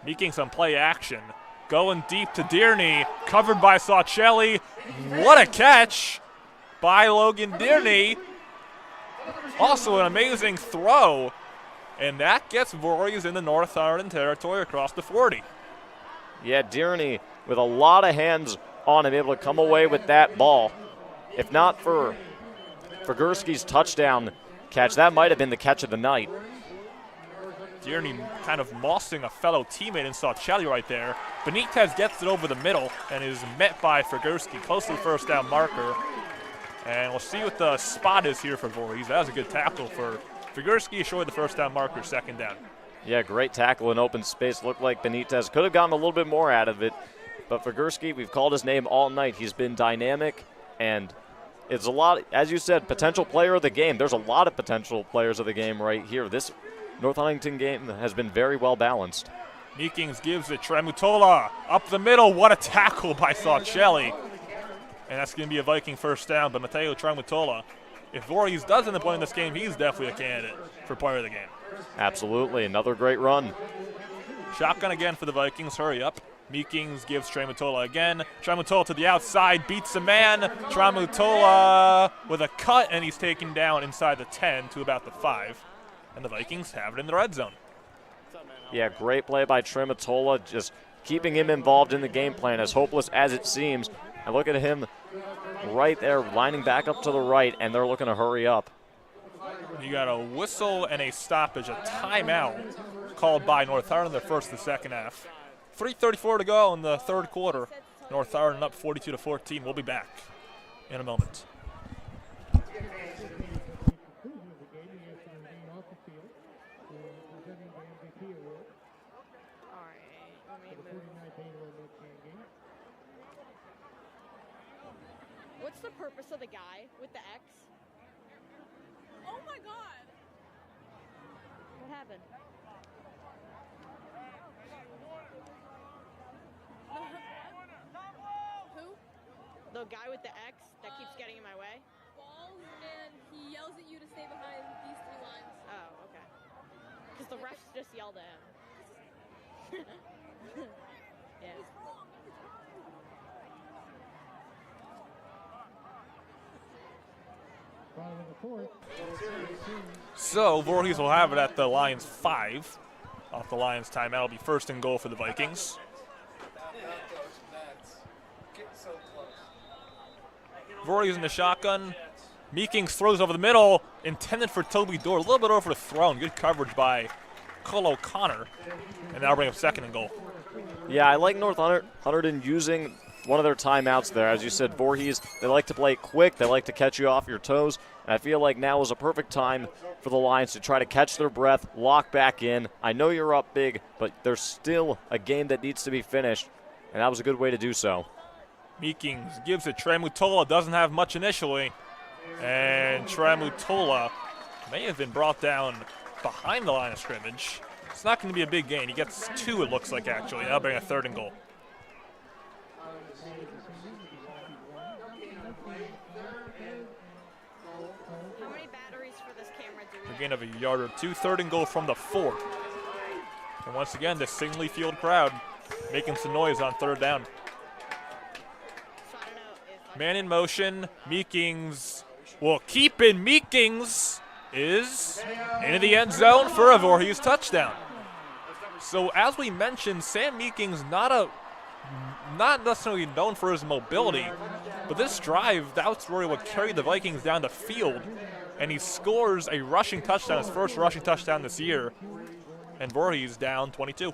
Meekings on play action. Going deep to Dearney, covered by Saucelli. What a catch by Logan Dearney. Also an amazing throw. And that gets Voorhees in the North Hunterdon territory across the 40. Yeah, Dearney with a lot of hands on him, able to come away with that ball. If not for Figurski's touchdown catch, that might have been the catch of the night. Dearney kind of mossing a fellow teammate in Saucelli right there. Benitez gets it over the middle and is met by Figurski, close to the first down marker. And we'll see what the spot is here for Voorhees. That was a good tackle for Figurski, showing the first down marker, second down. Yeah, great tackle in open space. Looked like Benitez could have gotten a little bit more out of it. But Figurski, we've called his name all night. He's been dynamic, and it's a lot, as you said, potential player of the game. There's a lot of potential players of the game right here. This North Huntington game has been very well balanced. Meekings gives it. Tremutola up the middle. What a tackle by Saucelli. And that's going to be a Viking first down, but Matteo Tremutola, if Voorhees does end up winning this game, he's definitely a candidate for player of the game. Absolutely. Another great run. Shotgun again for the Vikings. Hurry up. Meekings gives Tremutola again. Tremutola to the outside, beats a man. Tremutola with a cut, and he's taken down inside the 10 to about the 5. And the Vikings have it in the red zone. Yeah, great play by Tremutola, just keeping him involved in the game plan, as hopeless as it seems. And look at him right there, lining back up to the right, and they're looking to hurry up. You got a whistle and a stoppage, a timeout called by North Hunterdon, their first and second half. 3:34 to go in the third quarter. North Hunterdon up 42-14. We'll be back in a moment. What's the purpose of the guy with the X? Oh my god! What happened? Who? The guy with the X that keeps getting in my way? Balls, and he yells at you to stay behind these 3 lines. Oh, okay. Because the refs just yelled at him. Yeah. So Voorhees will have it at the Lions 5. Off the Lions timeout, it'll be first and goal for the Vikings. Voorhees in the shotgun. Meekings throws over the middle, intended for Toby Dorr, a little bit over the thrown. Good coverage by Cole O'Connor, and that'll bring up second and goal. Yeah, I like North Hunterdon using one of their timeouts there. As you said, Voorhees, they like to play quick. They like to catch you off your toes. And I feel like now is a perfect time for the Lions to try to catch their breath, lock back in. I know you're up big, but there's still a game that needs to be finished, and that was a good way to do so. Meekings gives it. Tramutola doesn't have much initially, and Tramutola may have been brought down behind the line of scrimmage. It's not going to be a big gain. He gets 2, it looks like, actually. That'll bring a third and goal. How many batteries for this camera do we A gain of a yard or 2, third and goal from the 4. And once again, the Singley Field crowd making some noise on third down. Man in motion, Meekings will keep in. Meekings is into the end zone for a Voorhees touchdown. So as we mentioned, Sam Meekings not necessarily known for his mobility, but this drive, that's where he would carry the Vikings down the field, and he scores a rushing touchdown, his first rushing touchdown this year, and Voorhees down 22.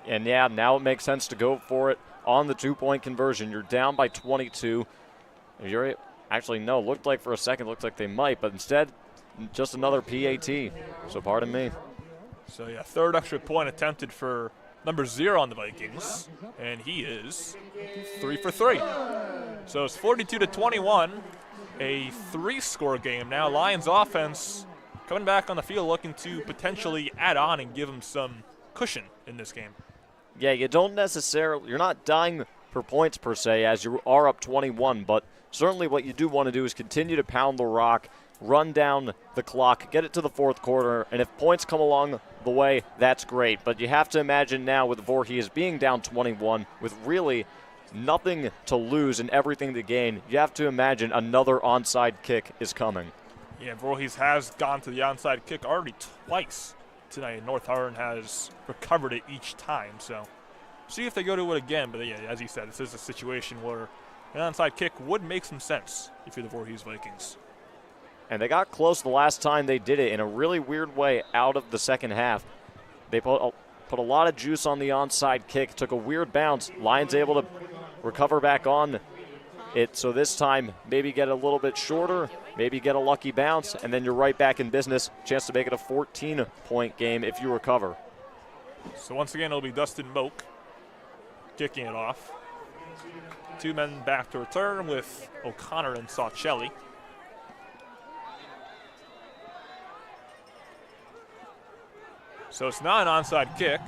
And yeah, now it makes sense to go for it on the 2-point conversion. You're down by 22. You're actually, no, looked like for a second, looked like they might, but instead, just another PAT. So pardon me. So yeah, third extra point attempted for number 0 on the Vikings, and he is 3 for 3. So it's 42-21, a 3-score game now. Lions offense coming back on the field, looking to potentially add on and give them some cushion in this game. Yeah, you're not dying for points per se as you are up 21, but certainly what you do want to do is continue to pound the rock, run down the clock, get it to the fourth quarter, and if points come along the way, that's great. But you have to imagine now with Voorhees being down 21, with really nothing to lose and everything to gain, you have to imagine another onside kick is coming. Yeah, Voorhees has gone to the onside kick already twice tonight. North Hunterdon has recovered it each time, so see if they go to it again. But yeah, as you said, this is a situation where an onside kick would make some sense if you're the Voorhees Vikings. And they got close the last time they did it in a really weird way out of the second half. They put a lot of juice on the onside kick, took a weird bounce. Lions able to recover back on it, so this time maybe get a little bit shorter, maybe get a lucky bounce, and then you're right back in business. Chance to make it a 14-point game if you recover. So once again, it'll be Dustin Moak kicking it off. 2 men back to return with O'Connor and Saucelli. So it's not an onside kick.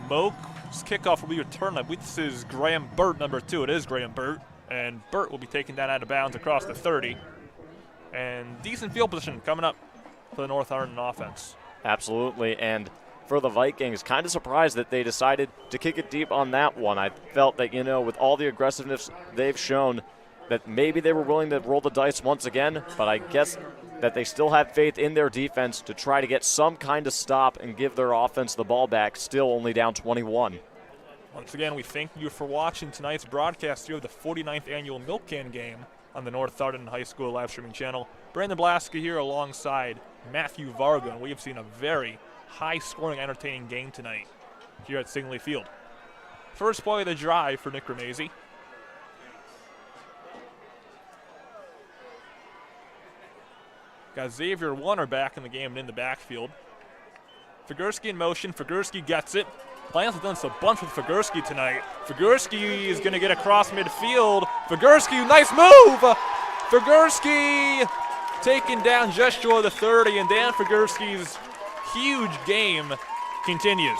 Moak's kickoff will be returned. I believe this is Graham Burt, number 2. It is Graham Burt. And Burt will be taken down out of bounds across the 30. And decent field position coming up for the North Hunterdon offense. Absolutely, and for the Vikings, kind of surprised that they decided to kick it deep on that one. I felt that, with all the aggressiveness they've shown, that maybe they were willing to roll the dice once again, but I guess that they still have faith in their defense to try to get some kind of stop and give their offense the ball back, still only down 21. Once again, we thank you for watching tonight's broadcast here of the 49th annual Milkcan game on the North Hunterdon High School live streaming channel. Brandon Blaska here alongside Matthew Varga, and we have seen a very high-scoring, entertaining game tonight here at Singley Field. First play of the drive for Nick Ramazzi. Got Xavier Warner back in the game and in the backfield. Figurski in motion. Figurski gets it. Lions have done this a bunch with Figurski tonight. Figurski is going to get across midfield. Figurski, nice move! Figurski taking down just short of the 30, and Dan Figurski's huge game continues.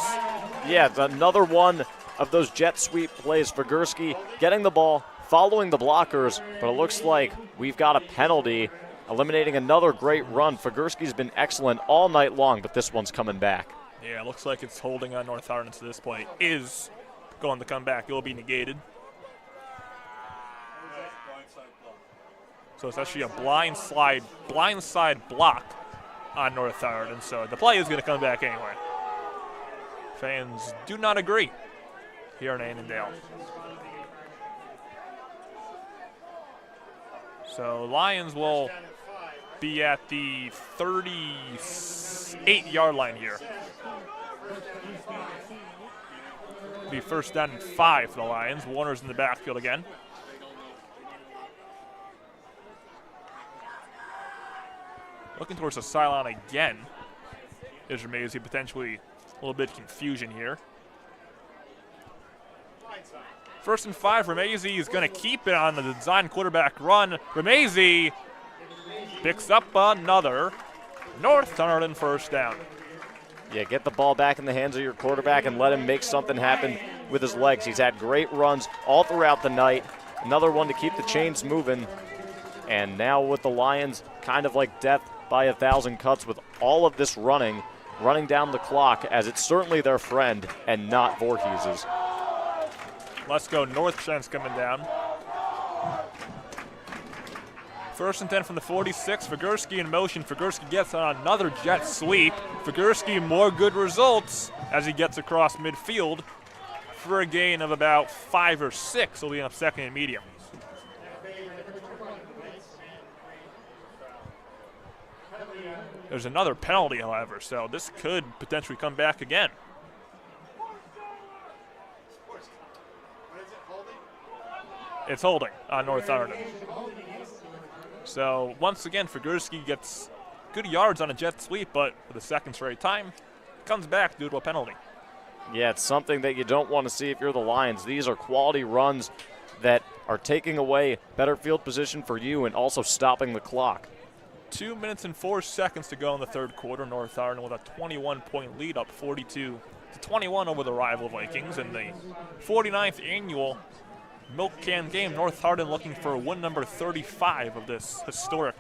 Yeah, it's another one of those jet sweep plays. Figurski getting the ball, following the blockers, but it looks like we've got a penalty, eliminating another great run. Figurski's been excellent all night long, but this one's coming back. Yeah, it looks like it's holding on North Hunterdon to this point. Is going to come back. It will be negated. So it's actually a blindside block on North Hunterdon. So the play is going to come back anyway. Fans do not agree here in Annandale. So Lions will be at the 38-yard line here. Be first down and 5 for the Lions. Warner's in the backfield again. Looking towards the sideline again is Ramezi. Potentially a little bit of confusion here. First and 5, Ramezi is going to keep it on the design quarterback run. Ramezi picks up another North Hunterdon first down. Yeah, get the ball back in the hands of your quarterback and let him make something happen with his legs. He's had great runs all throughout the night. Another one to keep the chains moving. And now with the Lions, kind of like death by 1,000 cuts with all of this running down the clock, as it's certainly their friend and not Voorhees's. Let's go. North Shen's coming down. First and 10 from the 46. Figurski in motion. Figurski gets on another jet sweep. Figurski more good results as he gets across midfield for a gain of about 5 or 6. He'll be up second and medium. There's another penalty, however, so this could potentially come back again. It's holding on North Hunterdon. So once again, Figurski gets good yards on a jet sweep, but for the second straight time, comes back due to a penalty. Yeah, it's something that you don't want to see if you're the Lions. These are quality runs that are taking away better field position for you and also stopping the clock. 2 minutes and 4 seconds to go in the third quarter. North Hunterdon with a 21-point lead, up 42-21 over the rival Vikings in the 49th annual Milkcan game. North Hunterdon looking for win number 35 of this historic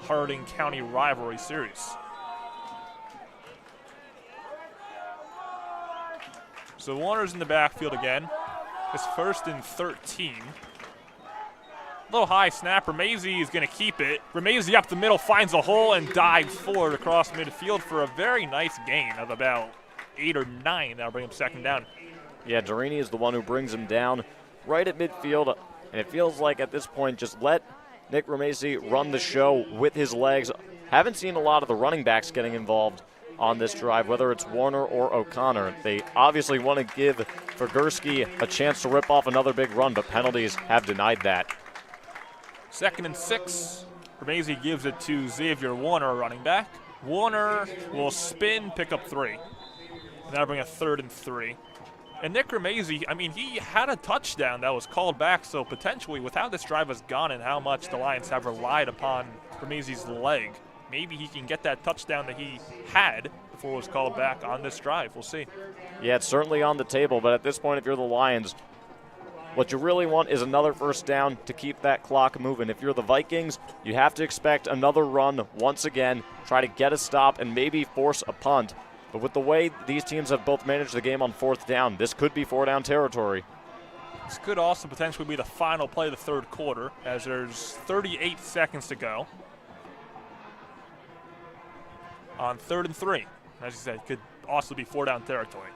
Harding County rivalry series. So Warner's in the backfield again. It's first and 13. Little high snap. Ramezi is going to keep it. Ramezi up the middle, finds a hole and dives forward across midfield for a very nice gain of about 8 or 9. That'll bring him second down. Yeah, Durini is the one who brings him down right at midfield, and it feels like at this point just let Nick Ramezi run the show with his legs. Haven't seen a lot of the running backs getting involved on this drive, whether it's Warner or O'Connor. They obviously want to give Figurski a chance to rip off another big run, but penalties have denied that. Second and 6. Ramezi gives it to Xavier Warner, running back. Warner will spin, pick up 3. And that'll bring a third and 3. And Nick Ramezi, I mean, he had a touchdown that was called back, so potentially with how this drive has gone and how much the Lions have relied upon Ramezi's leg, maybe he can get that touchdown that he had before it was called back on this drive. We'll see. Yeah, it's certainly on the table, but at this point, if you're the Lions, what you really want is another first down to keep that clock moving. If you're the Vikings, you have to expect another run once again, try to get a stop and maybe force a punt. But with the way these teams have both managed the game on fourth down, this could be 4-down territory. This could also potentially be the final play of the third quarter, as there's 38 seconds to go. On 3rd and 3. As you said, it could also be 4-down territory.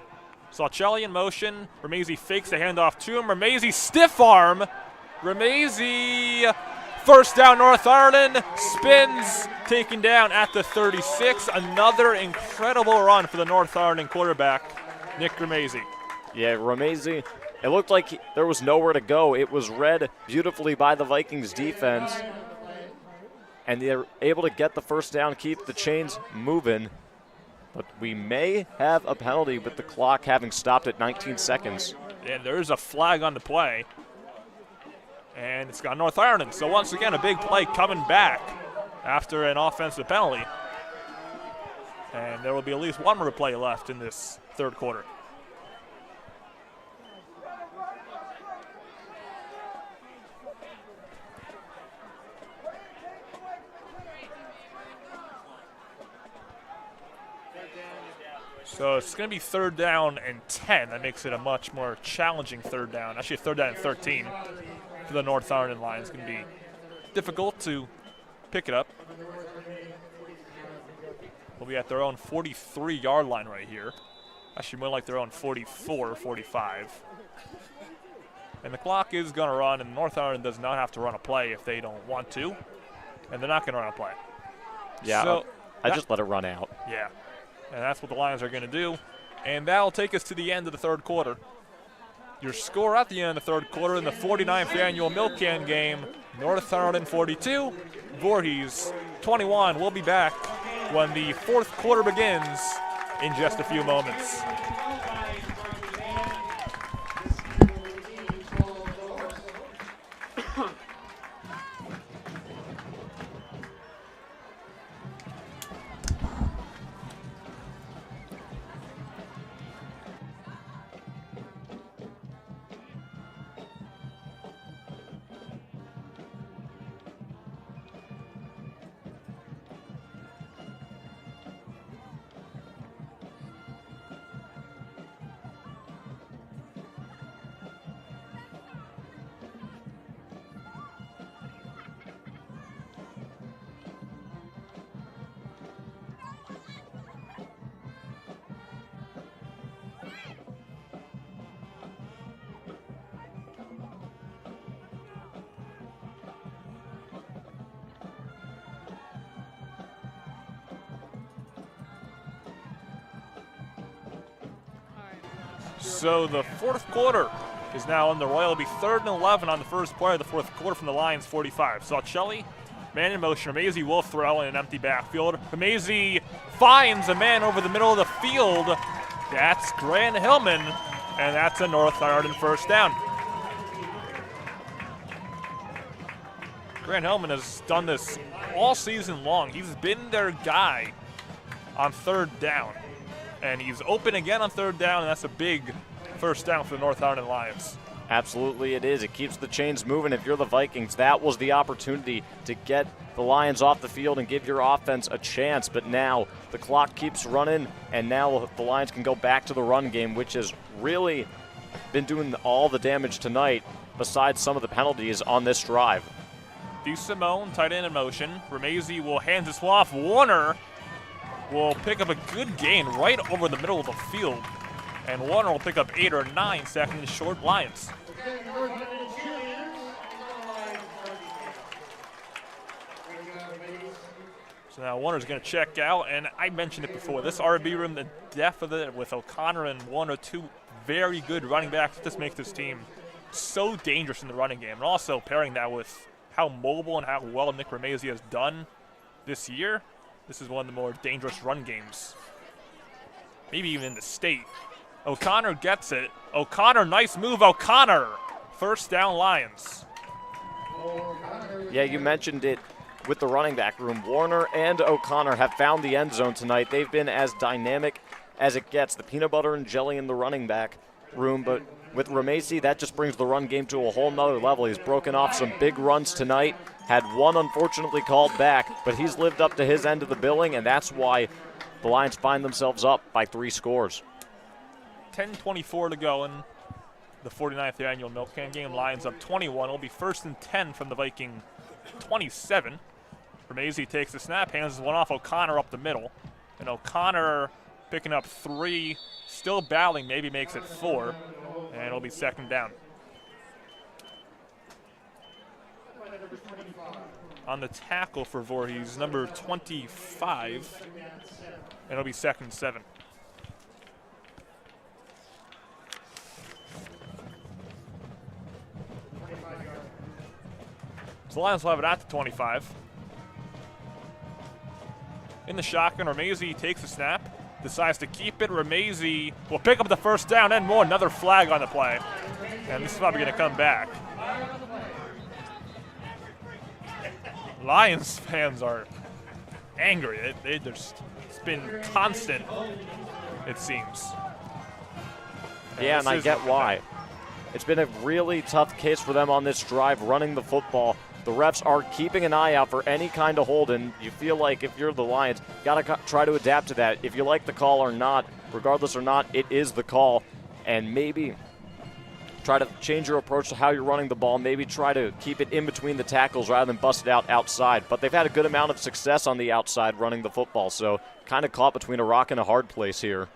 Saucelli in motion. Ramezi fakes the handoff to him. Ramezi stiff arm. Ramezi, first down North Hunterdon, spins, taken down at the 36. Another incredible run for the North Hunterdon quarterback, Nick Ramezi. Yeah, Ramezi, it looked like there was nowhere to go. It was read beautifully by the Vikings defense, and they're able to get the first down, keep the chains moving. But we may have a penalty with the clock having stopped at 19 seconds. And there is a flag on the play. And it's got North Ireland. So once again, a big play coming back after an offensive penalty. And there will be at least one more play left in this third quarter. So it's going to be 3rd down and 10. That makes it a much more challenging 3rd down. Actually, 3rd down and 13 for the North Ireland line. It's going to be difficult to pick it up. We'll be at their own 43-yard line right here. Actually, more like their own 44, 45. And the clock is going to run, and North Ireland does not have to run a play if they don't want to. And they're not going to run a play. Yeah, so I just let it run out. Yeah. And that's what the Lions are going to do. And that'll take us to the end of the third quarter. Your score at the end of the third quarter in the 49th annual Milkcan game, North Hunterdon 42, Voorhees 21. We'll be back when the fourth quarter begins in just a few moments. So the fourth quarter is now underway. It'll be 3rd and 11 on the first play of the fourth quarter from the Lions 45. Saucelli, man in motion. Ramezi will throw in an empty backfield. Ramezi finds a man over the middle of the field. That's Grant Hillman, and that's a North Ireland first down. Grant Hillman has done this all season long. He's been their guy on 3rd down. And he's open again on 3rd down, and that's a big first down for the North Ireland Lions. Absolutely it is. It keeps the chains moving. If you're the Vikings, that was the opportunity to get the Lions off the field and give your offense a chance. But now the clock keeps running, and now the Lions can go back to the run game, which has really been doing all the damage tonight besides some of the penalties on this drive. DeSimone, tight end in motion. Ramezi will hand this one off. Warner will pick up a good gain right over the middle of the field. And Warner will pick up 8 or 9 second and short Lions. So now Warner's going to check out, and I mentioned it before. This RB room, the depth of it with O'Connor and Warner, 2 very good running backs, just makes this team so dangerous in the running game. And also pairing that with how mobile and how well Nick Ramezi has done this year, this is one of the more dangerous run games, maybe even in the state. O'Connor gets it. O'Connor, nice move, O'Connor. First down, Lions. Yeah, you mentioned it with the running back room. Warner and O'Connor have found the end zone tonight. They've been as dynamic as it gets. The peanut butter and jelly in the running back room, but with Ramezi, that just brings the run game to a whole nother level. He's broken off some big runs tonight. Had one unfortunately called back, but he's lived up to his end of the billing, and that's why the Lions find themselves up by 3 scores. 10:24 to go in the 49th annual Milkcan game. Lions up 21. It'll be 1st and 10 from the Viking 27. Ramezi takes the snap, hands one off O'Connor up the middle. And O'Connor picking up 3, still battling, maybe makes it 4. And it'll be 2nd down. On the tackle for Voorhees, number 25. And it'll be 2nd and 7. So the Lions will have it at the 25. In the shotgun, Ramezi takes the snap, decides to keep it. Ramezi will pick up the first down and more. Another flag on the play. And this is probably going to come back. Lions fans are angry. It's been constant, it seems. Yeah, and I get why. It's been a really tough case for them on this drive, running the football. The refs are keeping an eye out for any kind of hold, and you feel like if you're the Lions, got to try to adapt to that. If you like the call or not, regardless or not, it is the call. And maybe try to change your approach to how you're running the ball. Maybe try to keep it in between the tackles rather than bust it out outside. But they've had a good amount of success on the outside running the football, so kind of caught between a rock and a hard place here.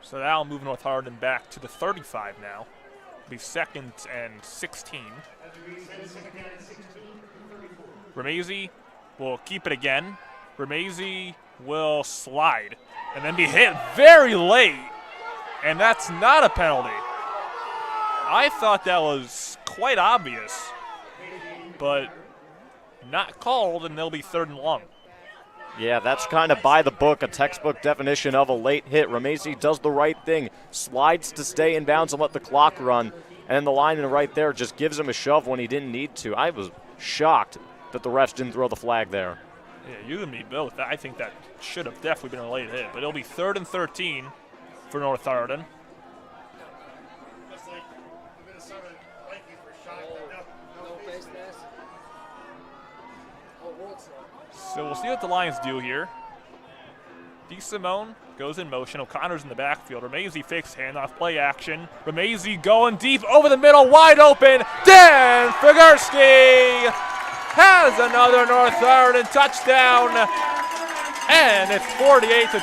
So that'll move North Hunterdon back to the 35 now. It'll be 2nd and 16. Ramezi will keep it again. Ramezi will slide and then be hit very late. And that's not a penalty. I thought that was quite obvious, but not called, and they'll be 3rd and long. Yeah, that's kind of by the book, a textbook definition of a late hit. Ramezi does the right thing, slides to stay in bounds and let the clock run, and then the lineman right there just gives him a shove when he didn't need to. I was shocked that the refs didn't throw the flag there. Yeah, you and me both. I think that should have definitely been a late hit, but it'll be 3rd and 13 for North Hunterdon. So we'll see what the Lions do here. DeSimone goes in motion. O'Connor's in the backfield. Ramezi fakes handoff, play action. Ramezi going deep over the middle, wide open. Dan Figurski has another North Hunterdon touchdown. And it's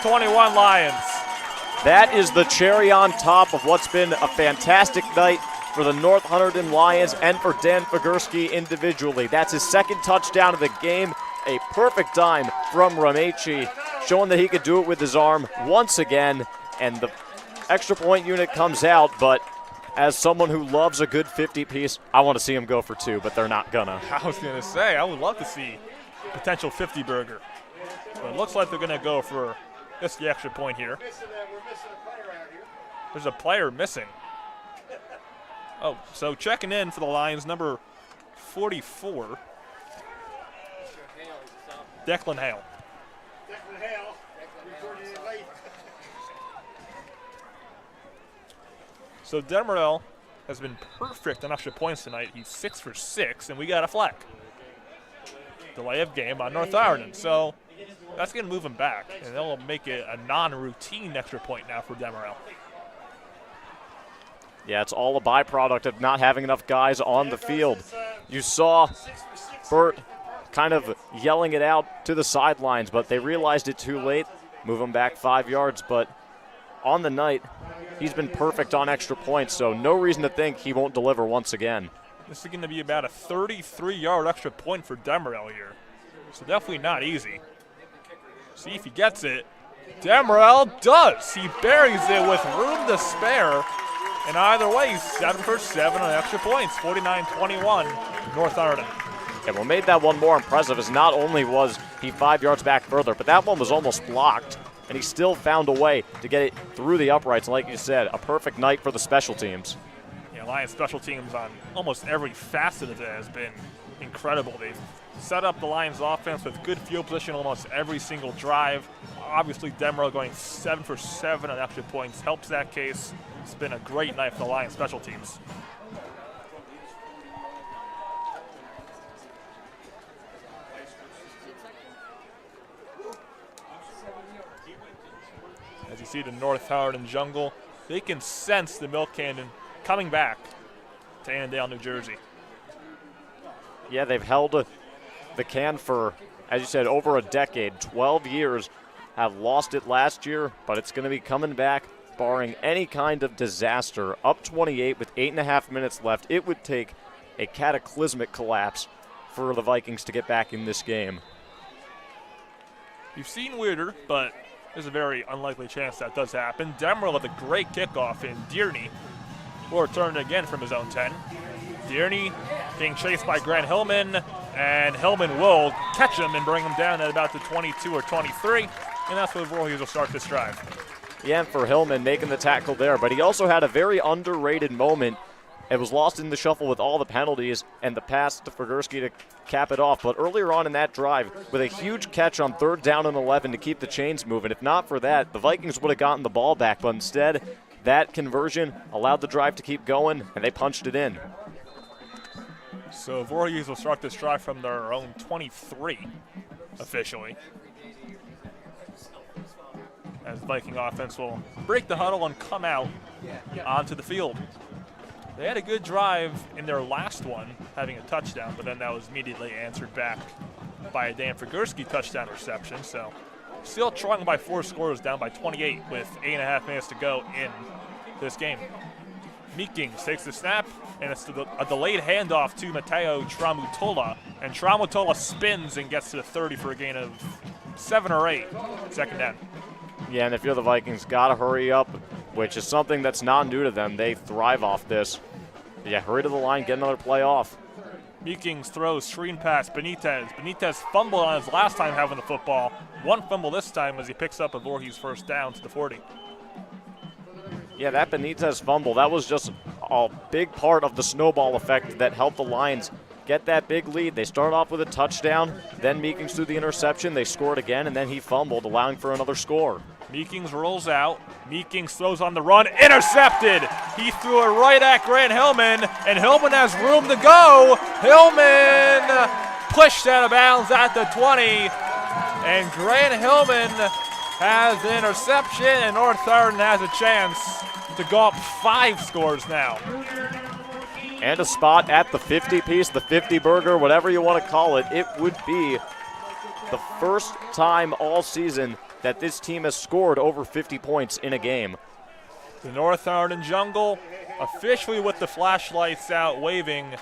48-21 Lions. That is the cherry on top of what's been a fantastic night for the North Hunterdon Lions and for Dan Figurski individually. That's his 2nd touchdown of the game. A perfect dime from Ramezi, showing that he could do it with his arm once again, and the extra point unit comes out, but as someone who loves a good 50-piece, I want to see him go for 2, but they're not gonna. I was gonna say, I would love to see potential 50-burger, but it looks like they're gonna go for just the extra point here. There's a player missing. Oh, so checking in for the Lions, number 44. Declan Hale. So Demerel has been perfect on extra points tonight. He's 6 for 6, and we got a flag. Delay of game on North Hunterdon. So that's going to move him back, and they'll make it a non-routine extra point now for Demerel. Yeah, it's all a byproduct of not having enough guys on the field. You saw Burt kind of yelling it out to the sidelines, but they realized it too late. Move him back 5 yards, but on the night, he's been perfect on extra points, so no reason to think he won't deliver once again. This is going to be about a 33-yard extra point for Demerel here, so definitely not easy. See if he gets it. Demerel does. He buries it with room to spare, and either way, he's 7 for 7 on extra points, 49-21, North Hunterdon. And what made that one more impressive is not only was he 5 yards back further, but that one was almost blocked, and he still found a way to get it through the uprights. And like you said, a perfect night for the special teams. Yeah, Lions special teams on almost every facet of it has been incredible. They've set up the Lions offense with good field position almost every single drive. Obviously, Demerel going 7 for 7 on extra points helps that case. It's been a great night for the Lions special teams. As you see the North Hunterdon jungle, they can sense the Milkcan coming back to Annandale, New Jersey. Yeah, they've held the can for, as you said, over a decade. 12 years, have lost it last year, but it's going to be coming back barring any kind of disaster. Up 28 with 8.5 minutes left. It would take a cataclysmic collapse for the Vikings to get back in this game. You've seen weirder, but there's a very unlikely chance that does happen. Demerel with a great kickoff, and Dearney will return again from his own 10. Dearney being chased by Grant Hillman, and Hillman will catch him and bring him down at about the 22 or 23. and that's where Voorhees will start this drive. Yeah, and for Hillman making the tackle there, but he also had a very underrated moment. It was lost in the shuffle with all the penalties and the pass to Figursky to cap it off. But earlier on in that drive, with a huge catch on 3rd down and 11 to keep the chains moving. If not for that, the Vikings would have gotten the ball back. But instead, that conversion allowed the drive to keep going, and they punched it in. So Voorhees will start this drive from their own 23, officially. As Viking offense will break the huddle and come out onto the field. They had a good drive in their last one, having a touchdown, but then that was immediately answered back by a Dan Figursky touchdown reception. So still trailing by 4 scores, down by 28 with 8.5 minutes to go in this game. Meekings takes the snap, and it's a delayed handoff to Mateo Tramutola. And Tramutola spins and gets to the 30 for a gain of 7 or 8, 2nd down. Yeah, and if you're the Vikings, got to hurry up, which is something that's not new to them. They thrive off this. Yeah, hurry to the line, get another play off. Meekings throws screen pass Benitez. Benitez fumbled on his last time having the football. 1 fumble this time as he picks up a Voorhees 1st down to the 40. Yeah, that Benitez fumble, that was just a big part of the snowball effect that helped the Lions get that big lead. They start off with a touchdown, then Meekings threw the interception, they scored again, and then he fumbled, allowing for another score. Meekings rolls out. Meekings throws on the run. Intercepted! He threw it right at Grant Hillman, and Hillman has room to go. Hillman pushed out of bounds at the 20, and Grant Hillman has the interception, and North Hunterdon has a chance to go up 5 scores now. And a spot at the 50-piece, the 50-burger, whatever you want to call it. It would be the first time all season that this team has scored over 50 points in a game. The North Hunterdon Jungle officially with the flashlights out, waving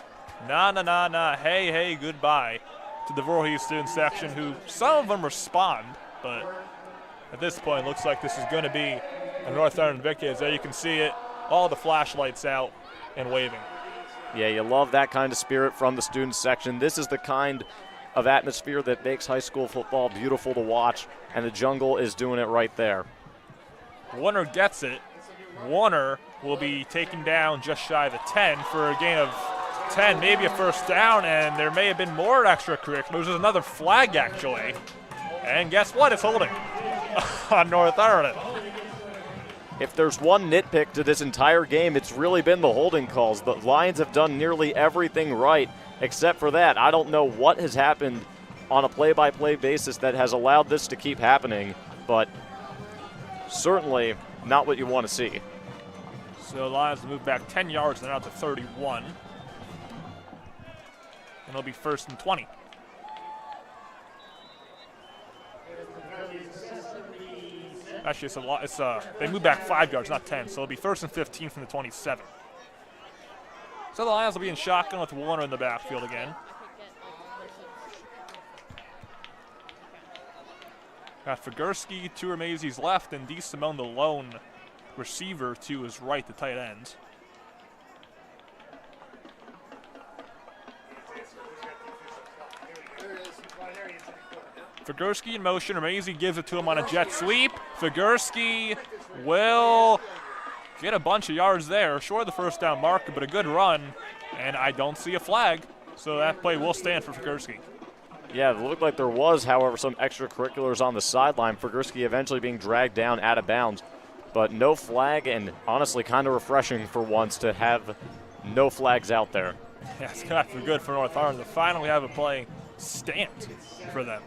na-na-na-na, hey, goodbye to the Voorhees student section, who some of them respond, but at this point looks like this is going to be a North Hunterdon victory. As there you can see it, all the flashlights out and waving. Yeah, you love that kind of spirit from the student section. This is the kind of atmosphere that makes high school football beautiful to watch, and the Jungle is doing it right there. Warner gets it. Warner will be taken down just shy of the 10 for a gain of 10, maybe a 1st down, and there may have been more extracurriculars. There's another flag, actually. And guess what? It's holding on North Hunterdon. If there's one nitpick to this entire game, it's really been the holding calls. The Lions have done nearly everything right except for that. I don't know what has happened on a play-by-play basis that has allowed this to keep happening, but certainly not what you want to see. So the Lions move back 10 yards and they're out to 31. And it'll be 1st and 20. Actually, they move back 5 yards, not 10, so it'll be 1st and 15 from the 27. So the Lions will be in shotgun with Warner in the backfield again. Got Figursky to Remazy's left, and D. Simone, the lone receiver, to his right, the tight end. Figursky in motion. Remazy gives it to him on a jet sweep. Figursky will get a bunch of yards there. Short of the 1st down marker, but a good run. And I don't see a flag, so that play will stand for Figursky. Yeah, it looked like there was, however, some extracurriculars on the sideline. Figursky eventually being dragged down out of bounds. But no flag, and honestly kind of refreshing for once to have no flags out there. Yeah, it's got to be good for North Hunterdon to finally have a play stamped for them.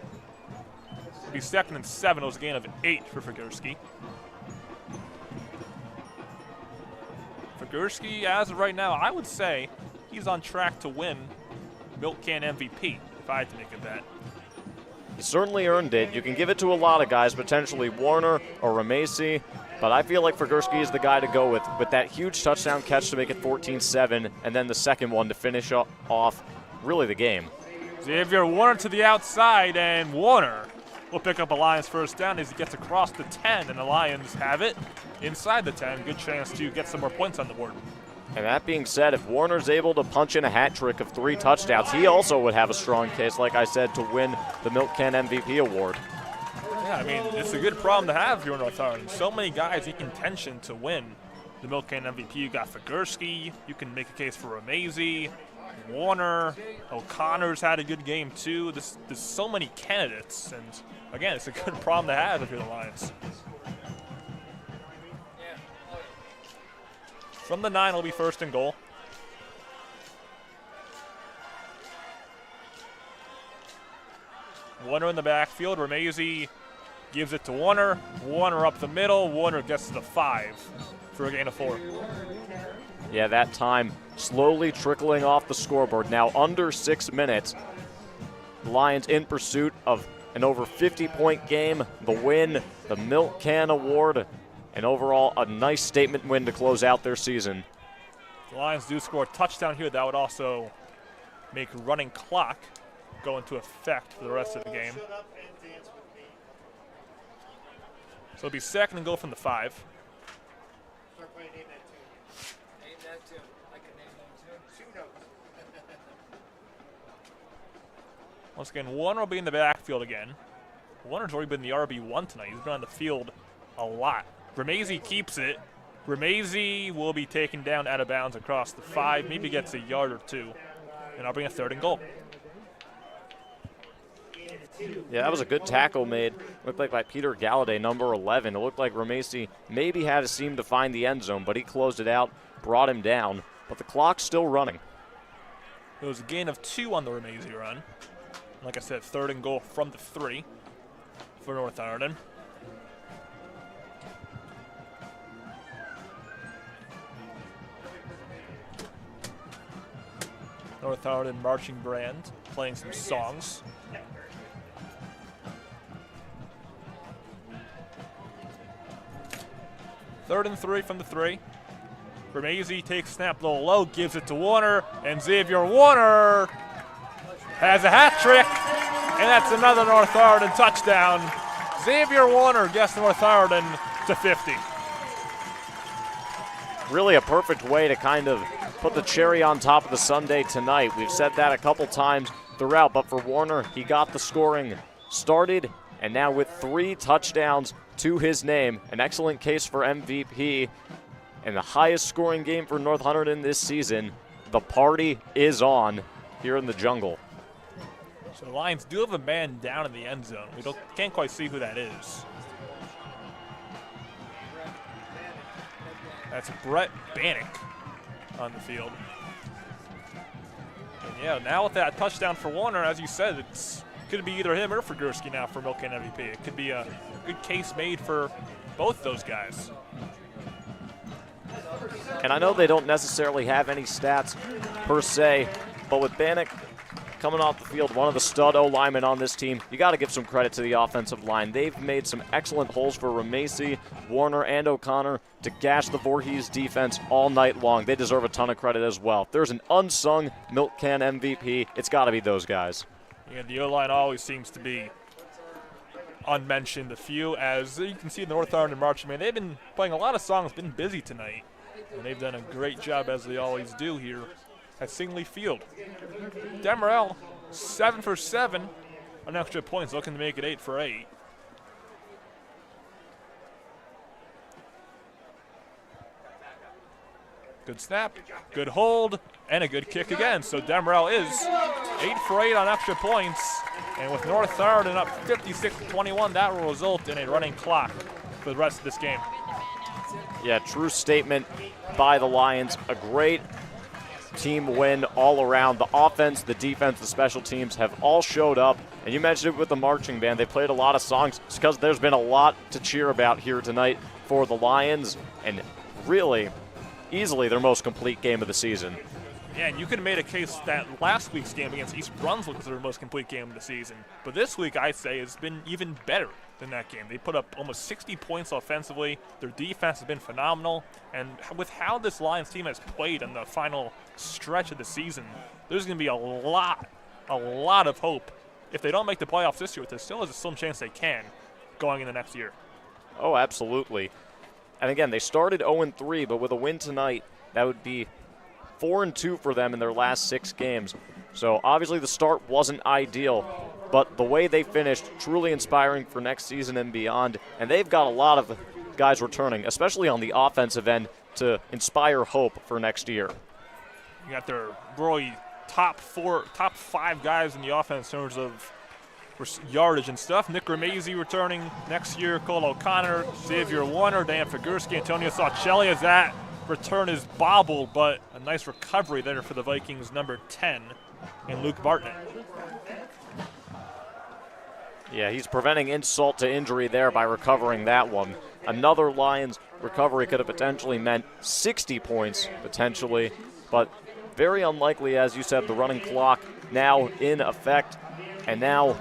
It'll be 2nd and 7. It was a gain of 8 for Figursky. Figursky, as of right now, I would say he's on track to win Milkcan MVP, if I had to make a bet. He certainly earned it. You can give it to a lot of guys, potentially Warner or Remazy, but I feel like Figursky is the guy to go with that huge touchdown catch to make it 14-7, and then the second one to finish off really the game. Xavier Warner to the outside, and Warner will pick up a Lions 1st down as he gets across the 10, and the Lions have it inside the 10. Good chance to get some more points on the board. And that being said, if Warner's able to punch in a hat trick of 3 touchdowns, he also would have a strong case, like I said, to win the Milkcan MVP award. Yeah, Yeah, I mean, it's a good problem to have here in North Hunterdon. So many guys in contention to win the Milkcan MVP. You got Figursky. You can make a case for Ramezi, Warner, O'Connor's had a good game too. There's so many candidates, and again, it's a good problem to have if you're the Lions. From the 9, it'll be first and goal. Warner in the backfield. Ramezi gives it to Warner. Warner up the middle. Warner gets to the 5 for a gain of 4. Yeah, that time slowly trickling off the scoreboard. Now under 6 minutes. The Lions in pursuit of an over 50-point game, the win, the Milkcan Award, and overall a nice statement win to close out their season. The Lions do score a touchdown here. That would also make running clock go into effect for the rest of the game. So it'll be second and goal from the 5. Once again, Warner will be in the backfield again. Warner's already been the RB1 tonight. He's been on the field a lot. Ramezi keeps it. Ramezi will be taken down out of bounds across the 5, maybe gets a yard or 2. And I'll bring a third and goal. Yeah, that was a good tackle made. Looked like by Peter Galladay, number 11. It looked like Ramezi maybe had a seam to find the end zone, but he closed it out, brought him down. But the clock's still running. It was a gain of 2 on the Ramezi run. Like I said, third and goal from the 3 for North Hunterdon. North Hunterdon marching band playing some songs. Third and 3 from the 3. Ramezi takes snap a little low, gives it to Warner, and Xavier Warner has a hat trick, and that's another North Hunterdon touchdown. Xavier Warner gets North Hunterdon to 50. Really a perfect way to kind of put the cherry on top of the sundae tonight. We've said that a couple times throughout, but for Warner, he got the scoring started, and now with 3 touchdowns to his name, an excellent case for MVP, and the highest scoring game for North Hunterdon this season. The party is on here in the jungle. So the Lions do have a man down in the end zone. We can't quite see who that is. That's Brett Bannock on the field. And yeah, now with that touchdown for Warner, as you said, it's could be either him or Figursky now for Milkcan MVP. It could be a good case made for both those guys. And I know they don't necessarily have any stats per se, but with Bannock coming off the field, one of the stud O-linemen on this team, you got to give some credit to the offensive line. They've made some excellent holes for Ramezi, Warner, and O'Connor to gash the Voorhees defense all night long. They deserve a ton of credit as well. If there's an unsung Milkcan MVP, it's got to be those guys. Yeah, the O-line always seems to be unmentioned. A few, as you can see, the North Hunterdon marching band, they've been playing a lot of songs, been busy tonight. And they've done a great job, as they always do here at Singley Field. Demerel, 7 for 7 on extra points, looking to make it 8 for 8. Good snap, good hold, and a good kick again. So Demerel is 8 for 8 on extra points. And with North Hunterdon up 56-21, that will result in a running clock for the rest of this game. Yeah, true statement by the Lions. A great team win all around. The offense, the defense, the special teams have all showed up. And you mentioned it with the marching band. They played a lot of songs. It's because there's been a lot to cheer about here tonight for the Lions. And really, easily their most complete game of the season. Yeah, and you could have made a case that last week's game against East Brunswick was their most complete game of the season. But this week, I'd say, has been even better than that game. They put up almost 60 points offensively. Their defense has been phenomenal. And with how this Lions team has played in the final stretch of the season, there's going to be a lot of hope. If they don't make the playoffs this year, there still is a slim chance they can going into next year. Oh, absolutely. And again, they started 0-3, but with a win tonight, that would be 4-2 for them in their last 6 games. So obviously the start wasn't ideal, but the way they finished, truly inspiring for next season and beyond. And they've got a lot of guys returning, especially on the offensive end, to inspire hope for next year. You got their really top 5 guys in the offense in terms of yardage and stuff. Nick Ramazzi returning next year, Cole O'Connor, Xavier Warner, Dan Figurski, Antonio Saucelli, as that return is bobbled, but a nice recovery there for the Vikings, number 10, and Luke Bartnett. Yeah, he's preventing insult to injury there by recovering that one. Another Lions recovery could have potentially meant 60 points, potentially, but very unlikely, as you said, the running clock now in effect. And now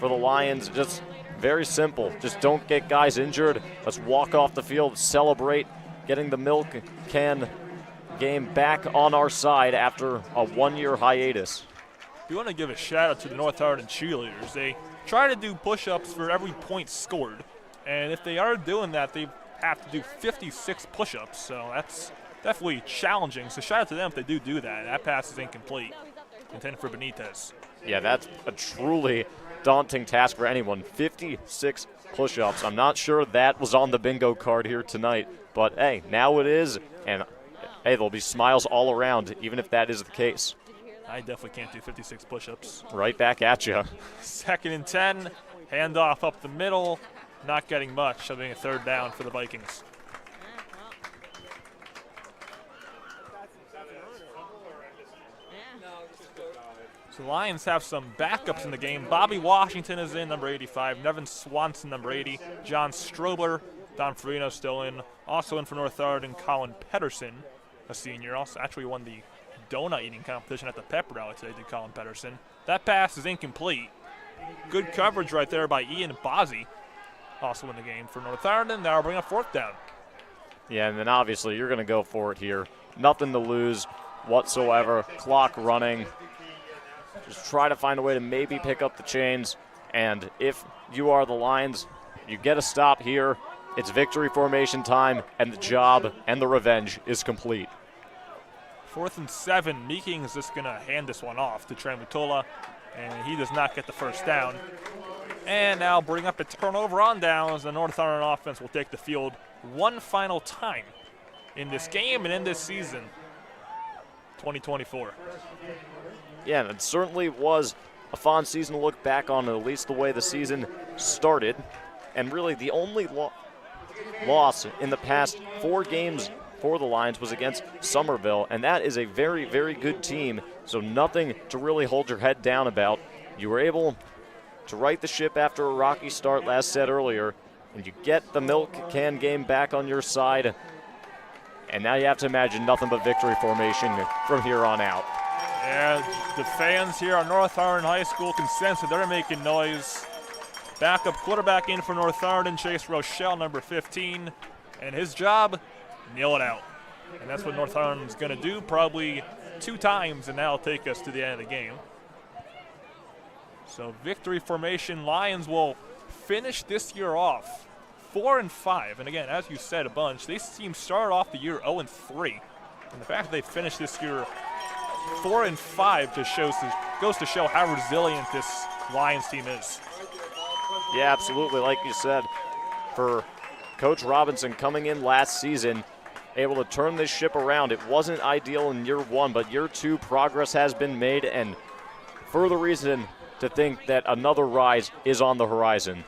for the Lions, just very simple. Just don't get guys injured. Let's walk off the field, celebrate getting the Milkcan game back on our side after a 1-year hiatus. We want to give a shout out to the North Hunterdon cheerleaders. They try to do push-ups for every point scored, and if they are doing that, they have to do 56 push-ups, so that's definitely challenging. So shout out to them if they do that. That pass is incomplete, intended for Benitez. Yeah, that's a truly daunting task for anyone. 56 push-ups. I'm not sure that was on the bingo card here tonight, but hey, now it is, and hey, there'll be smiles all around, even if that is the case. I definitely can't do 56 push-ups. Right back at you. 2nd and 10, handoff up the middle, not getting much, so being a 3rd down for the Vikings. So the Lions have some backups in the game. Bobby Washington is in, number 85. Nevin Swanson, number 80. John Strobler, Don Farino still in. Also in for North Hunterdon, Colin Pedersen, a senior. Also actually won the donut eating competition at the pep rally today, did Colin Pedersen. That pass is incomplete. Good coverage right there by Ian Bozzi. Also in the game for North Hunterdon. Now we're bringing up 4th down. Yeah, and then obviously you're going to go for it here. Nothing to lose whatsoever. Clock running. Just try to find a way to maybe pick up the chains. And if you are the Lions, you get a stop here. It's victory formation time, and the job and the revenge is complete. 4th and 7. Meeking is just going to hand this one off to Trey Mutola, and he does not get the 1st down. And now bring up a turnover on downs. The North Hunterdon offense will take the field one final time in this game and in this season, 2024. Yeah, and it certainly was a fun season to look back on, at least the way the season started. And really the only loss in the past 4 games for the Lions was against Somerville, and that is a very, very good team, so nothing to really hold your head down about. You were able to right the ship after a rocky start, as said earlier, and you get the Milkcan game back on your side, and now you have to imagine nothing but victory formation from here on out. Yeah, the fans here on North Hunterdon High School can sense that they're making noise. Backup quarterback in for North Hunterdon, Chase Rochelle, number 15. And his job, nail it out. And that's what North Hunterdon's going to do probably 2 times, and that'll take us to the end of the game. So victory formation, Lions will finish this year off 4-5. And again, as you said a bunch, this team started off the year 0-3. And the fact that they finished this year 4-5 just goes to show how resilient this Lions team is. Yeah, absolutely. Like you said, for Coach Robinson coming in last season, able to turn this ship around. It wasn't ideal in year 1, but year 2 progress has been made, and further reason to think that another rise is on the horizon.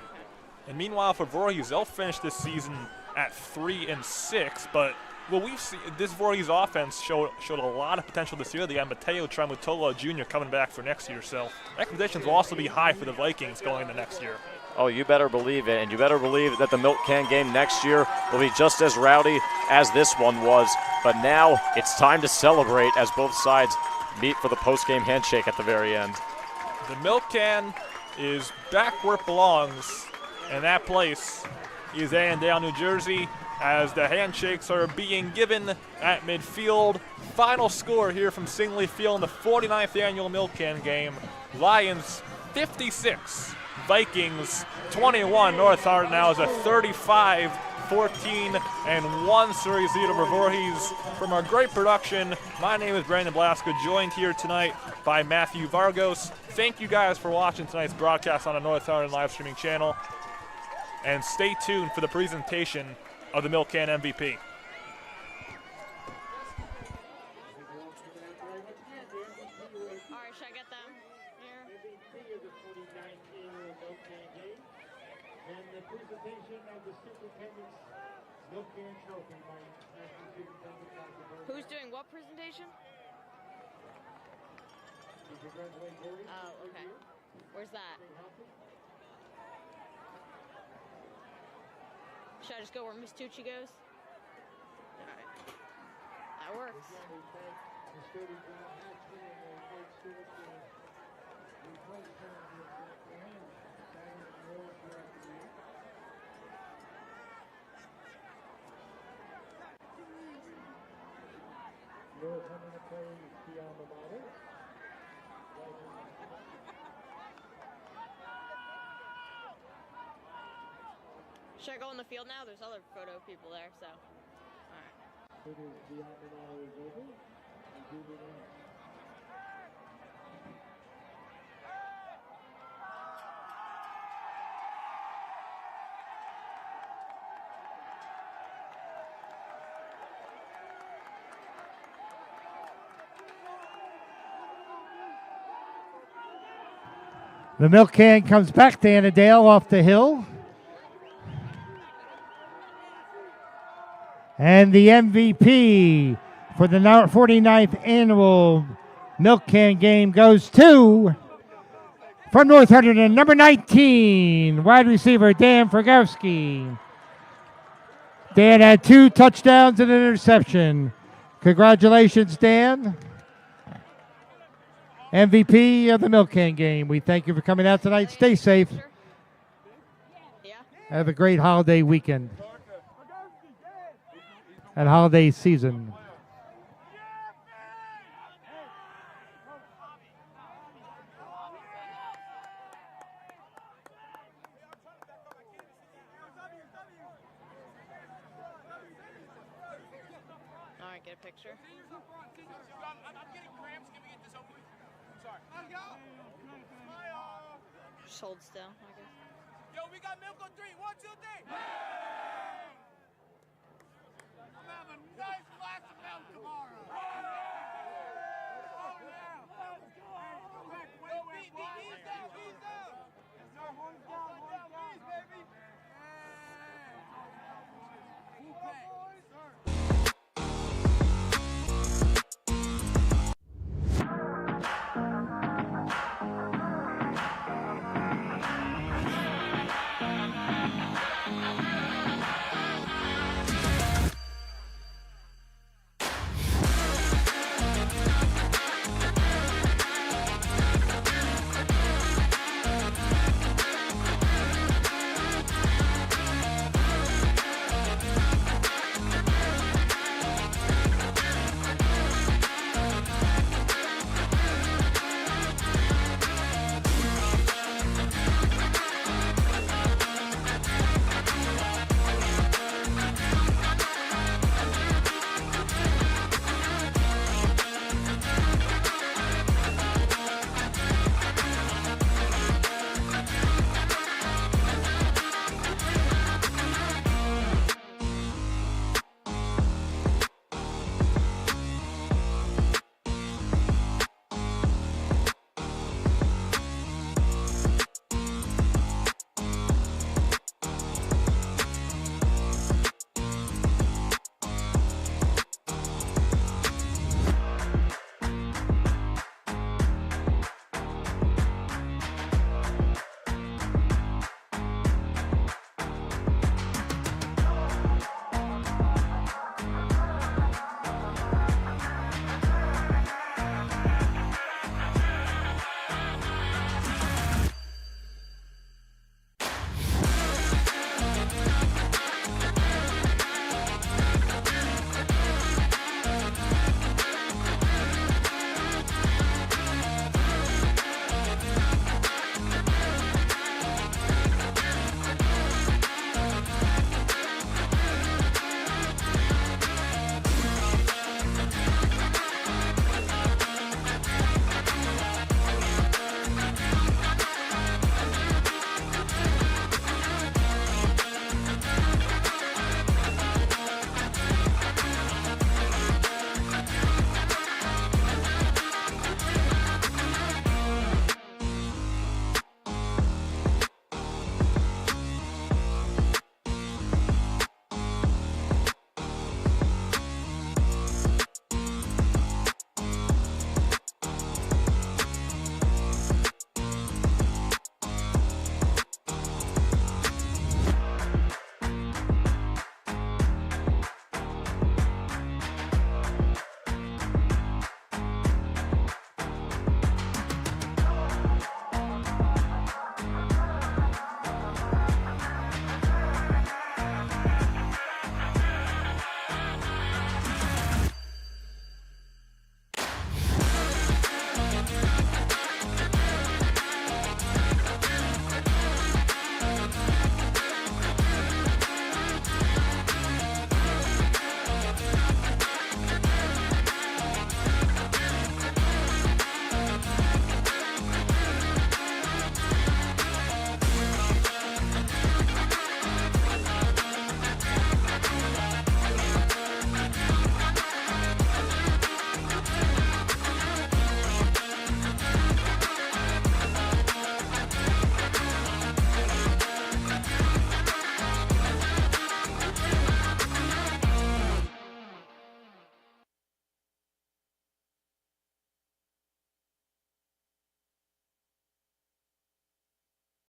And meanwhile, for Voorhees, they'll finish this season at 3-6, but well, we've seen this Voorhees offense showed a lot of potential this year. They got Mateo Tramutola Jr. coming back for next year, so expectations will also be high for the Vikings going into next year. Oh, you better believe it, and you better believe that the Milkcan game next year will be just as rowdy as this one was. But now it's time to celebrate as both sides meet for the post-game handshake at the very end. The Milkcan is back where it belongs, and that place is Annandale, New Jersey, as the handshakes are being given at midfield. Final score here from Singley Field in the 49th annual Milkcan game. Lions 56, Vikings 21. North Hunterdon now is a 35-14 and 1 series lead over Voorhees. From our great production, my name is Brandon Blasco, joined here tonight by Matthew Vargos. Thank you guys for watching tonight's broadcast on the North Hunterdon live streaming channel. And stay tuned for the presentation of the Milkcan MVP. Alright, should I get them here? MVP of the 49th annual Milkcan game, and the presentation of the superintendent's Milkcan trophy by National Superintendent Dr. Who's doing what presentation? We congratulate Voorhees. Oh, okay. Where's that? Should I just go where Miss Tucci goes? Alright. That works. Should I go in the field now? There's other photo people there, so. Alright. The Milkcan comes back to Annandale off the hill. And the MVP for the 49th annual Milkcan game goes to, from North Hunterdon, number 19, wide receiver Dan Fragowski. Dan had 2 touchdowns and an interception. Congratulations, Dan. MVP of the Milkcan game. We thank you for coming out tonight. Stay safe. Have a great holiday weekend and holiday season. All right, get a picture. I'm getting cramps. Can we get this over with? Sorry. Let's go. Just hold still, I guess. Yo, we got milk on 3. 1, 2, 3. I'm having a nice glass of milk tomorrow.